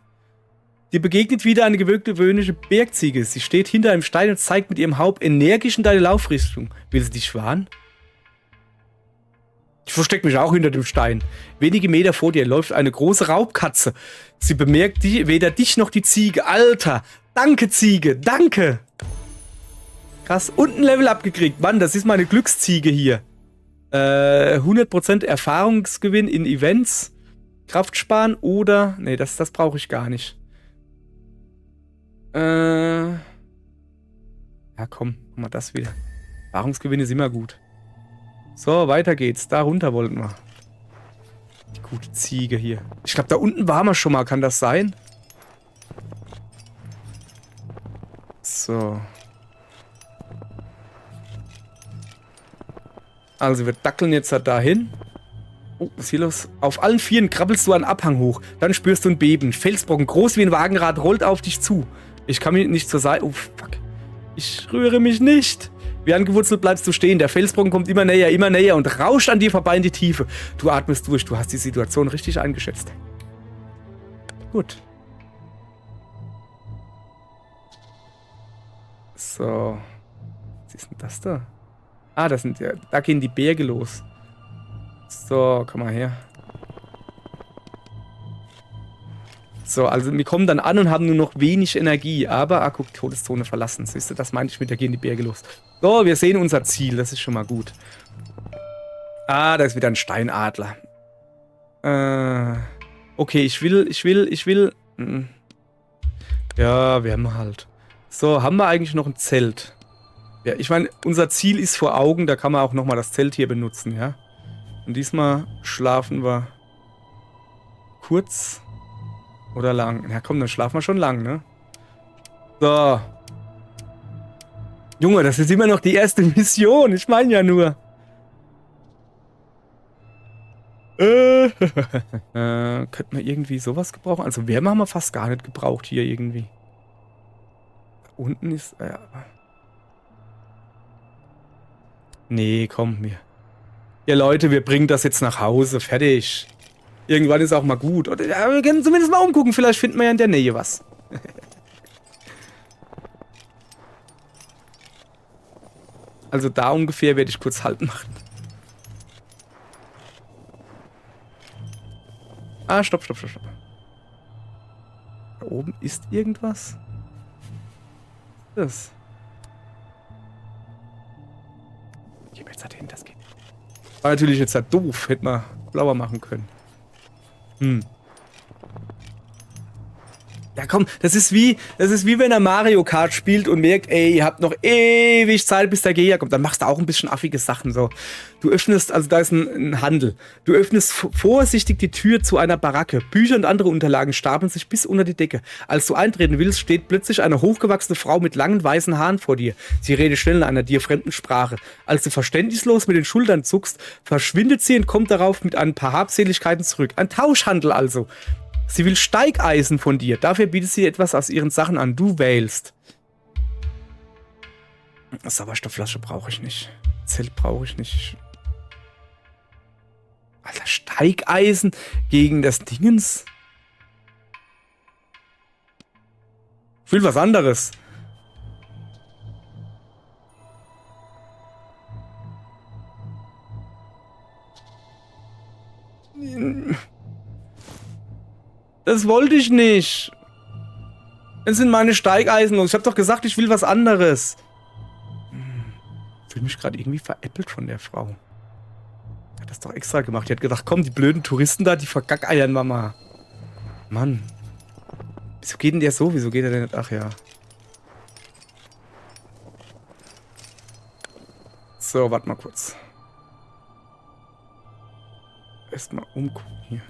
Dir begegnet wieder eine gewöhnliche Bergziege. Sie steht hinter einem Stein und zeigt mit ihrem Haupt energisch in deine Laufrichtung. Will sie dich warnen? Ich verstecke mich auch hinter dem Stein. Wenige Meter vor dir läuft eine große Raubkatze. Sie bemerkt weder dich noch die Ziege. Alter, danke Ziege, danke. Krass, und ein Level abgekriegt. Mann, das ist meine Glücksziege hier. 100% Erfahrungsgewinn in Events. Kraft sparen oder... Nee, das brauche ich gar nicht. Ja, komm, machen wir das wieder. Erfahrungsgewinn ist immer gut. So, weiter geht's. Da runter wollten wir. Die gute Ziege hier. Ich glaube, da unten waren wir schon mal. Kann das sein? So. Also, wir dackeln jetzt dahin. Oh, was ist hier los? Auf allen Vieren krabbelst du einen Abhang hoch. Dann spürst du ein Beben. Felsbrocken, groß wie ein Wagenrad, rollt auf dich zu. Ich kann mich nicht zur Seite... Oh, fuck. Ich rühre mich nicht. Wie angewurzelt bleibst du stehen. Der Felsbrocken kommt immer näher und rauscht an dir vorbei in die Tiefe. Du atmest durch. Du hast die Situation richtig eingeschätzt. Gut. So. Was ist denn das da? Ah, das sind ja... Da gehen die Berge los. So, komm mal her. So, also wir kommen dann an und haben nur noch wenig Energie. Aber, guck, Todeszone verlassen. Siehst du, das meinte ich mit, da gehen die Berge los. So, wir sehen unser Ziel. Das ist schon mal gut. Ah, da ist wieder ein Steinadler. Okay, ich will... Ja, wir haben halt. So, haben wir eigentlich noch ein Zelt? Ja, ich meine, unser Ziel ist vor Augen. Da kann man auch nochmal das Zelt hier benutzen, ja? Und diesmal schlafen wir kurz oder lang. Ja komm, dann schlafen wir schon lang, ne? So. Junge, das ist immer noch die erste Mission. Ich meine ja nur. Könnten wir irgendwie sowas gebrauchen? Also Wärme haben wir fast gar nicht gebraucht hier irgendwie. Da unten ist... Nee, komm, mir. Ja, Leute, wir bringen das jetzt nach Hause. Fertig. Irgendwann ist auch mal gut. Oder, ja, wir können zumindest mal umgucken. Vielleicht finden wir ja in der Nähe was. Also da ungefähr werde ich kurz Halt machen. Ah, stopp. Da oben ist irgendwas. Das. Ich gebe jetzt halt hin, das geht. War natürlich jetzt halt doof. Hätte man blauer machen können. Hm. Ja komm, das ist wie wenn er Mario Kart spielt und merkt, ey, ihr habt noch ewig Zeit, bis der Geher kommt. Dann machst du auch ein bisschen affige Sachen so. Du öffnest, also da ist ein Handel. Du öffnest vorsichtig die Tür zu einer Baracke. Bücher und andere Unterlagen stapeln sich bis unter die Decke. Als du eintreten willst, steht plötzlich eine hochgewachsene Frau mit langen weißen Haaren vor dir. Sie redet schnell in einer dir fremden Sprache. Als du verständnislos mit den Schultern zuckst, verschwindet sie und kommt darauf mit ein paar Habseligkeiten zurück. Ein Tauschhandel also. Sie will Steigeisen von dir. Dafür bietet sie etwas aus ihren Sachen an. Du wählst. Sauerstoffflasche brauche ich nicht. Zelt brauche ich nicht. Alter, Steigeisen gegen das Dingens? Ich will was anderes. Das wollte ich nicht. Es sind meine Steigeisen los. Ich habe doch gesagt, ich will was anderes. Ich fühle mich gerade irgendwie veräppelt von der Frau. Die hat das doch extra gemacht. Die hat gedacht, komm, die blöden Touristen da, die vergackeiern Mama. Mann. Wieso geht denn der so? Wieso geht er denn nicht? Ach ja. So, warte mal kurz. Erstmal umgucken hier.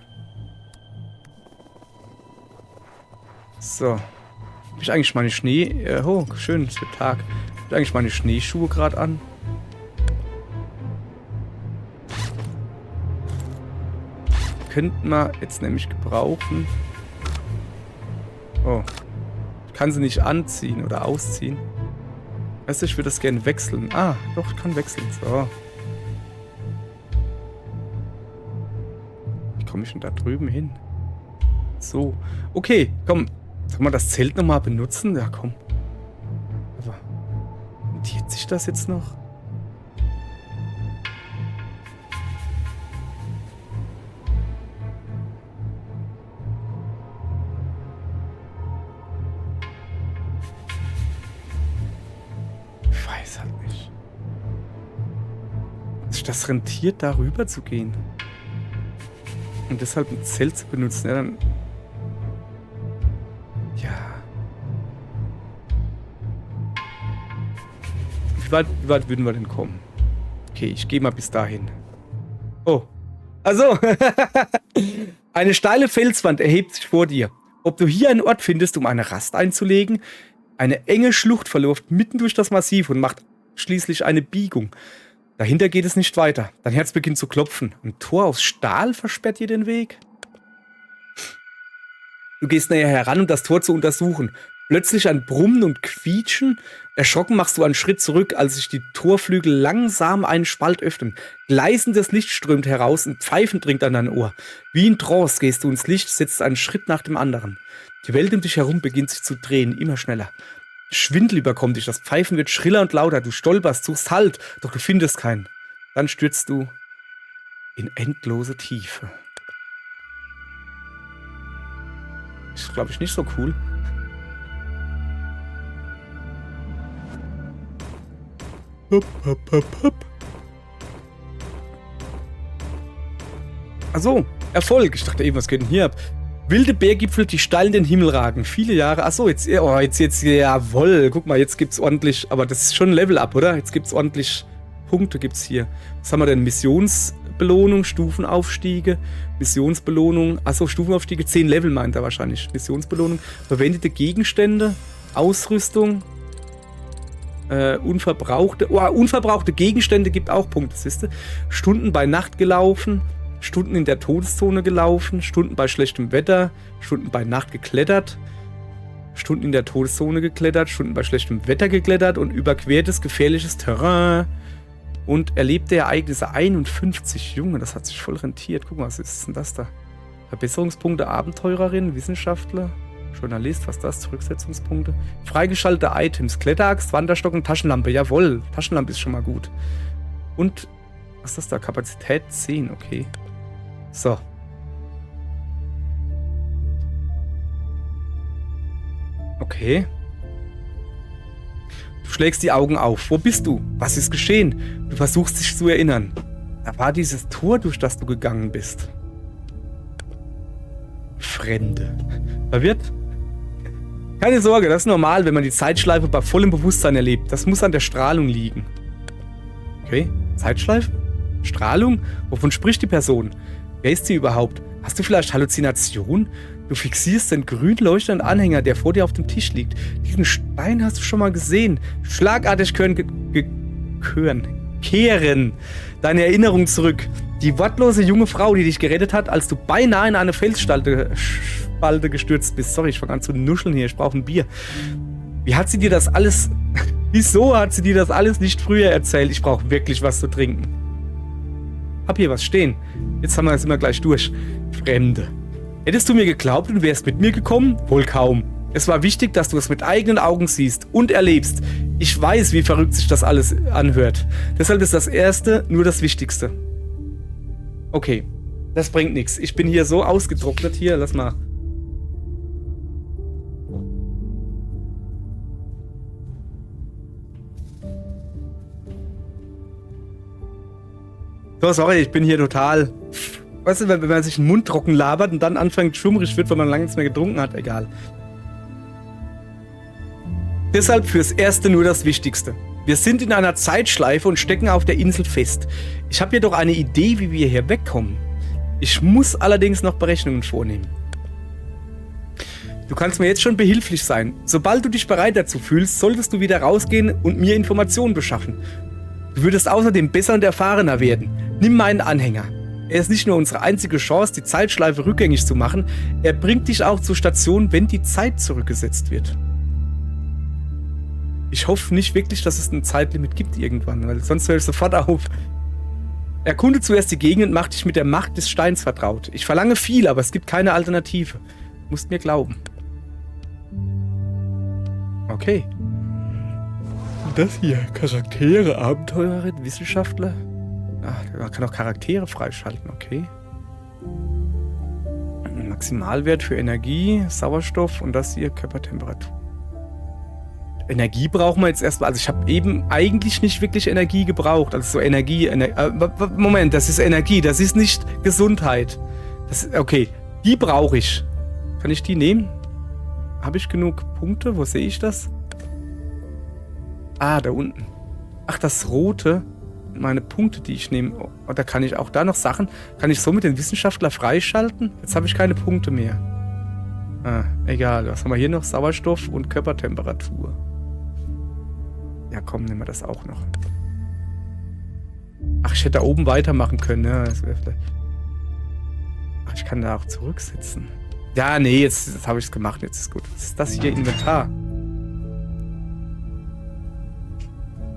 So. Hab ich eigentlich meine oh, schön, es wird Tag. Hab ich eigentlich meine Schneeschuhe gerade an? Könnten wir jetzt nämlich gebrauchen. Oh. Ich kann sie nicht anziehen oder ausziehen. Weißt du, ich würde das gerne wechseln. Ah, doch, ich kann wechseln. So. Wie komme ich denn da drüben hin? So. Okay, komm. Soll man das Zelt nochmal benutzen? Ja, komm. Aber rentiert sich das jetzt noch? Ich weiß halt nicht. Ob sich das rentiert, darüber zu gehen. Und deshalb ein Zelt zu benutzen, ja, dann... Ja. Wie weit würden wir denn kommen? Okay, ich gehe mal bis dahin. Oh. Also. Eine steile Felswand erhebt sich vor dir. Ob du hier einen Ort findest, um eine Rast einzulegen? Eine enge Schlucht verläuft mitten durch das Massiv und macht schließlich eine Biegung. Dahinter geht es nicht weiter. Dein Herz beginnt zu klopfen. Ein Tor aus Stahl versperrt dir den Weg? Du gehst näher heran, um das Tor zu untersuchen. Plötzlich ein Brummen und Quietschen. Erschrocken machst du einen Schritt zurück, als sich die Torflügel langsam einen Spalt öffnen. Gleißendes Licht strömt heraus und Pfeifen dringt an dein Ohr. Wie in Trance gehst du ins Licht, setzt einen Schritt nach dem anderen. Die Welt um dich herum beginnt sich zu drehen, immer schneller. Schwindel überkommt dich, das Pfeifen wird schriller und lauter. Du stolperst, suchst Halt, doch du findest keinen. Dann stürzt du in endlose Tiefe. Ist, glaube ich, nicht so cool. Hopp, hopp, hopp, hopp. Achso, Erfolg. Ich dachte eben, was geht denn hier ab? Wilde Berggipfel, die steil in den Himmel ragen. Viele Jahre. Achso, jetzt, jawohl. Guck mal, jetzt gibt's ordentlich. Aber das ist schon ein Level-Up, oder? Jetzt gibt's ordentlich Punkte gibt's hier. Was haben wir denn? Missionsbelohnung, Stufenaufstiege, Missionsbelohnung. Achso, Stufenaufstiege, 10 Level meint er wahrscheinlich. Missionsbelohnung, verwendete Gegenstände, Ausrüstung, unverbrauchte Gegenstände gibt auch Punkte, siehst du? Stunden bei Nacht gelaufen, Stunden in der Todeszone gelaufen, Stunden bei schlechtem Wetter, Stunden bei Nacht geklettert, Stunden in der Todeszone geklettert, Stunden bei schlechtem Wetter geklettert und überquertes gefährliches Terrain. Und erlebte Ereignisse 51. Junge, das hat sich voll rentiert. Guck mal, was ist denn das da? Verbesserungspunkte, Abenteurerin, Wissenschaftler, Journalist, was ist das? Zurücksetzungspunkte. Freigeschaltete Items, Kletteraxt, Wanderstock und Taschenlampe. Jawohl, Taschenlampe ist schon mal gut. Und, was ist das da? Kapazität 10, okay. So. Okay. Du schlägst die Augen auf. Wo bist du? Was ist geschehen? Du versuchst dich zu erinnern. Da war dieses Tor, durch das du gegangen bist. Fremde. Verwirrt? Keine Sorge, das ist normal, wenn man die Zeitschleife bei vollem Bewusstsein erlebt. Das muss an der Strahlung liegen. Okay, Zeitschleife? Strahlung? Wovon spricht die Person? Wer ist sie überhaupt? Hast du vielleicht Halluzination? Du fixierst den grün leuchtenden Anhänger, der vor dir auf dem Tisch liegt. Diesen Stein hast du schon mal gesehen. Schlagartig kehren deine Erinnerungen zurück. Die wortlose junge Frau, die dich gerettet hat, als du beinahe in eine Felsspalte gestürzt bist. Sorry, ich fange an zu nuscheln hier. Ich brauche ein Bier. Wie hat sie dir das alles... Wieso hat sie dir das alles nicht früher erzählt? Ich brauche wirklich was zu trinken. Hab hier was stehen. Jetzt haben wir das immer gleich durch. Fremde. Hättest du mir geglaubt und wärst mit mir gekommen? Wohl kaum. Es war wichtig, dass du es mit eigenen Augen siehst und erlebst. Ich weiß, wie verrückt sich das alles anhört. Deshalb ist das Erste nur das Wichtigste. Okay, das bringt nichts. Ich bin hier so ausgetrocknet. Hier, lass mal. So, sorry, ich bin hier total... Weißt du, wenn man sich den Mund trocken labert und dann anfängt schummrig wird, weil man lange nichts mehr getrunken hat, egal. Deshalb fürs Erste nur das Wichtigste. Wir sind in einer Zeitschleife und stecken auf der Insel fest. Ich habe jedoch eine Idee, wie wir hier wegkommen. Ich muss allerdings noch Berechnungen vornehmen. Du kannst mir jetzt schon behilflich sein. Sobald du dich bereit dazu fühlst, solltest du wieder rausgehen und mir Informationen beschaffen. Du würdest außerdem besser und erfahrener werden. Nimm meinen Anhänger. Er ist nicht nur unsere einzige Chance, die Zeitschleife rückgängig zu machen, er bringt dich auch zur Station, wenn die Zeit zurückgesetzt wird. Ich hoffe nicht wirklich, dass es ein Zeitlimit gibt irgendwann, weil sonst höre ich sofort auf. Erkunde zuerst die Gegend und mach dich mit der Macht des Steins vertraut. Ich verlange viel, aber es gibt keine Alternative. Du musst mir glauben. Okay. Und das hier, Charaktere, Abenteurerin, Wissenschaftler. Ach, man kann auch Charaktere freischalten, okay. Maximalwert für Energie, Sauerstoff und das hier Körpertemperatur. Energie brauchen wir jetzt erstmal. Also ich habe eben eigentlich nicht wirklich Energie gebraucht. Also so Moment, das ist Energie, das ist nicht Gesundheit. Okay, die brauche ich. Kann ich die nehmen? Habe ich genug Punkte? Wo sehe ich das? Ah, da unten. Ach, das Rote. Meine Punkte, die ich nehme. Oder kann ich auch da noch Sachen? Kann ich so mit den Wissenschaftler freischalten? Jetzt habe ich keine Punkte mehr. Ah, egal. Was haben wir hier noch? Sauerstoff und Körpertemperatur. Ja, komm, nehmen wir das auch noch. Ach, ich hätte da oben weitermachen können. Ja, das wäre vielleicht... Ach, ich kann da auch zurücksetzen. Ja, nee, jetzt habe ich es gemacht. Jetzt ist gut. Was ist das hier? Inventar.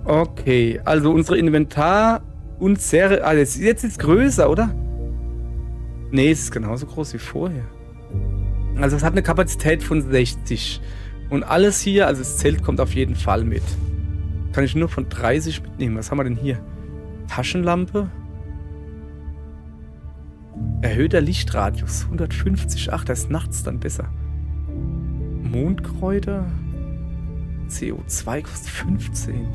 Okay, also unsere Inventar und Serie... Ah, jetzt ist es größer, oder? Nee, es ist genauso groß wie vorher. Also es hat eine Kapazität von 60. Und alles hier, also das Zelt kommt auf jeden Fall mit. Kann ich nur von 30 mitnehmen. Was haben wir denn hier? Taschenlampe. Erhöhter Lichtradius. 150. Ach, das ist nachts dann besser. Mondkräuter. CO2 kostet 15.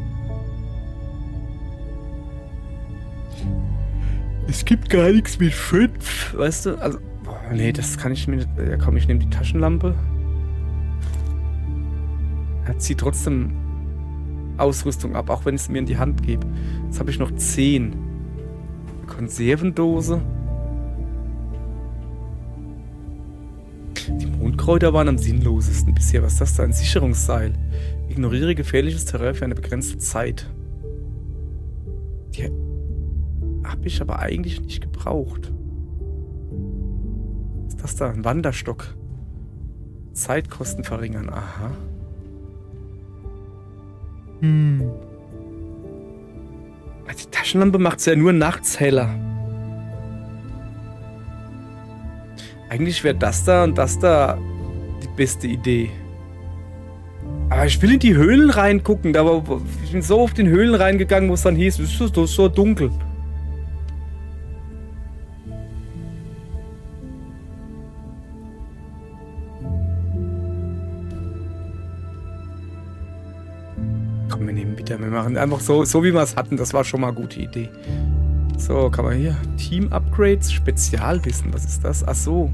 Es gibt gar nichts mit 5. Weißt du? Also, boah, nee, das kann ich mir nicht. Ja, komm, ich nehme die Taschenlampe. Er zieht trotzdem Ausrüstung ab, auch wenn ich es mir in die Hand gebe. Jetzt habe ich noch 10. Konservendose. Die Mondkräuter waren am sinnlosesten bisher. Was ist das da? Ein Sicherungsseil. Ignoriere gefährliches Terrain für eine begrenzte Zeit. Die habe ich aber eigentlich nicht gebraucht. Was ist das da? Ein Wanderstock. Zeitkosten verringern. Aha. Die Taschenlampe macht es ja nur nachts heller. Eigentlich wäre das da und das da die beste Idee. Aber ich will in die Höhlen reingucken. Aber ich bin so oft in Höhlen reingegangen, wo es dann hieß, es ist so dunkel. Komm, wir nehmen wieder. Wir machen einfach so wie wir es hatten. Das war schon mal eine gute Idee. So, kann man hier. Team-Upgrades, Spezialwissen. Was ist das? Ach so.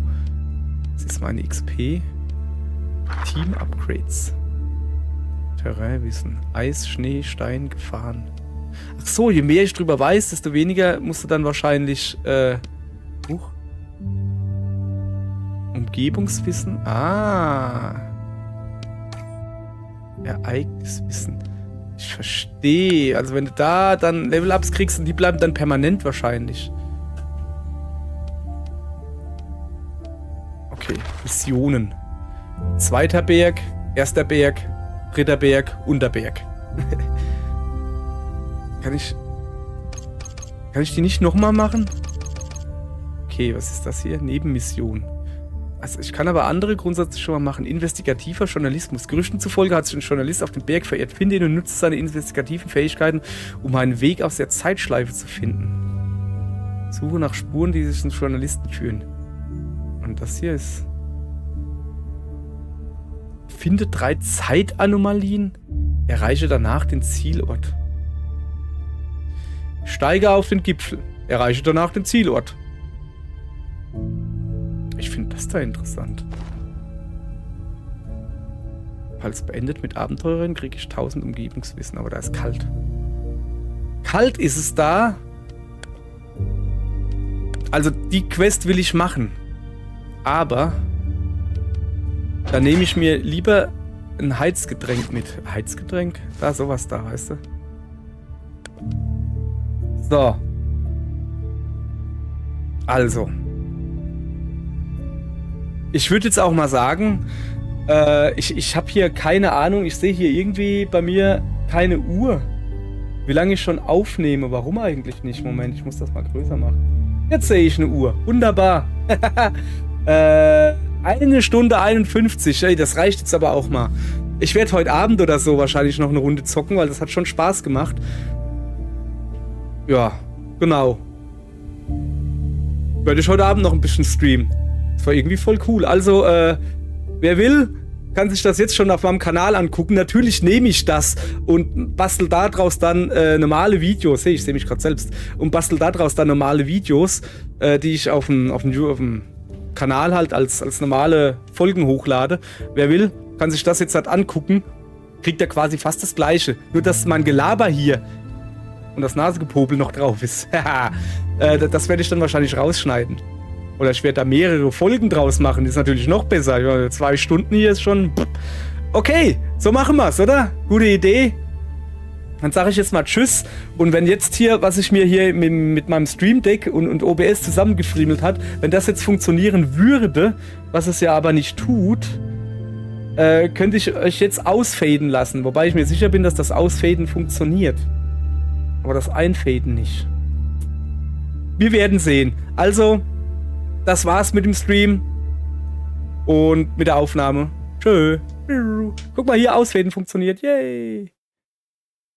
Das ist meine XP. Team-Upgrades. Terrainwissen. Eis, Schnee, Stein, Gefahren. Ach so, je mehr ich drüber weiß, desto weniger musst du dann wahrscheinlich, Umgebungswissen. Ah. Ereigniswissen. Ich verstehe. Also wenn du da dann Level-Ups kriegst und die bleiben dann permanent wahrscheinlich. Okay, Missionen. 2. Berg, 1. Berg, 3. Berg, Unterberg. Kann ich die nicht nochmal machen? Okay, was ist das hier? Nebenmission. Also ich kann aber andere grundsätzlich schon mal machen. Investigativer Journalismus. Gerüchten zufolge hat sich ein Journalist auf den Berg verirrt. Finde ihn und nutze seine investigativen Fähigkeiten, um einen Weg aus der Zeitschleife zu finden. Suche nach Spuren, die sich zum Journalisten führen. Und das hier ist... Finde 3 Zeitanomalien. Erreiche danach den Zielort. Steige auf den Gipfel. Erreiche danach den Zielort. Ich finde das da interessant. Falls beendet mit Abenteurern kriege ich 1000 Umgebungswissen, aber da ist kalt. Kalt ist es da. Also die Quest will ich machen. Aber da nehme ich mir lieber ein Heizgetränk mit. Heizgetränk? Da, sowas da, weißt du? So. Also. Ich würde jetzt auch mal sagen, ich habe hier keine Ahnung, ich sehe hier irgendwie bei mir keine Uhr. Wie lange ich schon aufnehme, warum eigentlich nicht? Moment, ich muss das mal größer machen. Jetzt sehe ich eine Uhr. Wunderbar. 1 Stunde 51. Ey, das reicht jetzt aber auch mal. Ich werde heute Abend oder so wahrscheinlich noch eine Runde zocken, weil das hat schon Spaß gemacht. Ja, genau. Werde ich heute Abend noch ein bisschen streamen. Das war irgendwie voll cool. Also, wer will, kann sich das jetzt schon auf meinem Kanal angucken. Natürlich nehme ich das und bastel daraus dann normale Videos. Hey, ich sehe mich gerade selbst. Und bastel daraus dann normale Videos, die ich auf dem Kanal halt als normale Folgen hochlade. Wer will, kann sich das jetzt halt angucken. Kriegt er quasi fast das Gleiche. Nur, dass mein Gelaber hier und das Nasegepopel noch drauf ist. Das werde ich dann wahrscheinlich rausschneiden. Oder ich werde da mehrere Folgen draus machen. Das ist natürlich noch besser. 2 Stunden hier ist schon... Okay, so machen wir es, oder? Gute Idee. Dann sage ich jetzt mal Tschüss. Und wenn jetzt hier, was ich mir hier mit meinem Stream Deck und OBS zusammengefriemelt hat, wenn das jetzt funktionieren würde, was es ja aber nicht tut, könnte ich euch jetzt ausfaden lassen. Wobei ich mir sicher bin, dass das Ausfaden funktioniert. Aber das Einfaden nicht. Wir werden sehen. Also... Das war's mit dem Stream und mit der Aufnahme. Tschö. Guck mal, hier Ausfaden funktioniert. Yay.